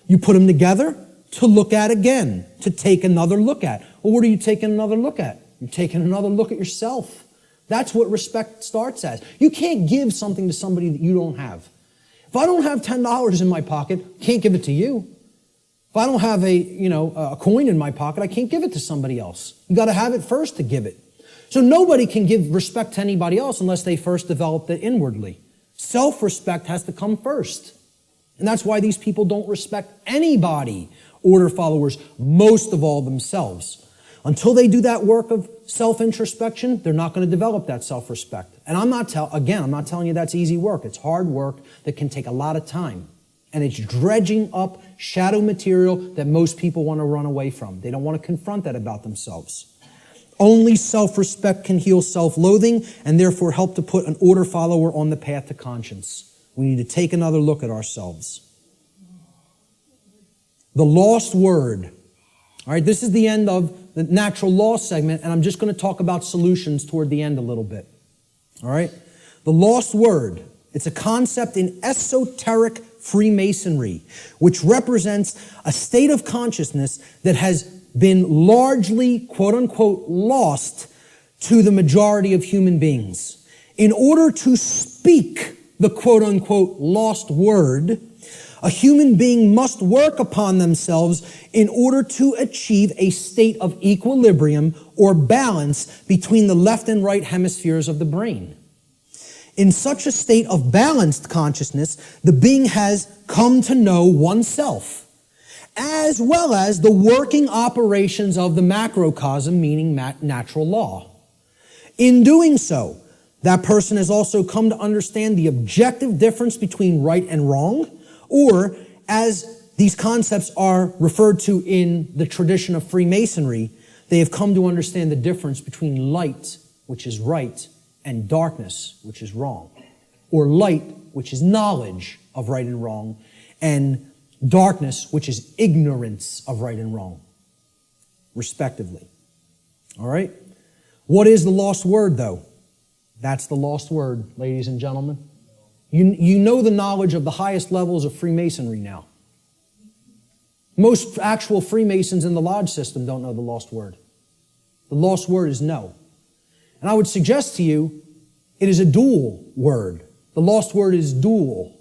You put them together, to look at again, to take another look at. Well, what are you taking another look at? You're taking another look at yourself. That's what respect starts as. You can't give something to somebody that you don't have. If I don't have $10 in my pocket, I can't give it to you. If I don't have a coin in my pocket, I can't give it to somebody else. You got to have it first to give it. So nobody can give respect to anybody else unless they first developed it inwardly. Self-respect has to come first. And that's why these people don't respect anybody, order followers, most of all themselves. Until they do that work of self-introspection, they're not going to develop that self-respect. And I'm not telling you that's easy work. It's hard work that can take a lot of time. And it's dredging up shadow material that most people want to run away from. They don't want to confront that about themselves. Only self-respect can heal self-loathing and therefore help to put an order follower on the path to conscience. We need to take another look at ourselves. The lost word. All right, this is the end of the natural law segment, and I'm just going to talk about solutions toward the end a little bit. All right? The lost word. It's a concept in esoteric Freemasonry, which represents a state of consciousness that has been largely, quote-unquote, lost to the majority of human beings. In order to speak the quote-unquote lost word, a human being must work upon themselves in order to achieve a state of equilibrium or balance between the left and right hemispheres of the brain. In such a state of balanced consciousness, the being has come to know oneself, as well as the working operations of the macrocosm, meaning natural law. In doing so, that person has also come to understand the objective difference between right and wrong, or as these concepts are referred to in the tradition of Freemasonry, they have come to understand the difference between light, which is right, and darkness, which is wrong. Or light, which is knowledge of right and wrong, and darkness, which is ignorance of right and wrong, respectively. All right? What is the lost word, though? That's the lost word, ladies and gentlemen. You know the knowledge of the highest levels of Freemasonry now. Most actual Freemasons in the lodge system don't know the lost word. The lost word is no. And I would suggest to you, it is a dual word. The lost word is dual,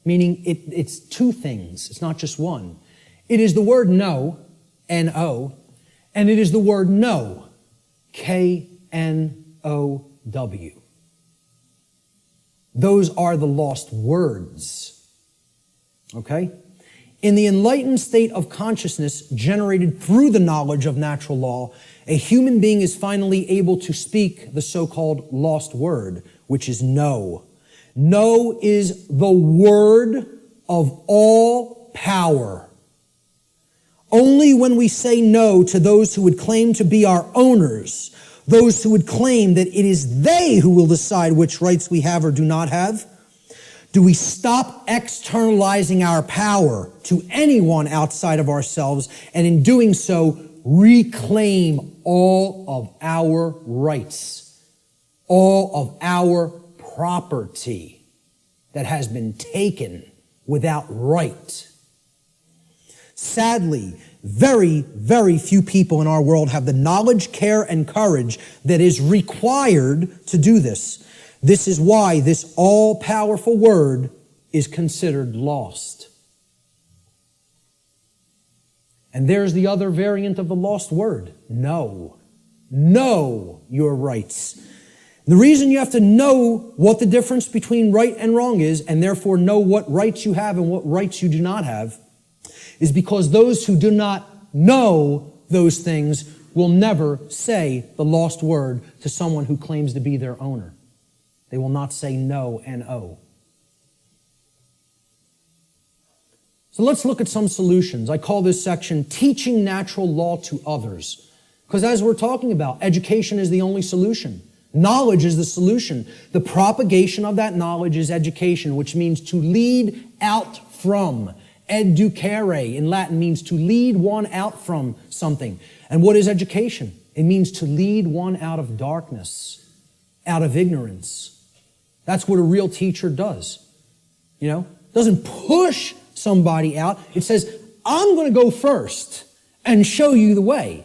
meaning it's two things. It's not just one. It is the word no, N-O, and it is the word know, K-N-O-W. Those are the lost words. Okay? In the enlightened state of consciousness generated through the knowledge of natural law, a human being is finally able to speak the so-called lost word, which is no. No is the word of all power. Only when we say no to those who would claim to be our owners, those who would claim that it is they who will decide which rights we have or do not have, do we stop externalizing our power to anyone outside of ourselves, and in doing so, reclaim all of our rights, all of our property that has been taken without right. Sadly, very, very few people in our world have the knowledge, care, and courage that is required to do this. This is why this all-powerful word is considered lost. And there's the other variant of the lost word, know. Know your rights. The reason you have to know what the difference between right and wrong is, and therefore know what rights you have and what rights you do not have, is because those who do not know those things will never say the lost word to someone who claims to be their owner. They will not say no, N-O. So let's look at some solutions. I call this section Teaching Natural Law to Others. Because as we're talking about, education is the only solution. Knowledge is the solution. The propagation of that knowledge is education, which means to lead out from. Educare in Latin means to lead one out from something. And what is education? It means to lead one out of darkness, out of ignorance. That's what a real teacher does. You know, doesn't push somebody out. It says, I'm going to go first and show you the way.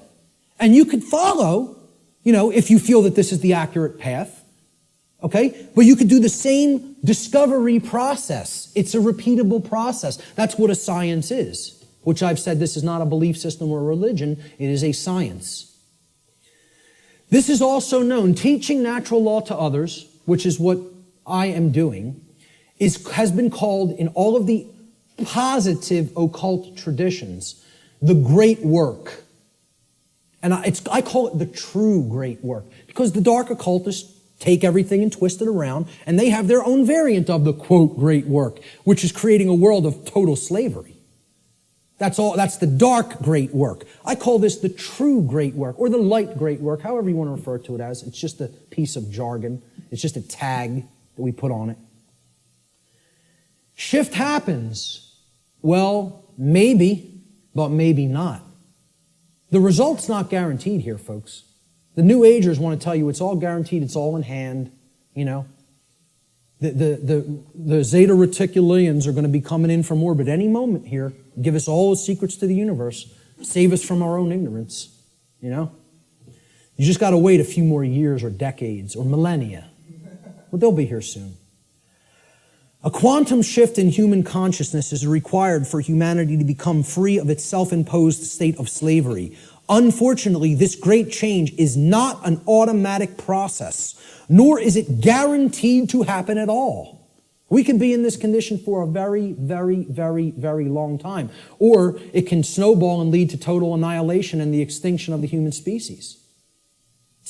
And you could follow, you know, if you feel that this is the accurate path. Okay? But you could do the same discovery process. It's a repeatable process. That's what a science is, which I've said this is not a belief system or a religion. It is a science. This is also known, teaching natural law to others, which is what I am doing, has been called in all of the positive occult traditions the great work. And I call it the true great work, because the dark occultists take everything and twist it around, and they have their own variant of the, quote, great work, which is creating a world of total slavery. That's the dark great work. I call this the true great work, or the light great work, however you want to refer to it as. It's just a piece of jargon. It's just a tag that we put on it. Shift happens. Well, maybe, but maybe not. The result's not guaranteed here, folks. The New Agers want to tell you it's all guaranteed, it's all in hand, you know. The Zeta Reticulians are going to be coming in from orbit any moment here, give us all the secrets to the universe, save us from our own ignorance, you know. You just got to wait a few more years or decades or millennia. But they'll be here soon. A quantum shift in human consciousness is required for humanity to become free of its self-imposed state of slavery. Unfortunately, this great change is not an automatic process, nor is it guaranteed to happen at all. We can be in this condition for a very, very, very, very long time. Or it can snowball and lead to total annihilation and the extinction of the human species.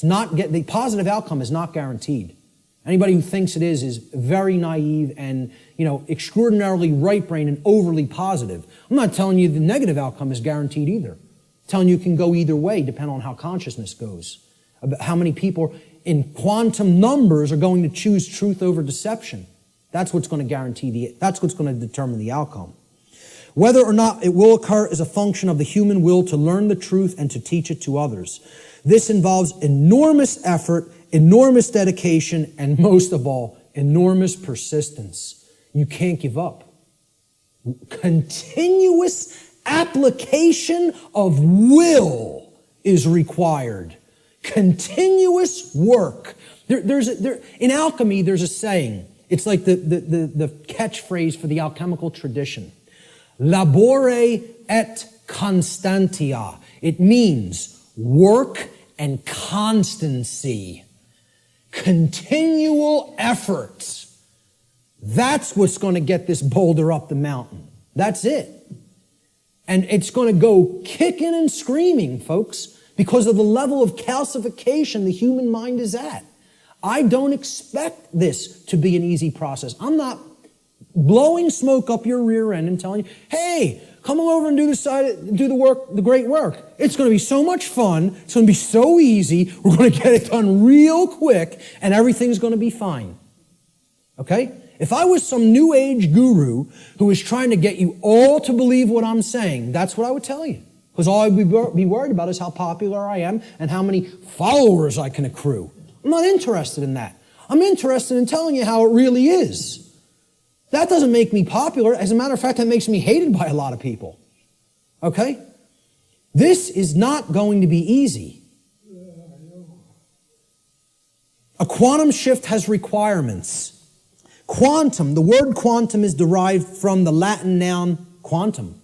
The positive outcome is not guaranteed. Anybody who thinks it is very naive and, you know, extraordinarily right-brained and overly positive. I'm not telling you the negative outcome is guaranteed either. I'm telling you it can go either way, depending on how consciousness goes. About how many people in quantum numbers are going to choose truth over deception. That's what's going to that's what's going to determine the outcome. Whether or not it will occur is a function of the human will to learn the truth and to teach it to others. This involves enormous effort, enormous dedication, and most of all, enormous persistence. You can't give up. Continuous application of will is required. Continuous work. In alchemy, there's a saying. It's like the catchphrase for the alchemical tradition. Labore et constantia. It means work and constancy. Continual effort. That's what's going to get this boulder up the mountain. That's it. And it's going to go kicking and screaming, folks, because of the level of calcification the human mind is at. I don't expect this to be an easy process. I'm not blowing smoke up your rear end and telling you, hey, come over and do the work, the great work. It's going to be so much fun. It's going to be so easy. We're going to get it done real quick, and everything's going to be fine. Okay? If I was some new age guru who was trying to get you all to believe what I'm saying, that's what I would tell you. Because all I'd be worried about is how popular I am and how many followers I can accrue. I'm not interested in that. I'm interested in telling you how it really is. That doesn't make me popular. As a matter of fact, that makes me hated by a lot of people. Okay? This is not going to be easy. A quantum shift has requirements. Quantum, the word quantum is derived from the Latin noun quantum.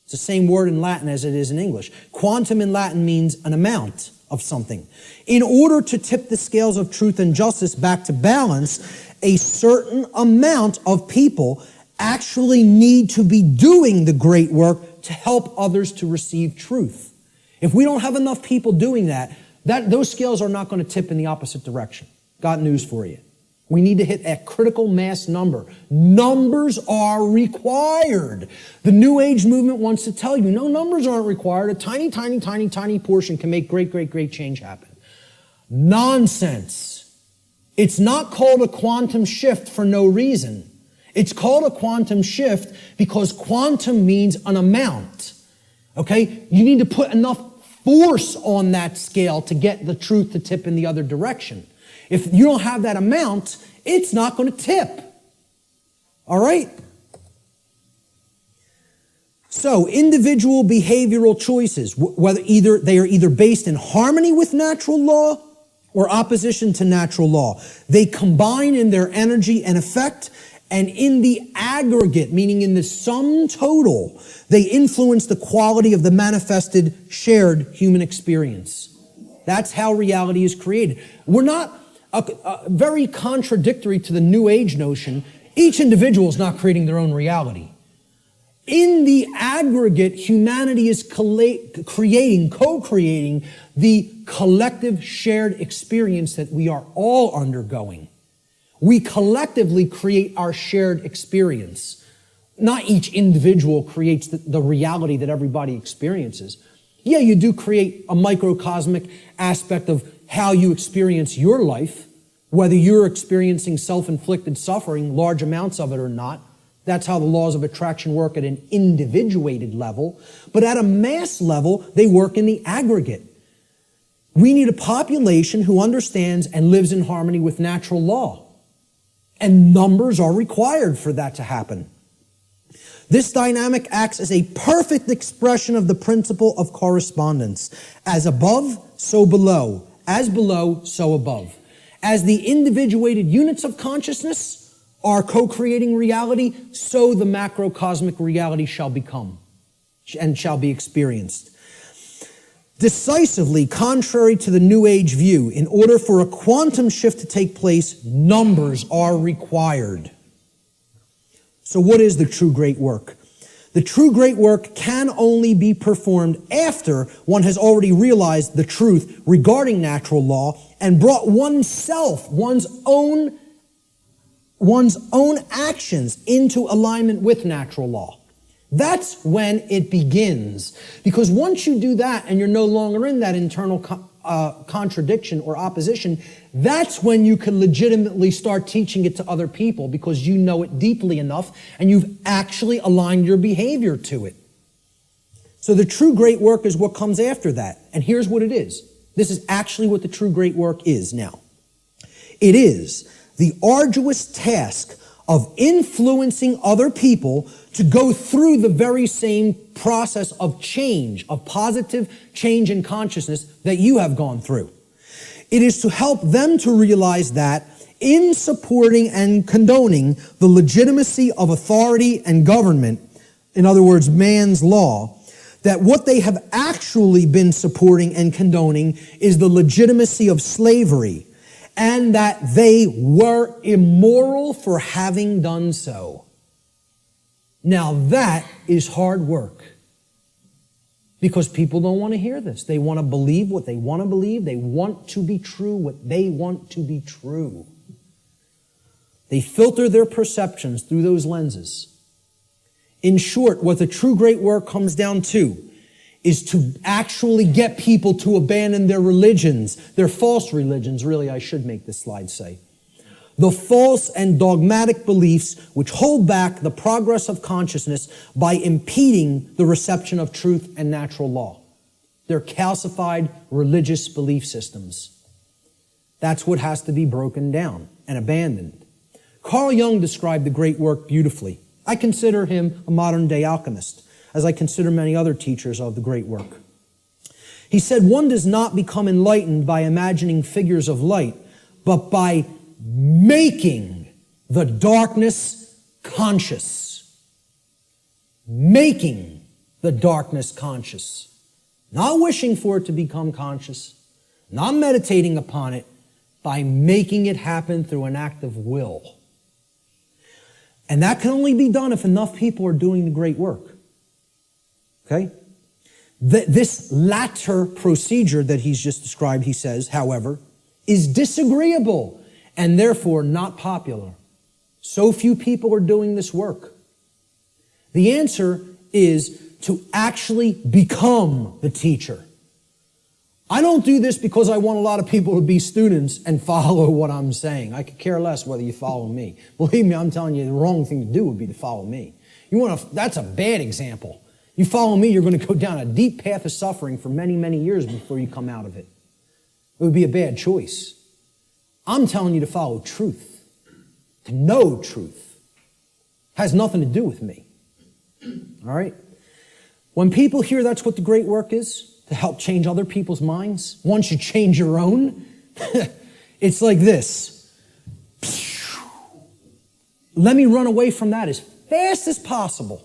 It's the same word in Latin as it is in English. Quantum in Latin means an amount, of something. In order to tip the scales of truth and justice back to balance, a certain amount of people actually need to be doing the great work to help others to receive truth. If we don't have enough people doing that, those scales are not going to tip in the opposite direction. Got news for you. We need to hit a critical mass number. Numbers are required. The New Age movement wants to tell you, no, numbers aren't required. A tiny, tiny, tiny, tiny portion can make great, great, great change happen. Nonsense. It's not called a quantum shift for no reason. It's called a quantum shift because quantum means an amount. Okay? You need to put enough force on that scale to get the truth to tip in the other direction. If you don't have that amount, it's not going to tip. All right? So, individual behavioral choices, whether they are either based in harmony with natural law or opposition to natural law. They combine in their energy and effect, and in the aggregate, meaning in the sum total, they influence the quality of the manifested, shared human experience. That's how reality is created. We're not very contradictory to the New Age notion. Each individual is not creating their own reality. In the aggregate, humanity is co-creating the collective shared experience that we are all undergoing. We collectively create our shared experience. Not each individual creates the reality that everybody experiences. Yeah, you do create a microcosmic aspect of how you experience your life, whether you're experiencing self-inflicted suffering, large amounts of it or not. That's how the laws of attraction work at an individuated level. But at a mass level, they work in the aggregate. We need a population who understands and lives in harmony with natural law. And numbers are required for that to happen. This dynamic acts as a perfect expression of the principle of correspondence. As above, so below. As below, so above. As the individuated units of consciousness are co-creating reality, so the macrocosmic reality shall become and shall be experienced. Decisively contrary to the New Age view, in order for a quantum shift to take place, numbers are required. So what is the true great work? The true great work can only be performed after one has already realized the truth regarding natural law and brought oneself, one's own actions into alignment with natural law. That's when it begins. Because once you do that and you're no longer in that internal contradiction or opposition, that's when you can legitimately start teaching it to other people because you know it deeply enough and you've actually aligned your behavior to it. So the true great work is what comes after that. And here's what it is. This is actually what the true great work is now. It is the arduous task of influencing other people to go through the very same process of change, of positive change in consciousness that you have gone through. It is to help them to realize that in supporting and condoning the legitimacy of authority and government, in other words, man's law, that what they have actually been supporting and condoning is the legitimacy of slavery, and that they were immoral for having done so. Now that is hard work. Because people don't want to hear this. They want to believe what they want to believe. They want to be true what they want to be true. They filter their perceptions through those lenses. In short, what the true great work comes down to is to actually get people to abandon their religions, their false religions, really, I should make this slide say. The false and dogmatic beliefs which hold back the progress of consciousness by impeding the reception of truth and natural law. They're calcified religious belief systems. That's what has to be broken down and abandoned. Carl Jung described the great work beautifully. I consider him a modern-day alchemist, as I consider many other teachers of the great work. He said, one does not become enlightened by imagining figures of light, but by making the darkness conscious. Making the darkness conscious. Not wishing for it to become conscious, not meditating upon it, by making it happen through an act of will. And that can only be done if enough people are doing the great work. Okay? This latter procedure that he's just described, he says, however, is disagreeable and therefore not popular. So few people are doing this work. The answer is to actually become the teacher. I don't do this because I want a lot of people to be students and follow what I'm saying. I could care less whether you follow me. Believe me, I'm telling you, the wrong thing to do would be to follow me. That's a bad example. You follow me, you're going to go down a deep path of suffering for many, many years before you come out of it. It would be a bad choice. I'm telling you to follow truth, to know truth. It has nothing to do with me. All right? When people hear that's what the great work is, to help change other people's minds, once you change your own, it's like this. Let me run away from that as fast as possible.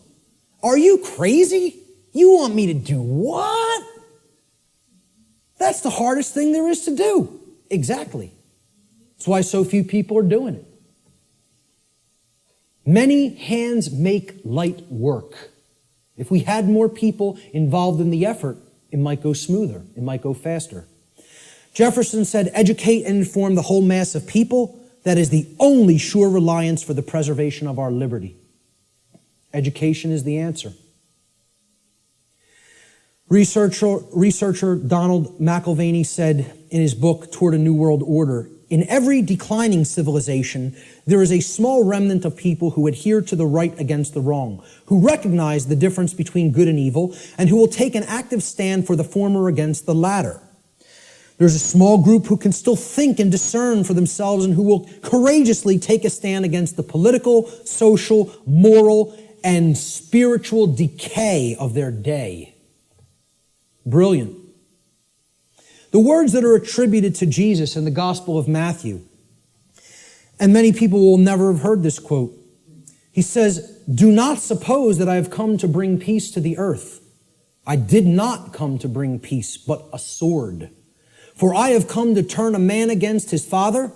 Are you crazy? You want me to do what? That's the hardest thing there is to do. Exactly. That's why so few people are doing it. Many hands make light work. If we had more people involved in the effort, it might go smoother. It might go faster. Jefferson said, educate and inform the whole mass of people. That is the only sure reliance for the preservation of our liberty. Education is the answer. Researcher Donald McIlvaney said in his book, Toward a New World Order, in every declining civilization, there is a small remnant of people who adhere to the right against the wrong, who recognize the difference between good and evil, and who will take an active stand for the former against the latter. There's a small group who can still think and discern for themselves and who will courageously take a stand against the political, social, moral, and spiritual decay of their day. Brilliant. The words that are attributed to Jesus in the Gospel of Matthew, and many people will never have heard this quote. He says, do not suppose that I have come to bring peace to the earth. I did not come to bring peace, but a sword. For I have come to turn a man against his father,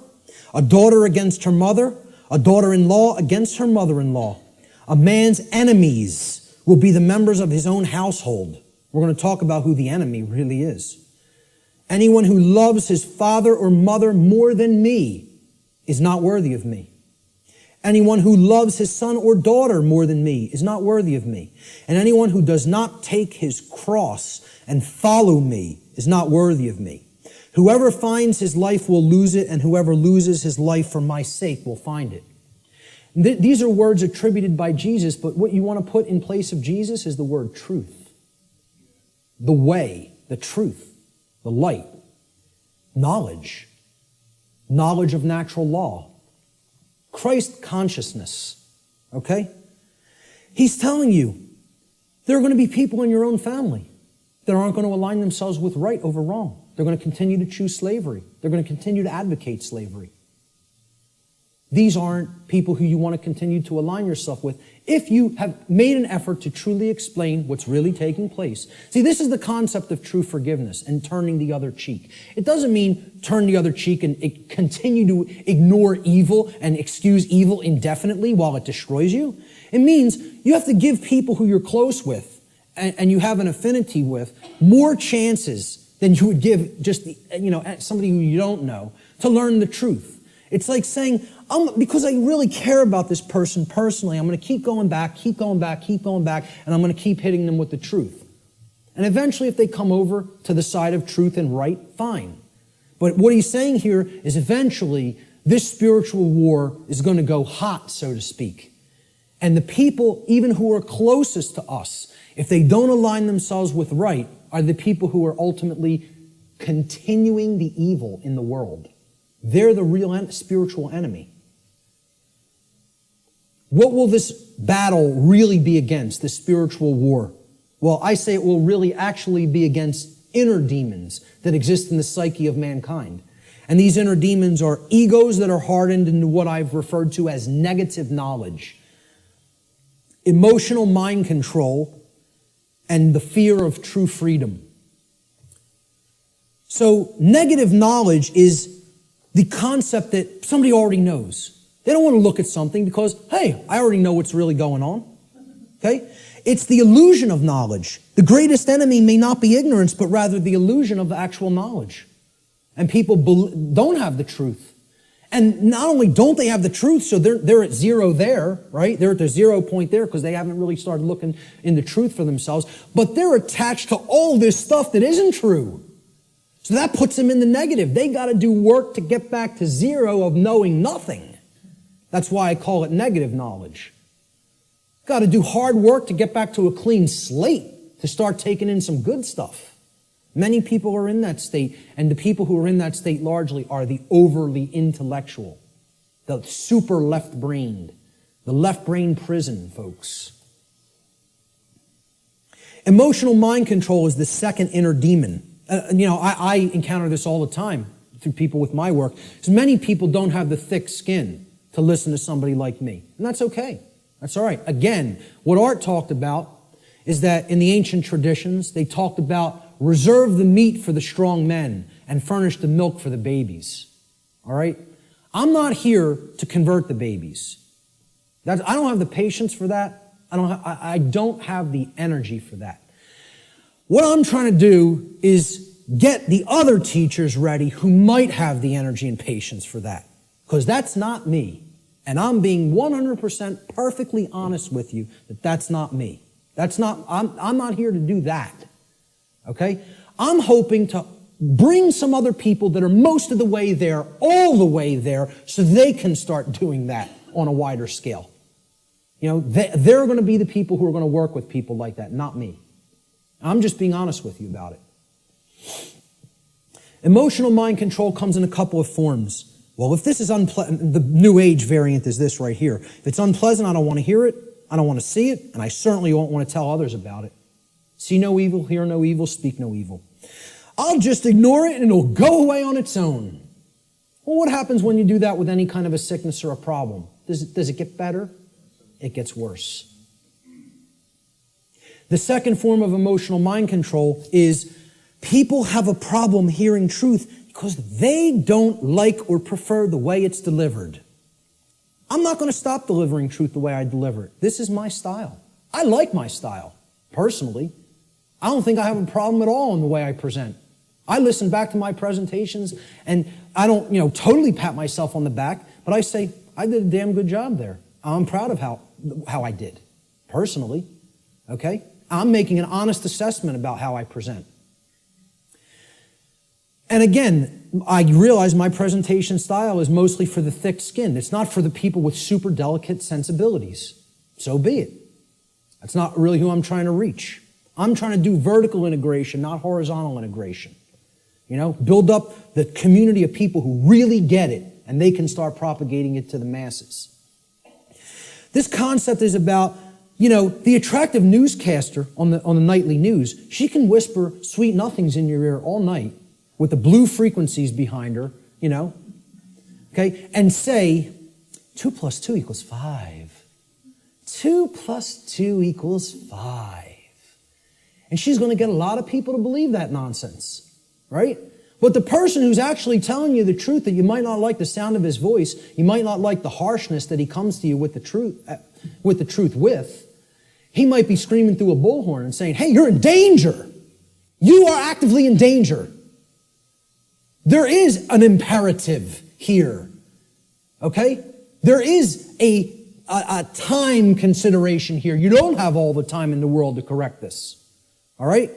a daughter against her mother, a daughter-in-law against her mother-in-law. A man's enemies will be the members of his own household. We're going to talk about who the enemy really is. Anyone who loves his father or mother more than me is not worthy of me. Anyone who loves his son or daughter more than me is not worthy of me. And anyone who does not take his cross and follow me is not worthy of me. Whoever finds his life will lose it, and whoever loses his life for my sake will find it. These are words attributed by Jesus, but what you want to put in place of Jesus is the word truth. The way, the truth, the light, knowledge of natural law, Christ consciousness, okay? He's telling you there are going to be people in your own family that aren't going to align themselves with right over wrong. They're going to continue to choose slavery. They're going to continue to advocate slavery. These aren't people who you want to continue to align yourself with if you have made an effort to truly explain what's really taking place. See, this is the concept of true forgiveness and turning the other cheek. It doesn't mean turn the other cheek and continue to ignore evil and excuse evil indefinitely while it destroys you. It means you have to give people who you're close with and you have an affinity with more chances than you would give just somebody who you don't know to learn the truth. It's like saying, because I really care about this person personally, I'm going to keep going back, and I'm going to keep hitting them with the truth. And eventually, if they come over to the side of truth and right, fine. But what he's saying here is eventually, this spiritual war is going to go hot, so to speak. And the people, even who are closest to us, if they don't align themselves with right, are the people who are ultimately continuing the evil in the world. They're the real spiritual enemy. What will this battle really be against, this spiritual war? Well, I say it will really actually be against inner demons that exist in the psyche of mankind. And these inner demons are egos that are hardened into what I've referred to as negative knowledge, emotional mind control, and the fear of true freedom. So negative knowledge is the concept that somebody already knows. They don't want to look at something because, hey, I already know what's really going on. Okay? It's the illusion of knowledge. The greatest enemy may not be ignorance, but rather the illusion of actual knowledge. And people don't have the truth. And not only don't they have the truth, so they're at zero there, right? They're at the 0 point there because they haven't really started looking into truth for themselves, but they're attached to all this stuff that isn't true. So that puts them in the negative. They got to do work to get back to zero of knowing nothing. That's why I call it negative knowledge. Got to do hard work to get back to a clean slate, to start taking in some good stuff. Many people are in that state, and the people who are in that state largely are the overly intellectual, the super left-brained, the left-brain prison, folks. Emotional mind control is the second inner demon. I encounter this all the time through people with my work, because many people don't have the thick skin to listen to somebody like me, and that's okay. That's all right. Again, what Art talked about is that in the ancient traditions, they talked about reserve the meat for the strong men and furnish the milk for the babies. All right? I'm not here to convert the babies. I don't have the patience for that. I don't have the energy for that. What I'm trying to do is get the other teachers ready who might have the energy and patience for that. Because that's not me. And I'm being 100% perfectly honest with you that that's not me. I'm not here to do that. Okay? I'm hoping to bring some other people that are most of the way there, all the way there, so they can start doing that on a wider scale. They're going to be the people who are going to work with people like that, not me. I'm just being honest with you about it. Emotional mind control comes in a couple of forms. Well, if this is unpleasant, the New Age variant is this right here. If it's unpleasant, I don't want to hear it, I don't want to see it, and I certainly won't want to tell others about it. See no evil, hear no evil, speak no evil. I'll just ignore it and it'll go away on its own. Well, what happens when you do that with any kind of a sickness or a problem? Does it get better? It gets worse. The second form of emotional mind control is people have a problem hearing truth because they don't like or prefer the way it's delivered. I'm not going to stop delivering truth the way I deliver it. This is my style. I like my style, personally. I don't think I have a problem at all in the way I present. I listen back to my presentations and I don't, totally pat myself on the back, but I say, I did a damn good job there. I'm proud of how I did, personally. Okay? I'm making an honest assessment about how I present. And again, I realize my presentation style is mostly for the thick-skinned. It's not for the people with super delicate sensibilities. So be it. That's not really who I'm trying to reach. I'm trying to do vertical integration, not horizontal integration. Build up the community of people who really get it, and they can start propagating it to the masses. This concept is about, the attractive newscaster on the nightly news. She can whisper sweet nothings in your ear all night with the blue frequencies behind her, okay, and say, 2 + 2 = 5. 2 + 2 = 5. And she's going to get a lot of people to believe that nonsense, right? But the person who's actually telling you the truth, that you might not like the sound of his voice, you might not like the harshness that he comes to you with the truth with, he might be screaming through a bullhorn and saying, hey, you're in danger. You are actively in danger. There is an imperative here, okay? There is a time consideration here. You don't have all the time in the world to correct this. All right?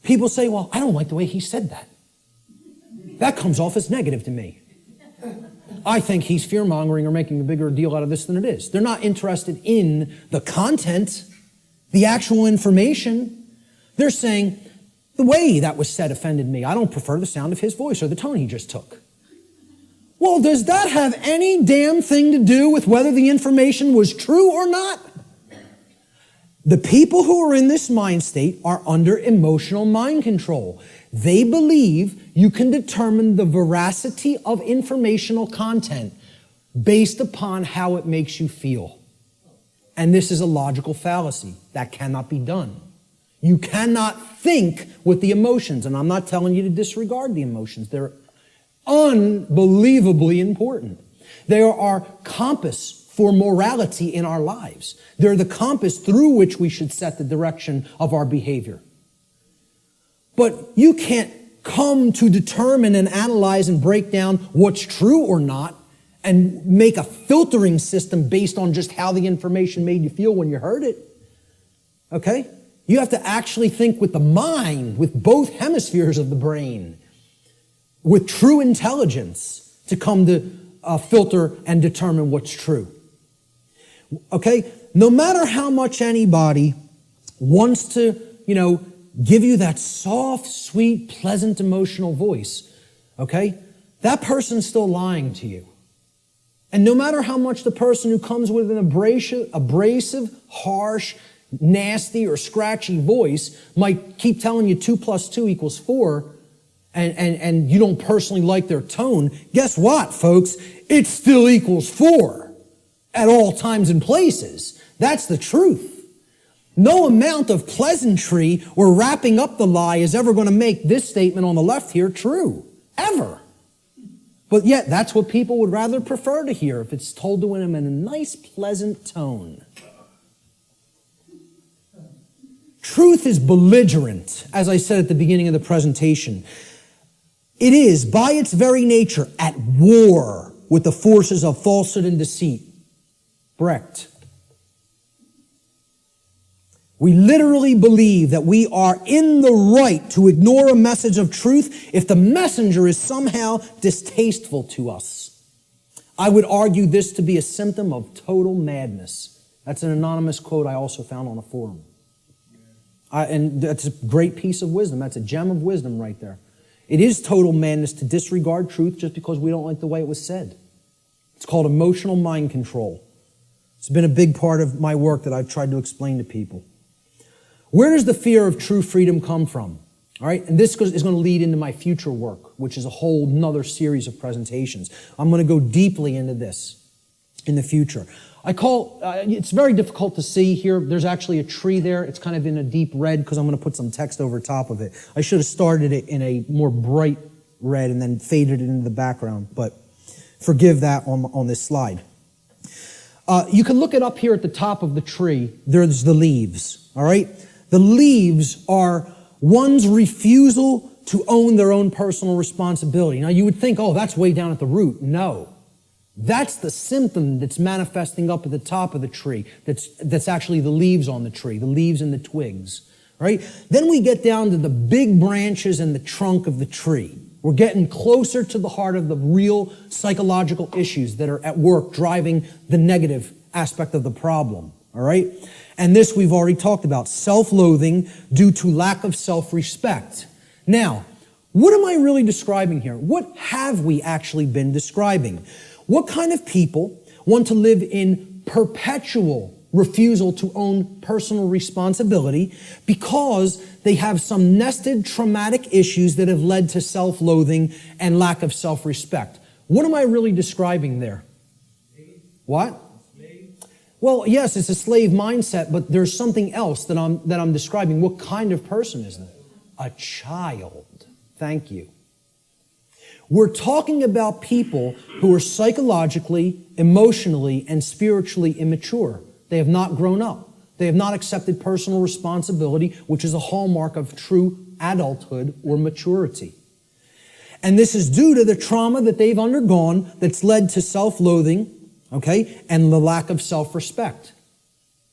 People say, well, I don't like the way he said that. That comes off as negative to me. I think he's fear-mongering or making a bigger deal out of this than it is. They're not interested in the content, the actual information. They're saying, the way that was said offended me. I don't prefer the sound of his voice or the tone he just took. Well, does that have any damn thing to do with whether the information was true or not? The people who are in this mind state are under emotional mind control. They believe you can determine the veracity of informational content based upon how it makes you feel. And this is a logical fallacy. That cannot be done. You cannot think with the emotions. And I'm not telling you to disregard the emotions. They're unbelievably important. They are our compass for morality in our lives. They're the compass through which we should set the direction of our behavior. But you can't come to determine and analyze and break down what's true or not and make a filtering system based on just how the information made you feel when you heard it. Okay? You have to actually think with the mind, with both hemispheres of the brain, with true intelligence to come to filter and determine what's true. Okay? No matter how much anybody wants to, give you that soft, sweet, pleasant, emotional voice, okay? That person's still lying to you. And no matter how much the person who comes with an abrasive, harsh, nasty, or scratchy voice might keep telling you 2 + 2 = 4, and you don't personally like their tone, guess what, folks? It still equals 4 at all times and places. That's the truth. No amount of pleasantry or wrapping up the lie is ever going to make this statement on the left here true. Ever. But yet, that's what people would rather prefer to hear if it's told to them in a nice, pleasant tone. Truth is belligerent, as I said at the beginning of the presentation. It is, by its very nature, at war with the forces of falsehood and deceit. Brecht. We literally believe that we are in the right to ignore a message of truth if the messenger is somehow distasteful to us. I would argue this to be a symptom of total madness. That's an anonymous quote I also found on a forum. And that's a great piece of wisdom. That's a gem of wisdom right there. It is total madness to disregard truth just because we don't like the way it was said. It's called emotional mind control. It's been a big part of my work that I've tried to explain to people. Where does the fear of true freedom come from? All right, and this is going to lead into my future work, which is a whole nother series of presentations. I'm going to go deeply into this in the future. It's very difficult to see here. There's actually a tree there. It's kind of in a deep red because I'm going to put some text over top of it. I should have started it in a more bright red and then faded it into the background, but forgive that on this slide. You can look it up here at the top of the tree. There's the leaves, all right? The leaves are one's refusal to own their own personal responsibility. Now, you would think, oh, that's way down at the root. No. That's the symptom that's manifesting up at the top of the tree. That's actually the leaves on the tree, the leaves and the twigs, right? Then we get down to the big branches and the trunk of the tree. We're getting closer to the heart of the real psychological issues that are at work driving the negative aspect of the problem, all right? And this we've already talked about, self-loathing due to lack of self-respect. Now, what am I really describing here? What have we actually been describing? What kind of people want to live in perpetual refusal to own personal responsibility because they have some nested traumatic issues that have led to self-loathing and lack of self-respect? What am I really describing there? What? Well, yes, it's a slave mindset, but there's something else that I'm describing. What kind of person is that? A child. Thank you. We're talking about people who are psychologically, emotionally, and spiritually immature. They have not grown up. They have not accepted personal responsibility, which is a hallmark of true adulthood or maturity. And this is due to the trauma that they've undergone that's led to self-loathing, okay, and the lack of self-respect,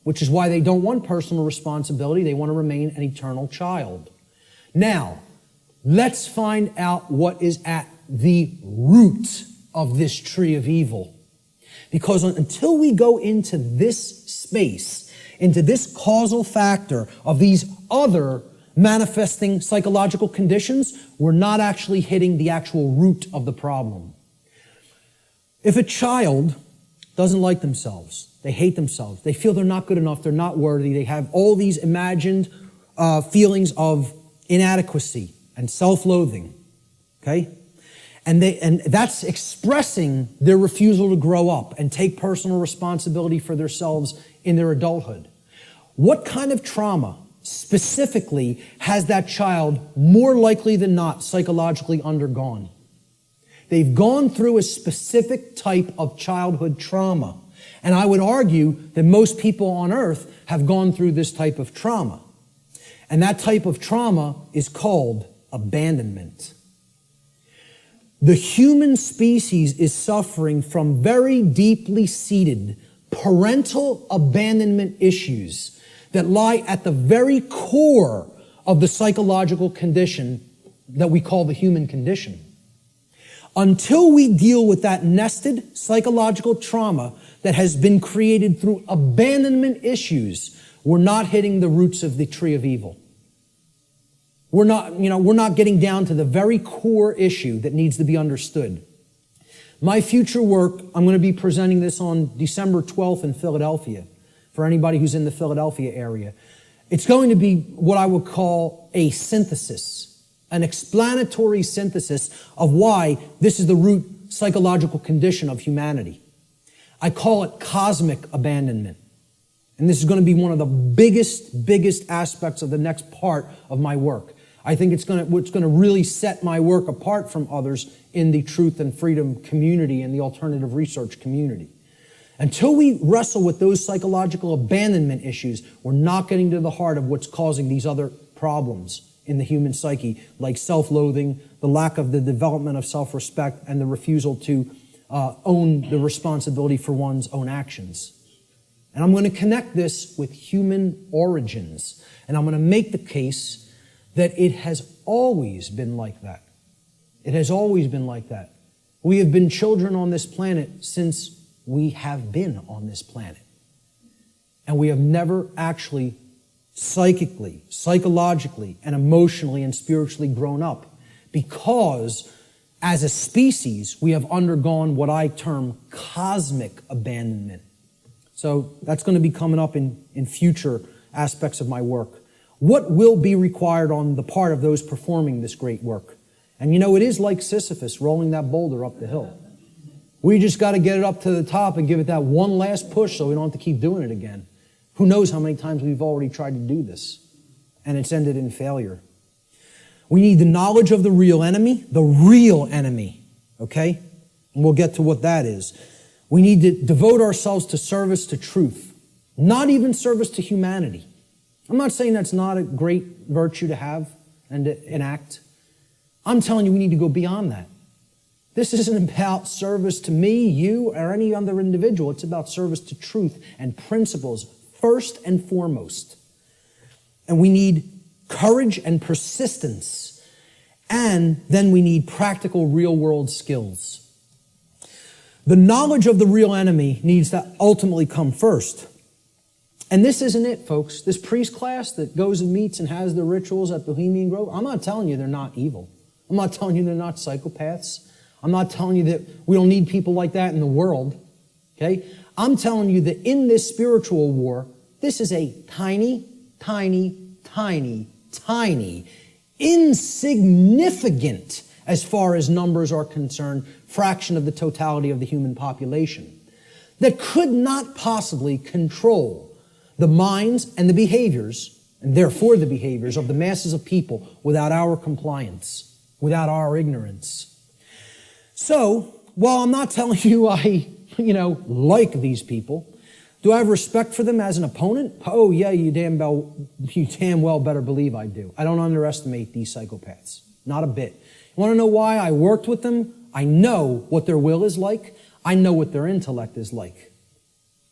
which is why they don't want personal responsibility. They want to remain an eternal child. Now, let's find out what is at the root of this tree of evil. Because until we go into this space, into this causal factor of these other manifesting psychological conditions, we're not actually hitting the actual root of the problem. If a child doesn't like themselves, they hate themselves, they feel they're not good enough, they're not worthy, they have all these imagined feelings of inadequacy and self-loathing, okay? And that's expressing their refusal to grow up and take personal responsibility for themselves in their adulthood. What kind of trauma, specifically has that child more likely than not psychologically undergone. They've gone through a specific type of childhood trauma. And I would argue that most people on earth have gone through this type of trauma. And that type of trauma is called abandonment. The human species is suffering from very deeply seated parental abandonment issues that lie at the very core of the psychological condition that we call the human condition. Until we deal with that nested psychological trauma that has been created through abandonment issues, we're not hitting the roots of the tree of evil. We're not getting down to the very core issue that needs to be understood. My future work, I'm going to be presenting this on December 12th in Philadelphia, for anybody who's in the Philadelphia area. It's going to be what I would call a synthesis, an explanatory synthesis of why this is the root psychological condition of humanity. I call it cosmic abandonment. And this is going to be one of the biggest aspects of the next part of my work. I think it's going to really set my work apart from others in the truth and freedom community and the alternative research community. Until we wrestle with those psychological abandonment issues, we're not getting to the heart of what's causing these other problems in the human psyche, like self-loathing, the lack of the development of self-respect, and the refusal to own the responsibility for one's own actions. And I'm going to connect this with human origins. And I'm going to make the case that it has always been like that. It has always been like that. We have been children on this planet since we have been on this planet. And we have never actually psychically, psychologically, and emotionally and spiritually grown up, because as a species, we have undergone what I term cosmic abandonment. So that's going to be coming up in future aspects of my work. What will be required on the part of those performing this great work? And it is like Sisyphus rolling that boulder up the hill. We just got to get it up to the top and give it that one last push so we don't have to keep doing it again. Who knows how many times we've already tried to do this, and it's ended in failure. We need the knowledge of the real enemy, okay? And we'll get to what that is. We need to devote ourselves to service to truth, not even service to humanity. I'm not saying that's not a great virtue to have and to enact. I'm telling you we need to go beyond that. This isn't about service to me, you, or any other individual. It's about service to truth and principles first and foremost. And we need courage and persistence. And then we need practical real-world skills. The knowledge of the real enemy needs to ultimately come first. And this isn't it, folks. This priest class that goes and meets and has the rituals at Bohemian Grove, I'm not telling you they're not evil. I'm not telling you they're not psychopaths. I'm not telling you that we don't need people like that in the world. Okay? I'm telling you that in this spiritual war, this is a tiny, insignificant, as far as numbers are concerned, fraction of the totality of the human population that could not possibly control the minds and the behaviors, and therefore the behaviors of the masses of people without our compliance, without our ignorance. So, while I'm not telling you I, like these people, do I have respect for them as an opponent? Oh yeah, you damn well better believe I do. I don't underestimate these psychopaths. Not a bit. You want to know why I worked with them? I know what their will is like. I know what their intellect is like.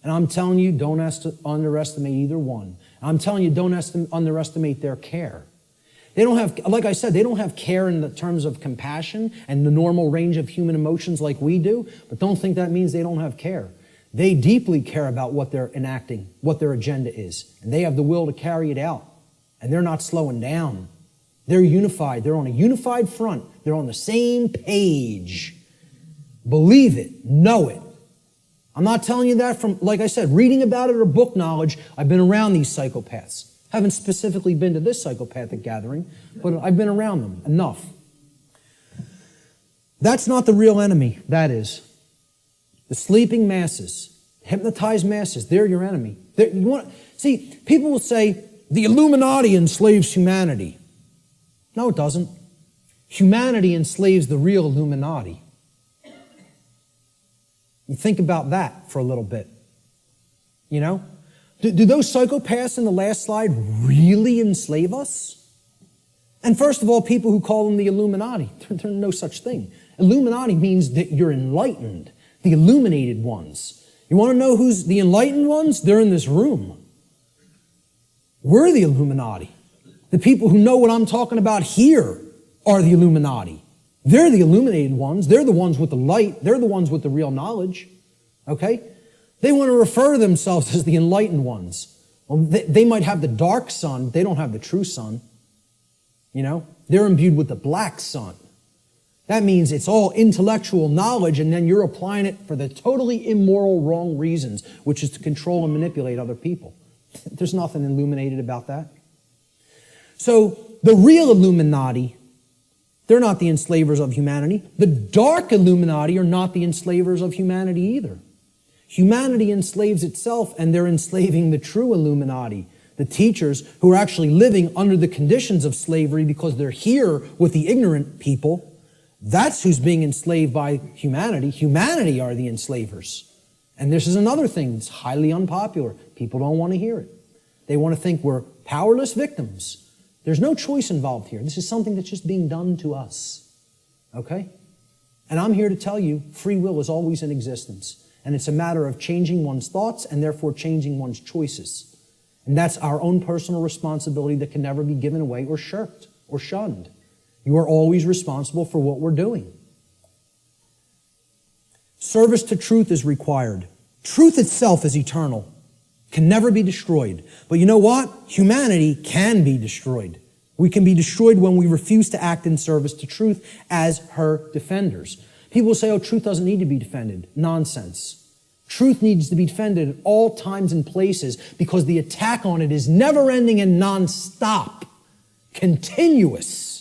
And I'm telling you, don't underestimate either one. I'm telling you, don't underestimate their care. They don't have, like I said, they don't have care in the terms of compassion and the normal range of human emotions like we do, but don't think that means they don't have care. They deeply care about what they're enacting, what their agenda is, and they have the will to carry it out, and they're not slowing down. They're unified. They're on a unified front. They're on the same page. Believe it. Know it. I'm not telling you that from, like I said, reading about it or book knowledge. I've been around these psychopaths. Haven't specifically been to this psychopathic gathering, but I've been around them enough. That's not the real enemy, that is. The sleeping masses, hypnotized masses, they're your enemy. See, people will say, the Illuminati enslaves humanity. No, it doesn't. Humanity enslaves the real Illuminati. You think about that for a little bit. You know? Do those psychopaths in the last slide really enslave us? And first of all, people who call them the Illuminati, there's no such thing. Illuminati means that you're enlightened, the illuminated ones. You want to know who's the enlightened ones? They're in this room. We're the Illuminati. The people who know what I'm talking about here are the Illuminati. They're the illuminated ones. They're the ones with the light. They're the ones with the real knowledge. Okay? They want to refer to themselves as the enlightened ones. Well, they might have the dark sun, but they don't have the true sun. You know? They're imbued with the black sun. That means it's all intellectual knowledge, and then you're applying it for the totally immoral, wrong reasons, which is to control and manipulate other people. There's nothing illuminated about that. So, the real Illuminati, they're not the enslavers of humanity. The dark Illuminati are not the enslavers of humanity either. Humanity enslaves itself, and they're enslaving the true Illuminati, the teachers who are actually living under the conditions of slavery because they're here with the ignorant people. That's who's being enslaved by humanity. Humanity are the enslavers. And this is another thing that's highly unpopular. People don't want to hear it. They want to think we're powerless victims. There's no choice involved here. This is something that's just being done to us. Okay? And I'm here to tell you, free will is always in existence. And it's a matter of changing one's thoughts and therefore changing one's choices. And that's our own personal responsibility that can never be given away or shirked or shunned. You are always responsible for what we're doing. Service to truth is required. Truth itself is eternal, can never be destroyed. But you know what? Humanity can be destroyed. We can be destroyed when we refuse to act in service to truth as her defenders. People say, oh, truth doesn't need to be defended. Nonsense. Truth needs to be defended at all times and places because the attack on it is never-ending and non-stop, continuous.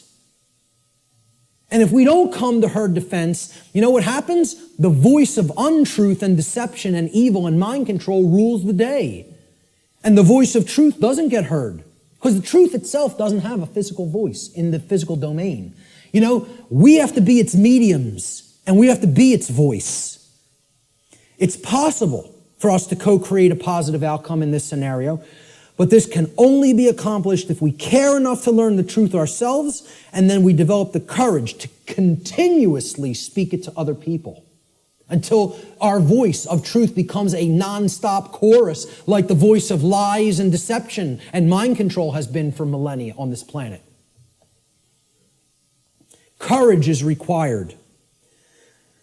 And if we don't come to her defense, you know what happens? The voice of untruth and deception and evil and mind control rules the day. And the voice of truth doesn't get heard because the truth itself doesn't have a physical voice in the physical domain. You know, we have to be its mediums and we have to be its voice. It's possible for us to co-create a positive outcome in this scenario, but this can only be accomplished if we care enough to learn the truth ourselves, and then we develop the courage to continuously speak it to other people until our voice of truth becomes a non-stop chorus like the voice of lies and deception and mind control has been for millennia on this planet. Courage is required.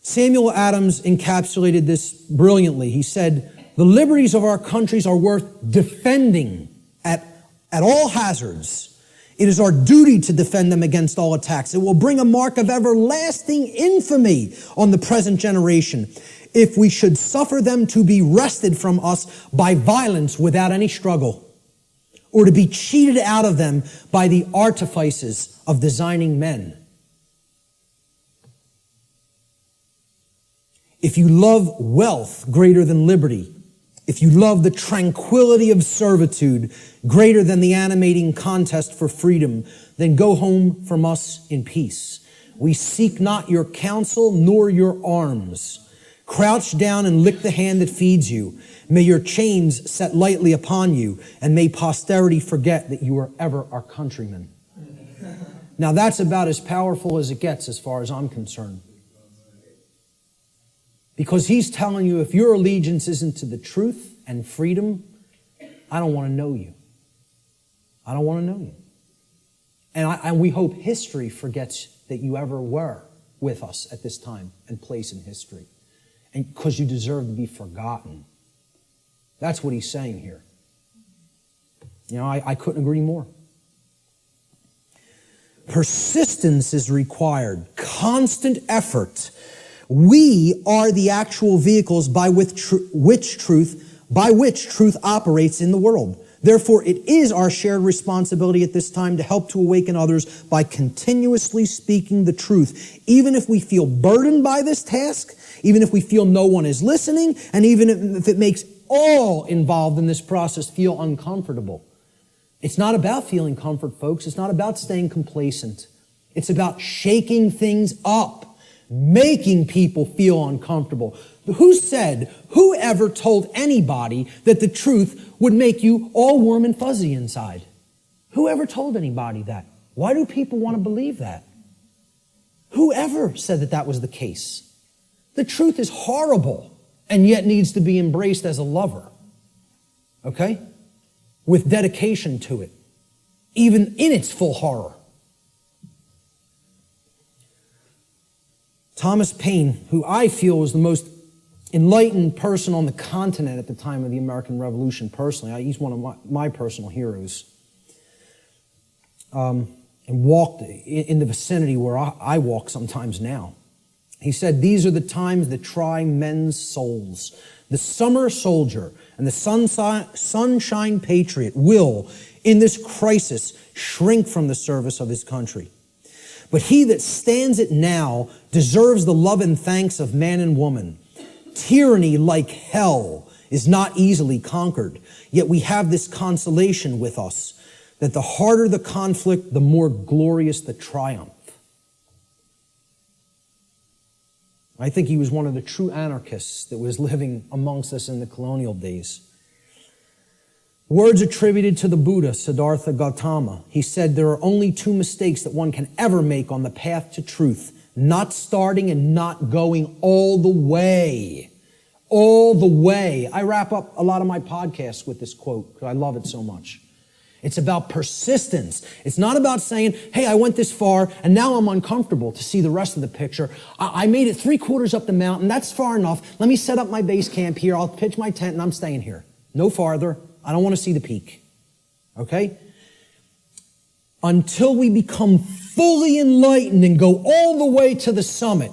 Samuel Adams encapsulated this brilliantly. He said, the liberties of our countries are worth defending at all hazards. It is our duty to defend them against all attacks. It will bring a mark of everlasting infamy on the present generation if we should suffer them to be wrested from us by violence without any struggle, or to be cheated out of them by the artifices of designing men. If you love wealth greater than liberty, if you love the tranquility of servitude greater than the animating contest for freedom, then go home from us in peace. We seek not your counsel nor your arms. Crouch down and lick the hand that feeds you. May your chains set lightly upon you, and may posterity forget that you were ever our countrymen. Now that's about as powerful as it gets as far as I'm concerned. Because he's telling you if your allegiance isn't to the truth and freedom, I don't want to know you. I don't want to know you. And we hope history forgets that you ever were with us at this time and place in history. And because you deserve to be forgotten. That's what he's saying here. You know, I couldn't agree more. Persistence is required. Constant effort. We are the actual vehicles by which truth operates in the world. Therefore, it is our shared responsibility at this time to help to awaken others by continuously speaking the truth, even if we feel burdened by this task, even if we feel no one is listening, and even if it makes all involved in this process feel uncomfortable. It's not about feeling comfort, folks. It's not about staying complacent. It's about shaking things up, making people feel uncomfortable. Who ever told anybody that the truth would make you all warm and fuzzy inside? Who ever told anybody that? Why do people want to believe that? Whoever said that that was the case? The truth is horrible and yet needs to be embraced as a lover. Okay? With dedication to it, even in its full horror. Thomas Paine, who I feel was the most enlightened person on the continent at the time of the American Revolution, personally, he's one of my personal heroes, and walked in the vicinity where I walk sometimes now. He said, "These are the times that try men's souls. The summer soldier and the sunshine patriot will, in this crisis, shrink from the service of his country. But he that stands it now deserves the love and thanks of man and woman. Tyranny, like hell, is not easily conquered. Yet we have this consolation with us, that the harder the conflict, the more glorious the triumph." I think he was one of the true anarchists that was living amongst us in the colonial days. Words attributed to the Buddha, Siddhartha Gautama. He said, "There are only two mistakes that one can ever make on the path to truth: not starting and not going all the way." All the way. I wrap up a lot of my podcasts with this quote because I love it so much. It's about persistence. It's not about saying, "Hey, I went this far and now I'm uncomfortable to see the rest of the picture. I made it 3/4 up the mountain. That's far enough. Let me set up my base camp here. I'll pitch my tent and I'm staying here. No farther. I don't want to see the peak." Okay? Until we become fully enlightened and go all the way to the summit,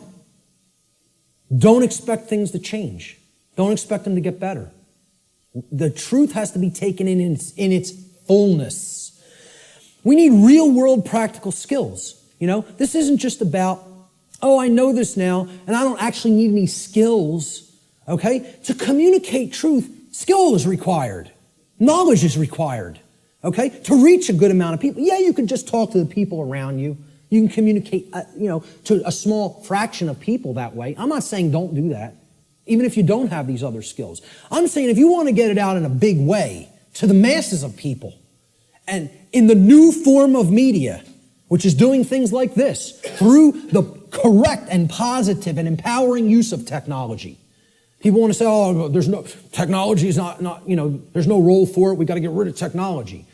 don't expect things to change. Don't expect them to get better. The truth has to be taken in its fullness. We need real world practical skills. This isn't just about, "Oh, I know this now and I don't actually need any skills." Okay? To communicate truth, skill is required. Knowledge is required. Okay? To reach a good amount of people. Yeah, you can just talk to the people around you. You can communicate, to a small fraction of people that way. I'm not saying don't do that, even if you don't have these other skills. I'm saying if you want to get it out in a big way to the masses of people, and in the new form of media, which is doing things like this, through the correct and positive and empowering use of technology. People want to say, "Oh, technology is not, there's no role for it. We got to get rid of technology."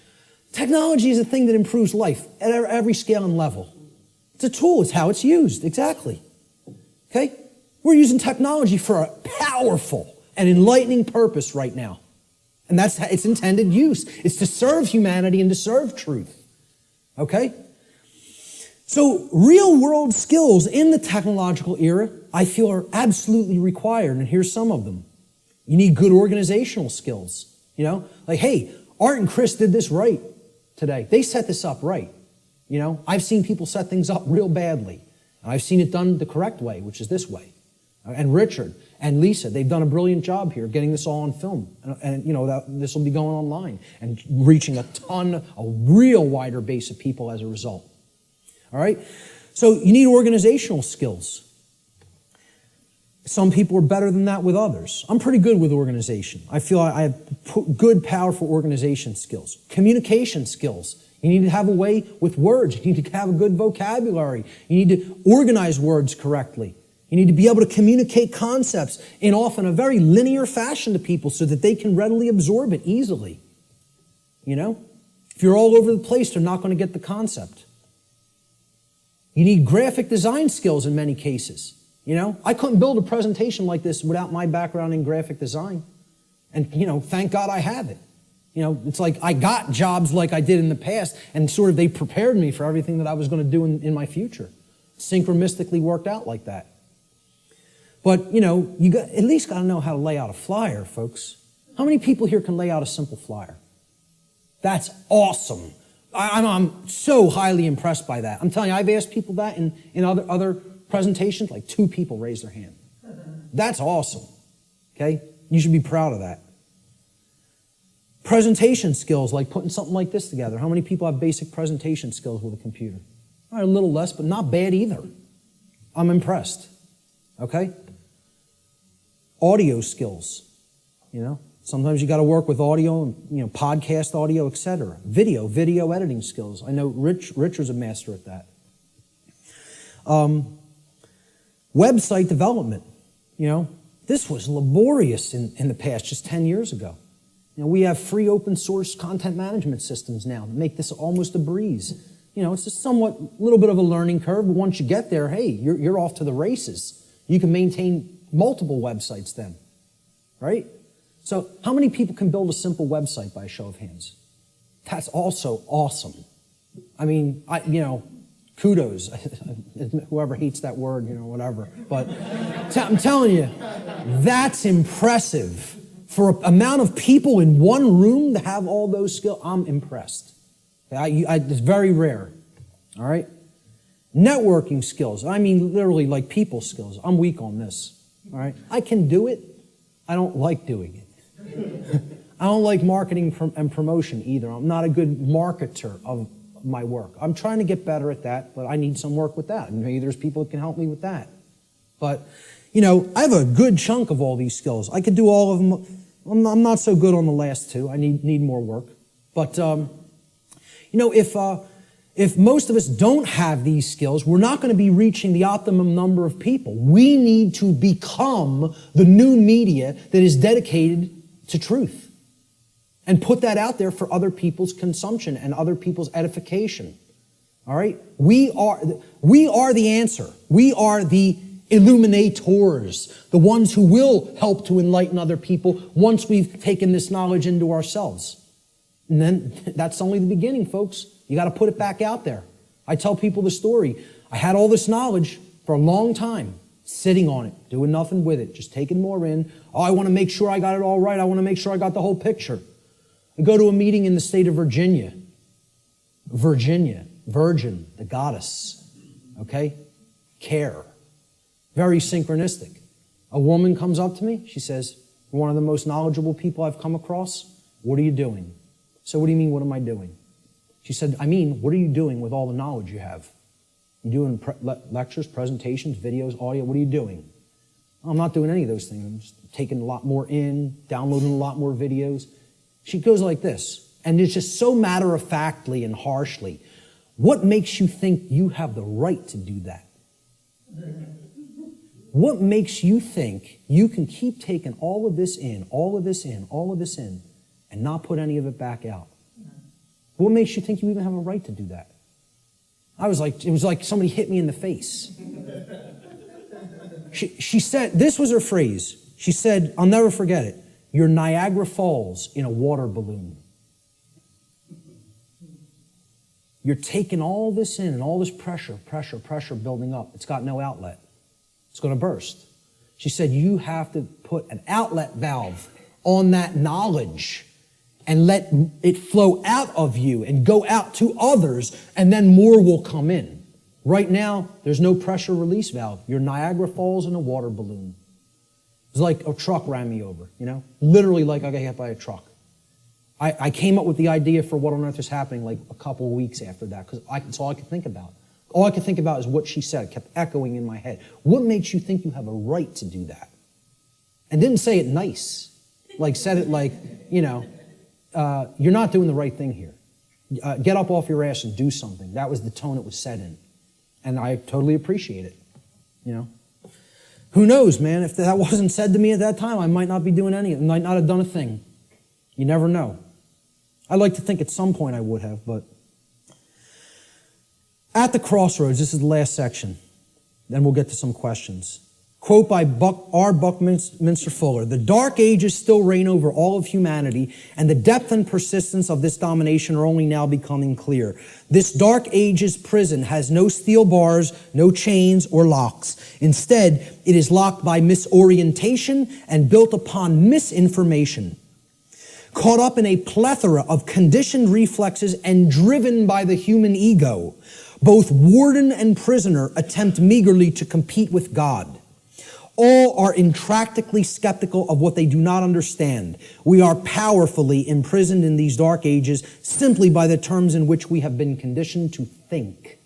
Technology is a thing that improves life at every scale and level. It's a tool. It's how it's used. Exactly. Okay? We're using technology for a powerful and enlightening purpose right now. And that's its intended use. It's to serve humanity and to serve truth. Okay? So real world skills in the technological era, I feel, are absolutely required. And here's some of them. You need good organizational skills. Like, hey, Art and Chris did this right today. They set this up right. I've seen people set things up real badly. And I've seen it done the correct way, which is this way. And Richard and Lisa, they've done a brilliant job here getting this all on film. And this will be going online and reaching a real wider base of people as a result. All right? So you need organizational skills. Some people are better than that with others. I'm pretty good with organization. I feel I have good, powerful organization skills. Communication skills. You need to have a way with words. You need to have a good vocabulary. You need to organize words correctly. You need to be able to communicate concepts in often a very linear fashion to people so that they can readily absorb it easily. If you're all over the place, they're not going to get the concept. You need graphic design skills in many cases. I couldn't build a presentation like this without my background in graphic design. And, thank God I have it. It's like I got jobs like I did in the past, and sort of they prepared me for everything that I was going to do in my future. Synchronistically worked out like that. But, you at least got to know how to lay out a flyer, folks. How many people here can lay out a simple flyer? That's awesome. I'm so highly impressed by that. I'm telling you, I've asked people that in other presentations, like 2 people raised their hand. That's awesome. Okay? You should be proud of that. Presentation skills, like putting something like this together. How many people have basic presentation skills with a computer? All right, a little less, but not bad either. I'm impressed. Okay? Audio skills, Sometimes you got to work with audio, podcast audio, etc. Video editing skills. I know Richard's a master at that. Website development. This was laborious in the past, just 10 years ago. We have free open source content management systems now that make this almost a breeze. It's a little bit of a learning curve, but once you get there, hey, you're off to the races. You can maintain multiple websites then, right? So how many people can build a simple website by a show of hands? That's also awesome. I mean, kudos. Whoever hates that word, whatever. But I'm telling you, that's impressive. For an amount of people in one room to have all those skills, I'm impressed. It's very rare. All right? Networking skills. I mean, literally like people skills. I'm weak on this. All right? I can do it. I don't like doing it. I don't like marketing and promotion either. I'm not a good marketer of my work. I'm trying to get better at that, but I need some work with that. And maybe there's people that can help me with that. But, I have a good chunk of all these skills. I could do all of them. I'm not so good on the last two. I need more work. But, if most of us don't have these skills, we're not going to be reaching the optimum number of people. We need to become the new media that is dedicated to truth and put that out there for other people's consumption and other people's edification. All right? We are the answer. We are the illuminators, the ones who will help to enlighten other people once we've taken this knowledge into ourselves. And then that's only the beginning, folks. You got to put it back out there. I tell people the story. I had all this knowledge for a long time, sitting on it, doing nothing with it, just taking more in. Oh, I want to make sure I got it all right. I want to make sure I got the whole picture. I go to a meeting in the state of Virginia. Virgin, the goddess. Okay? Care. Very synchronistic. A woman comes up to me. She says, "You're one of the most knowledgeable people I've come across. What are you doing?" So what do you mean, what am I doing? She said, what are you doing with all the knowledge you have? You doing lectures, presentations, videos, audio? What are you doing? I'm not doing any of those things. I'm just taking a lot more in, downloading a lot more videos. She goes like this, and it's just so matter-of-factly and harshly. What makes you think you have the right to do that? What makes you think you can keep taking all of this in, all of this in, all of this in, and not put any of it back out? What makes you think you even have a right to do that? It was like somebody hit me in the face. She said, this was her phrase. She said, I'll never forget it. You're Niagara Falls in a water balloon. You're taking all this in and all this pressure building up. It's got no outlet. It's going to burst. She said, you have to put an outlet valve on that knowledge and let it flow out of you and go out to others, and then more will come in. Right now, there's no pressure release valve. You're Niagara Falls in a water balloon. It's like a truck ran me over, Literally like I got hit by a truck. I came up with the idea for what on earth is happening like a couple of weeks after that, because that's all I could think about. All I could think about is what she said. It kept echoing in my head. What makes you think you have a right to do that? And didn't say it nice. Said it like, you're not doing the right thing here. Get up off your ass and do something. That was the tone it was said in. And I totally appreciate it. Who knows, man? If that wasn't said to me at that time, I might not be doing anything. I might not have done a thing. You never know. I'd like to think at some point I would have, but at the crossroads, this is the last section. Then we'll get to some questions. Quote by R. Buckminster Fuller, "The dark ages still reign over all of humanity, and the depth and persistence of this domination are only now becoming clear. This dark ages prison has no steel bars, no chains or locks. Instead, it is locked by misorientation and built upon misinformation. Caught up in a plethora of conditioned reflexes and driven by the human ego, both warden and prisoner attempt meagerly to compete with God. All are intractably skeptical of what they do not understand. We are powerfully imprisoned in these dark ages simply by the terms in which we have been conditioned to think.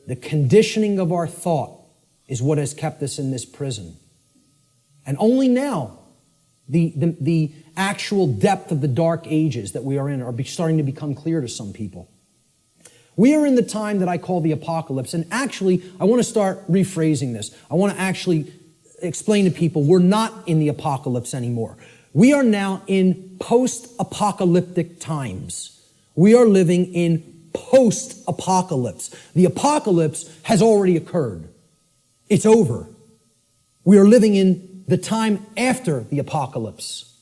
The conditioning of our thought is what has kept us in this prison. And only now, the actual depth of the dark ages that we are in are starting to become clear to some people. We are in the time that I call the apocalypse. And actually, I want to start rephrasing this. I want to actually explain to people we're not in the apocalypse anymore. We are now in post-apocalyptic times. We are living in post-apocalypse. The apocalypse has already occurred. It's over. We are living in the time after the apocalypse.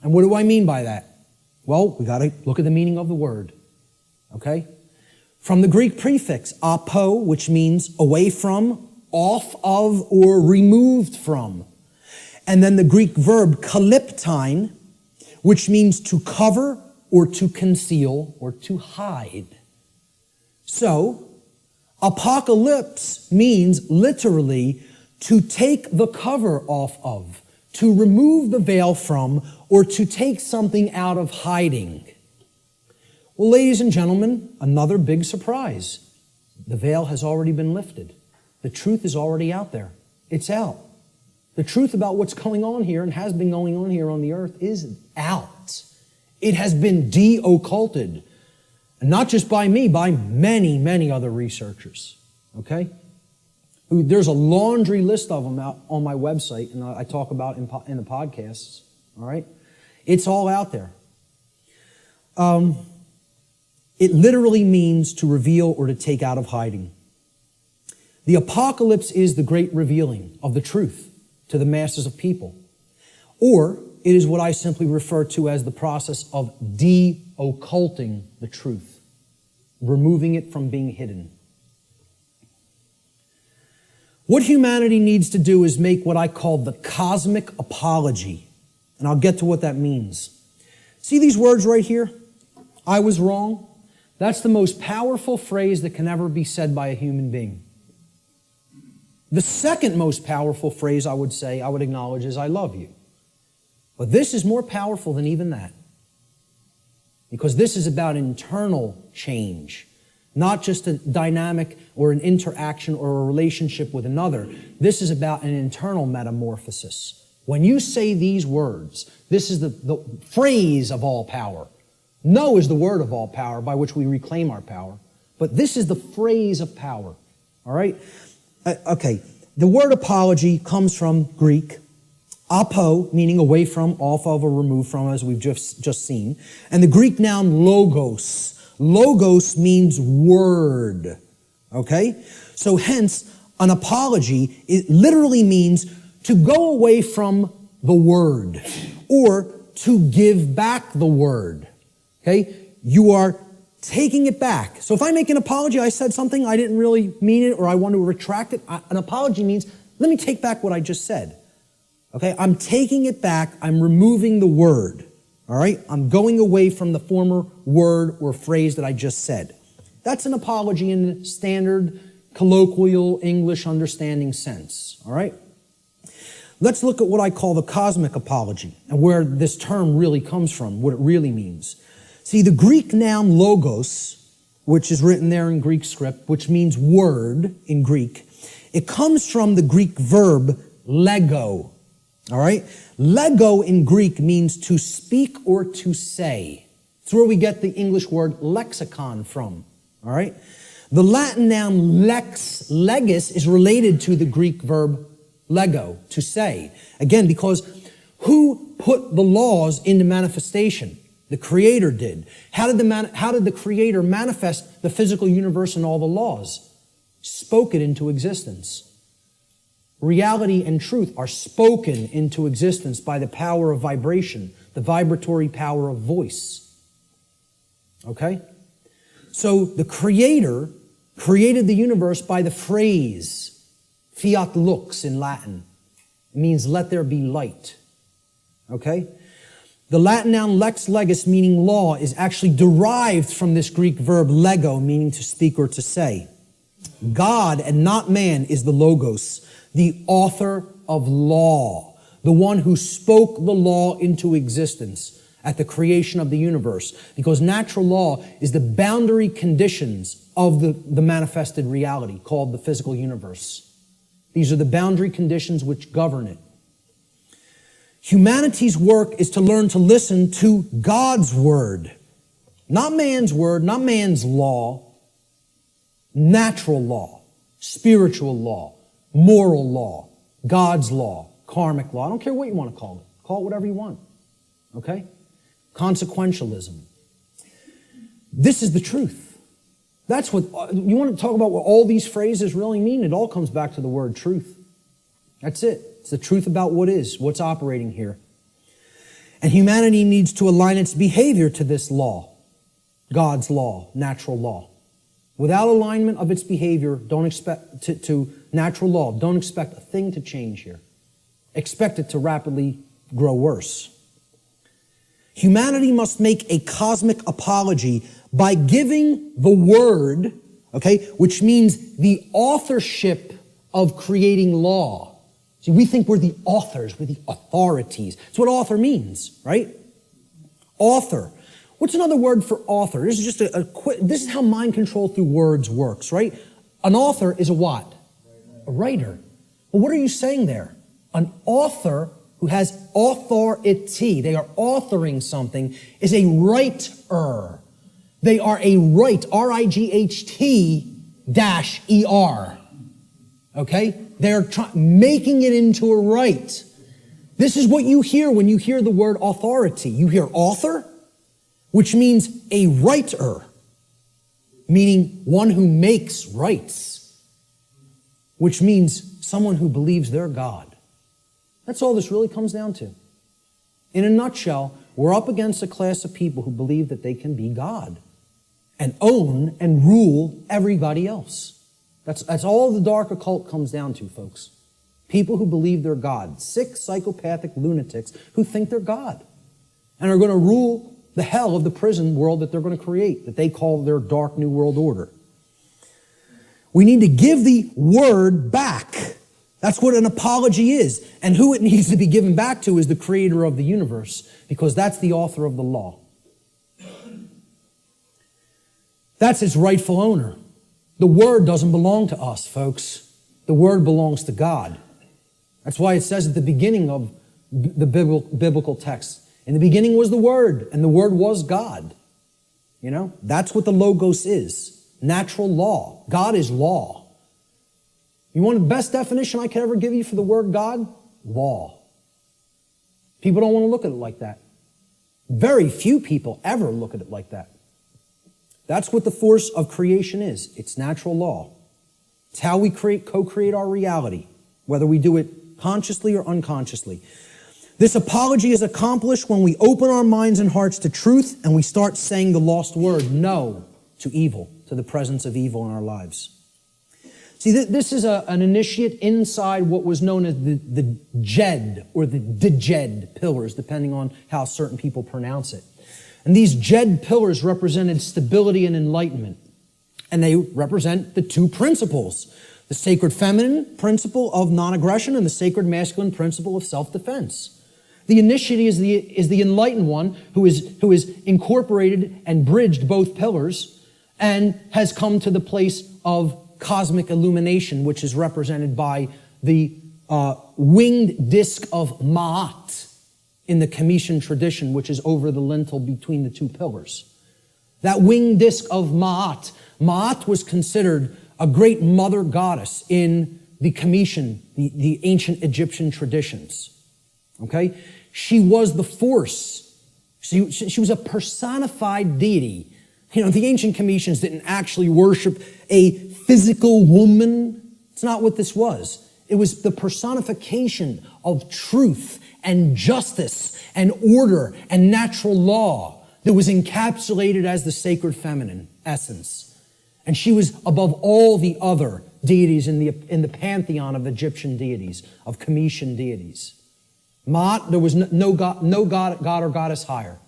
And what do I mean by that? Well, we got to look at the meaning of the word. Okay? From the Greek prefix, apo, which means away from, off of, or removed from. And then the Greek verb kaliptine, which means to cover or to conceal or to hide. So, apocalypse means literally to take the cover off of, to remove the veil from, or to take something out of hiding. Well, ladies and gentlemen, another big surprise. The veil has already been lifted. The truth is already out there. It's out. The truth about what's going on here and has been going on here on the earth is out. It has been de-occulted. And not just by me, by many, many other researchers. Okay? There's a laundry list of them out on my website, and I talk about in the podcasts. All right? It's all out there. It literally means to reveal or to take out of hiding. The apocalypse is the great revealing of the truth to the masses of people. Or it is what I simply refer to as the process of de-occulting the truth, removing it from being hidden. What humanity needs to do is make what I call the cosmic apology. And I'll get to what that means. See these words right here? I was wrong. That's the most powerful phrase that can ever be said by a human being. The second most powerful phrase I would acknowledge is I love you. But this is more powerful than even that. Because this is about internal change. Not just a dynamic or an interaction or a relationship with another. This is about an internal metamorphosis. When you say these words, this is the phrase of all power. No is the word of all power by which we reclaim our power. But this is the phrase of power. All right? Okay. The word apology comes from Greek. Apo, meaning away from, off of, or removed from, as we've just seen. And the Greek noun logos. Logos means word. Okay? So hence, an apology, it literally means to go away from the word. Or to give back the word. Okay? You are taking it back. So if I make an apology, I said something, I didn't really mean it, or I want to retract it. An apology means, let me take back what I just said. Okay? I'm taking it back. I'm removing the word. All right? I'm going away from the former word or phrase that I just said. That's an apology in the standard colloquial English understanding sense. All right? Let's look at what I call the cosmic apology and where this term really comes from, what it really means. See, the Greek noun logos, which is written there in Greek script, which means word in Greek, it comes from the Greek verb lego. All right? Lego in Greek means to speak or to say. It's where we get the English word lexicon from. All right? The Latin noun lex legis is related to the Greek verb lego, to say. Again, because who put the laws into manifestation? The Creator did. How did the Creator manifest the physical universe and all the laws? Spoke it into existence. Reality and truth are spoken into existence by the power of vibration, the vibratory power of voice. Okay? So the Creator created the universe by the phrase, fiat lux in Latin. It means let there be light. Okay? The Latin noun lex legis, meaning law, is actually derived from this Greek verb lego, meaning to speak or to say. God and not man is the logos, the author of law, the one who spoke the law into existence at the creation of the universe, because natural law is the boundary conditions of the manifested reality called the physical universe. These are the boundary conditions which govern it. Humanity's work is to learn to listen to God's word, not man's word, not man's law, natural law, spiritual law, moral law, God's law, karmic law. I don't care what you want to call it. Call it whatever you want. Okay? Consequentialism. This is the truth. That's what, you want to talk about what all these phrases really mean? It all comes back to the word truth. That's it. It's the truth about what is, what's operating here. And humanity needs to align its behavior to this law, God's law, natural law. Without alignment of its behavior, don't expect to natural law, don't expect a thing to change here. Expect it to rapidly grow worse. Humanity must make a cosmic apology by giving the word, okay, which means the authorship of creating law. See, we think we're the authors, we're the authorities. That's what author means, right? Author. What's another word for author? This is just this is how mind control through words works, right? An author is a what? A writer. Well, what are you saying there? An author who has authority, they are authoring something, is a writer. They are a right, R-I-G-H-T-E-R. Okay? They're making it into a right. This is what you hear when you hear the word authority. You hear author, which means a writer, meaning one who makes rights, which means someone who believes they're God. That's all this really comes down to. In a nutshell, we're up against a class of people who believe that they can be God and own and rule everybody else. That's all the dark occult comes down to, folks. People who believe they're God. Sick, psychopathic lunatics who think they're God and are going to rule the hell of the prison world that they're going to create, that they call their dark new world order. We need to give the word back. That's what an apology is. And who it needs to be given back to is the creator of the universe, because that's the author of the law. That's its rightful owner. The word doesn't belong to us, folks. The word belongs to God. That's why it says at the beginning of the biblical text, in the beginning was the Word, and the Word was God. You know, that's what the Logos is. Natural law. God is law. You want the best definition I could ever give you for the word God? Law. People don't want to look at it like that. Very few people ever look at it like that. That's what the force of creation is. It's natural law. It's how we co-create our reality, whether we do it consciously or unconsciously. This apology is accomplished when we open our minds and hearts to truth and we start saying the lost word, no, to evil, to the presence of evil in our lives. See, this is an initiate inside what was known as the Jed or the Djed pillars, depending on how certain people pronounce it. And these Jed pillars represented stability and enlightenment. And they represent the two principles, the sacred feminine principle of non-aggression and the sacred masculine principle of self-defense. The initiate is the enlightened one who is incorporated and bridged both pillars and has come to the place of cosmic illumination, which is represented by the winged disc of Ma'at in the Comitian tradition, which is over the lintel between the two pillars. That winged disc of Ma'at. Ma'at was considered a great mother goddess in the Comitian, the ancient Egyptian traditions. Okay? She was the force. She was a personified deity. You know, the ancient Comitians didn't actually worship a physical woman. It's not what this was. It was the personification of truth and justice and order and natural law that was encapsulated as the sacred feminine essence. And she was above all the other deities in the pantheon of Egyptian deities, of Comitian deities. Ma'at, there was no god or goddess higher.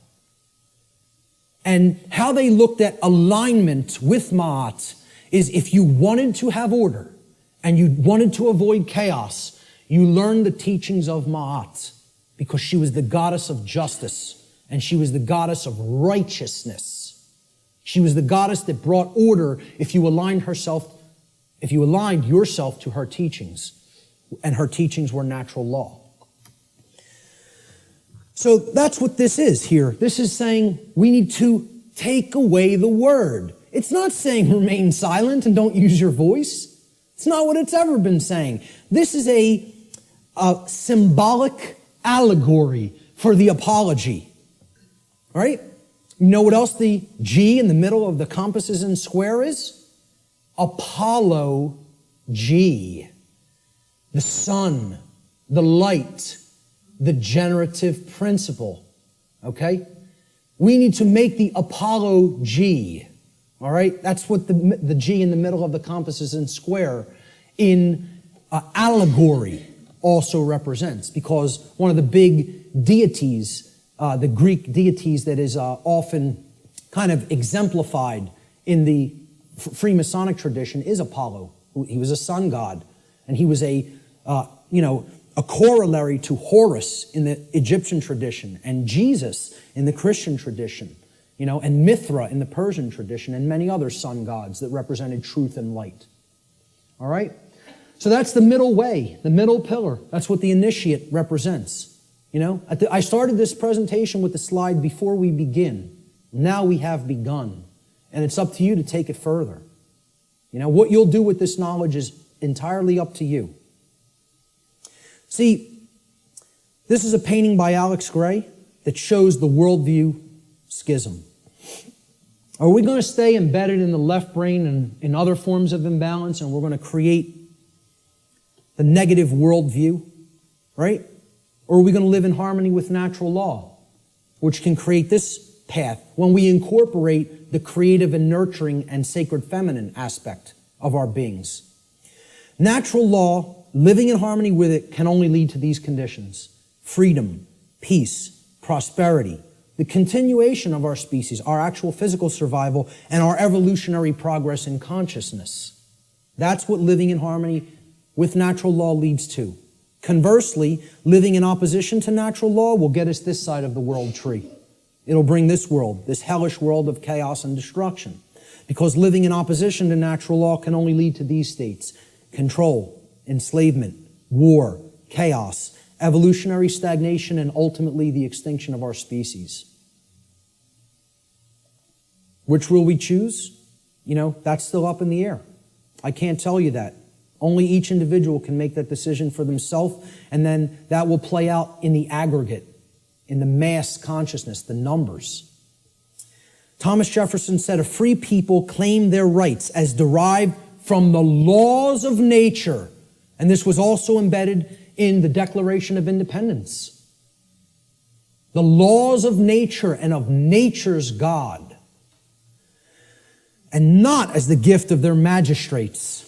And how they looked at alignment with Ma'at is if you wanted to have order and you wanted to avoid chaos, you learned the teachings of Ma'at, because she was the goddess of justice, and she was the goddess of righteousness. She was the goddess that brought order if you aligned yourself to her teachings, and her teachings were natural law. So that's what this is here. This is saying we need to take away the word. It's not saying remain silent and don't use your voice. It's not what it's ever been saying. This is a symbolic allegory for the apology. All right? You know what else the G in the middle of the compasses and square is? Apollo G. The sun, the light, the generative principle. Okay? We need to make the Apollo G. All right? That's what the G in the middle of the compasses and square in allegory also represents, because one of the big deities, the Greek deities that is often kind of exemplified in the Freemasonic tradition is Apollo. He was a sun god, and he was a corollary to Horus in the Egyptian tradition, and Jesus in the Christian tradition, and Mithra in the Persian tradition, and many other sun gods that represented truth and light. All right? So that's the middle way, the middle pillar. That's what the initiate represents. I started this presentation with the slide before we begin. Now we have begun. And it's up to you to take it further. What you'll do with this knowledge is entirely up to you. See, this is a painting by Alex Gray that shows the worldview schism. Are we going to stay embedded in the left brain and in other forms of imbalance, and we're going to create the negative worldview, right? Or are we going to live in harmony with natural law, which can create this path when we incorporate the creative and nurturing and sacred feminine aspect of our beings? Natural law, living in harmony with it, can only lead to these conditions: freedom, peace, prosperity, the continuation of our species, our actual physical survival, and our evolutionary progress in consciousness. That's what living in harmony with natural law leads to. Conversely, living in opposition to natural law will get us this side of the world tree. It'll bring this world, this hellish world of chaos and destruction. Because living in opposition to natural law can only lead to these states: control, enslavement, war, chaos, evolutionary stagnation, and ultimately the extinction of our species. Which will we choose? That's still up in the air. I can't tell you that. Only each individual can make that decision for themselves, and then that will play out in the aggregate, in the mass consciousness, the numbers. Thomas Jefferson said, "A free people claim their rights as derived from the laws of nature." And this was also embedded in the Declaration of Independence. The laws of nature and of nature's God, and not as the gift of their magistrates.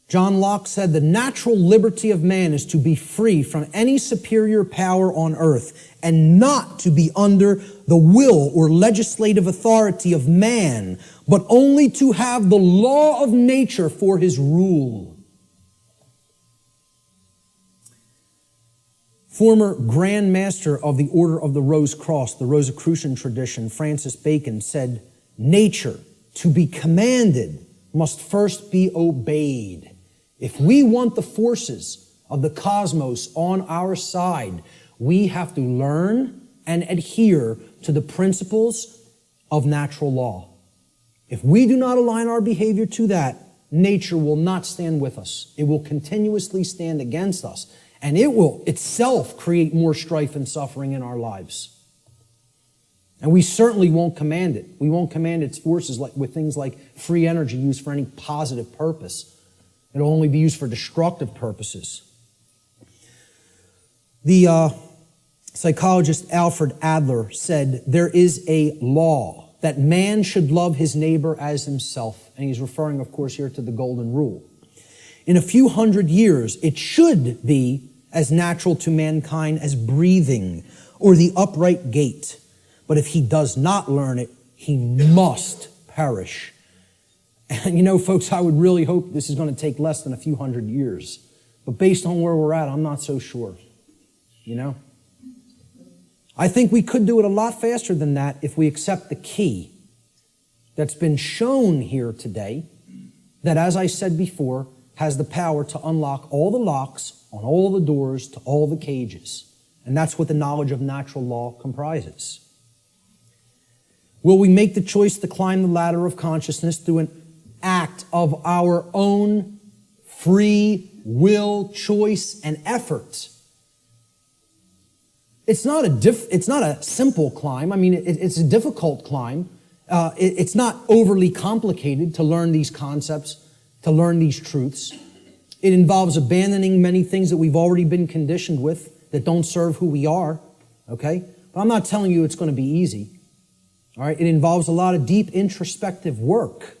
John Locke said, "The natural liberty of man is to be free from any superior power on earth, and not to be under the will or legislative authority of man, but only to have the law of nature for his rule." Former Grand Master of the Order of the Rose Cross, the Rosicrucian tradition, Francis Bacon, said, "Nature, to be commanded, must first be obeyed." If we want the forces of the cosmos on our side, we have to learn and adhere to the principles of natural law. If we do not align our behavior to that, nature will not stand with us. It will continuously stand against us, and it will itself create more strife and suffering in our lives. And we certainly won't command it. We won't command its forces with things like free energy used for any positive purpose. It'll only be used for destructive purposes. The psychologist Alfred Adler said, "There is a law that man should love his neighbor as himself." And he's referring, of course, here to the Golden Rule. "In a few hundred years, it should be as natural to mankind as breathing or the upright gait. But if he does not learn it, he must perish." And you know, folks, I would really hope this is going to take less than a few hundred years. But based on where we're at, I'm not so sure. You know? I think we could do it a lot faster than that if we accept the key that's been shown here today, that, as I said before, has the power to unlock all the locks on all the doors to all the cages. And that's what the knowledge of natural law comprises. Will we make the choice to climb the ladder of consciousness through an act of our own free will, choice, and effort? It's not a simple climb. I mean, it's a difficult climb. It's not overly complicated to learn these concepts, to learn these truths. It involves abandoning many things that we've already been conditioned with that don't serve who we are, okay? But I'm not telling you it's going to be easy, all right? It involves a lot of deep introspective work.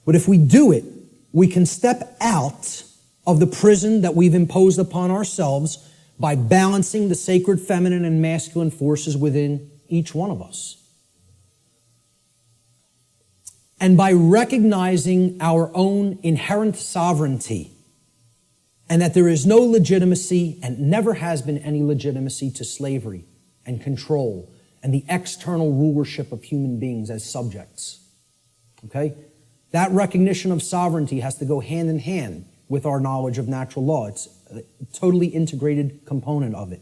But if we do it, we can step out of the prison that we've imposed upon ourselves by balancing the sacred feminine and masculine forces within each one of us. And by recognizing our own inherent sovereignty, and that there is no legitimacy and never has been any legitimacy to slavery and control and the external rulership of human beings as subjects. Okay? That recognition of sovereignty has to go hand in hand with our knowledge of natural law. It's a totally integrated component of it.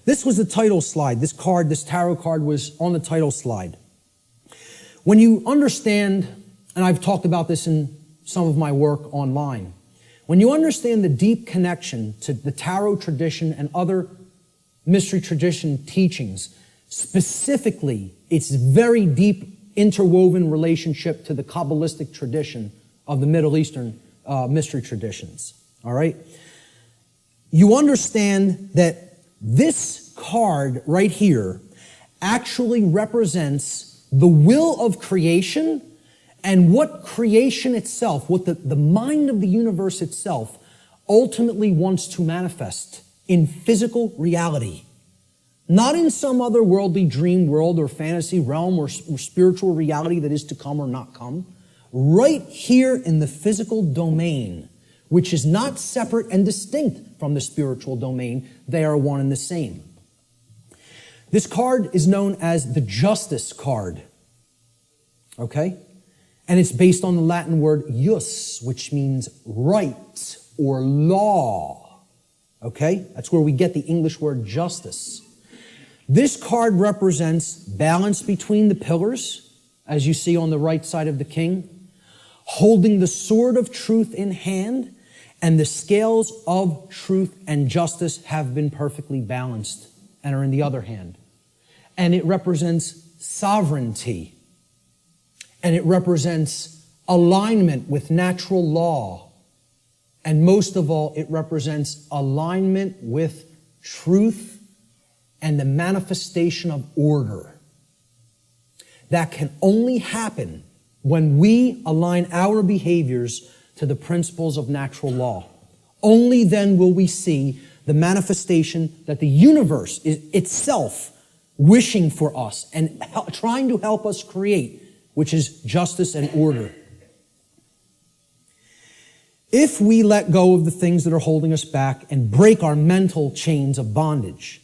This was the title slide. This tarot card was on the title slide. When you understand, and I've talked about this in some of my work online, when you understand the deep connection to the tarot tradition and other mystery tradition teachings, specifically its very deep interwoven relationship to the Kabbalistic tradition of the Middle Eastern mystery traditions, all right? You understand that this card right here actually represents the will of creation and what creation itself, what the mind of the universe itself ultimately wants to manifest in physical reality. Not in some other worldly dream world or fantasy realm or spiritual reality that is to come or not come. Right here in the physical domain, which is not separate and distinct from the spiritual domain. They are one and the same. This card is known as the Justice card. Okay? And it's based on the Latin word jus, which means right or law. Okay? That's where we get the English word justice. This card represents balance between the pillars, as you see on the right side of the king, holding the sword of truth in hand, and the scales of truth and justice have been perfectly balanced and are in the other hand. And it represents sovereignty. And it represents alignment with natural law. And most of all, it represents alignment with truth and the manifestation of order. That can only happen when we align our behaviors to the principles of natural law. Only then will we see the manifestation that the universe is itself wishing for us and trying to help us create, which is justice and order. If we let go of the things that are holding us back and break our mental chains of bondage,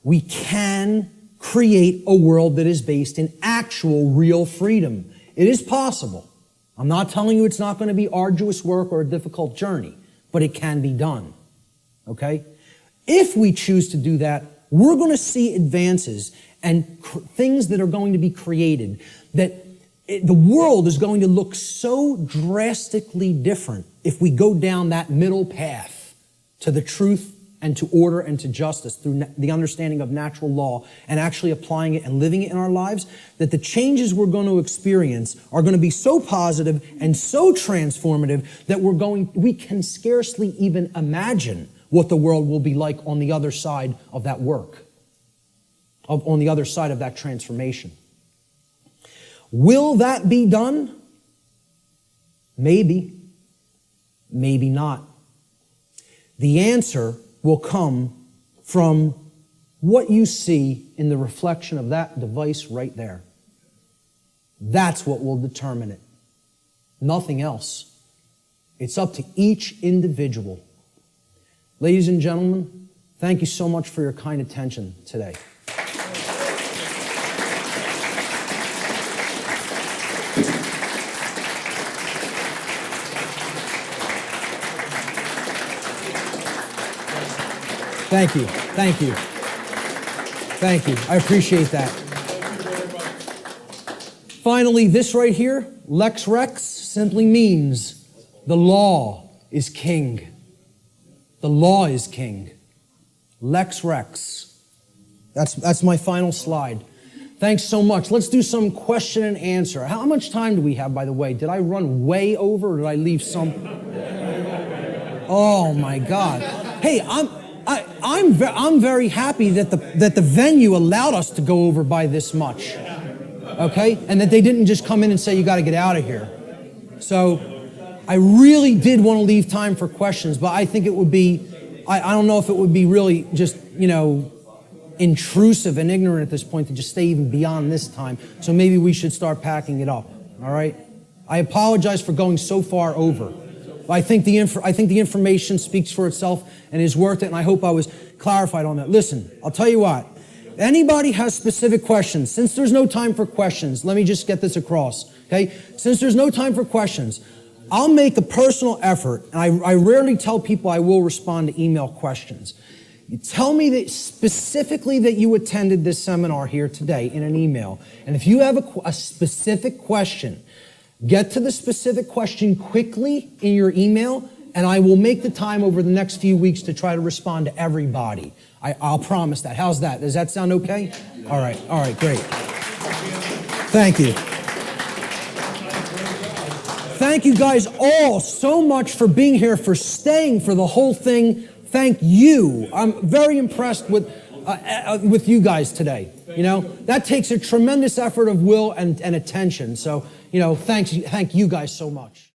we can create a world that is based in actual, real freedom. It is possible. I'm not telling you it's not going to be arduous work or a difficult journey, but it can be done. Okay? If we choose to do that, we're going to see advances and things that are going to be created that the world is going to look so drastically different if we go down that middle path to the truth and to order and to justice through the understanding of natural law and actually applying it and living it in our lives, that the changes we're going to experience are going to be so positive and so transformative that we can scarcely even imagine what the world will be like on the other side of that work, on the other side of that transformation. Will that be done? Maybe. Maybe not. The answer will come from what you see in the reflection of that device right there. That's what will determine it. Nothing else. It's up to each individual. Ladies and gentlemen, thank you so much for your kind attention today. Thank you. Thank you. Thank you. I appreciate that. Finally, this right here, Lex Rex, simply means the law is king. The law is king. Lex Rex. That's my final slide. Thanks so much. Let's do some question and answer. How much time do we have, by the way? Did I run way over or did I leave some? Oh my God. Hey, I'm very happy that the venue allowed us to go over by this much. Okay? And that they didn't just come in and say, you got to get out of here. So I really did want to leave time for questions, but I think it would be, I don't know if it would be really just, intrusive and ignorant at this point to just stay even beyond this time. So maybe we should start packing it up. All right? I apologize for going so far over. But I think the information speaks for itself and is worth it, and I hope I was clarified on that. Listen, I'll tell you what. Anybody has specific questions, since there's no time for questions, let me just get this across, okay? Since there's no time for questions, I'll make a personal effort, and I rarely tell people I will respond to email questions. You tell me that specifically that you attended this seminar here today in an email, and if you have a specific question, get to the specific question quickly in your email, and I will make the time over the next few weeks to try to respond to everybody. I'll promise that. How's that? Does that sound okay? All right, great. Thank you. Thank you guys all so much for being here, for staying for the whole thing. Thank you. I'm very impressed with you guys today. That takes a tremendous effort of will and attention. So, thank you guys so much.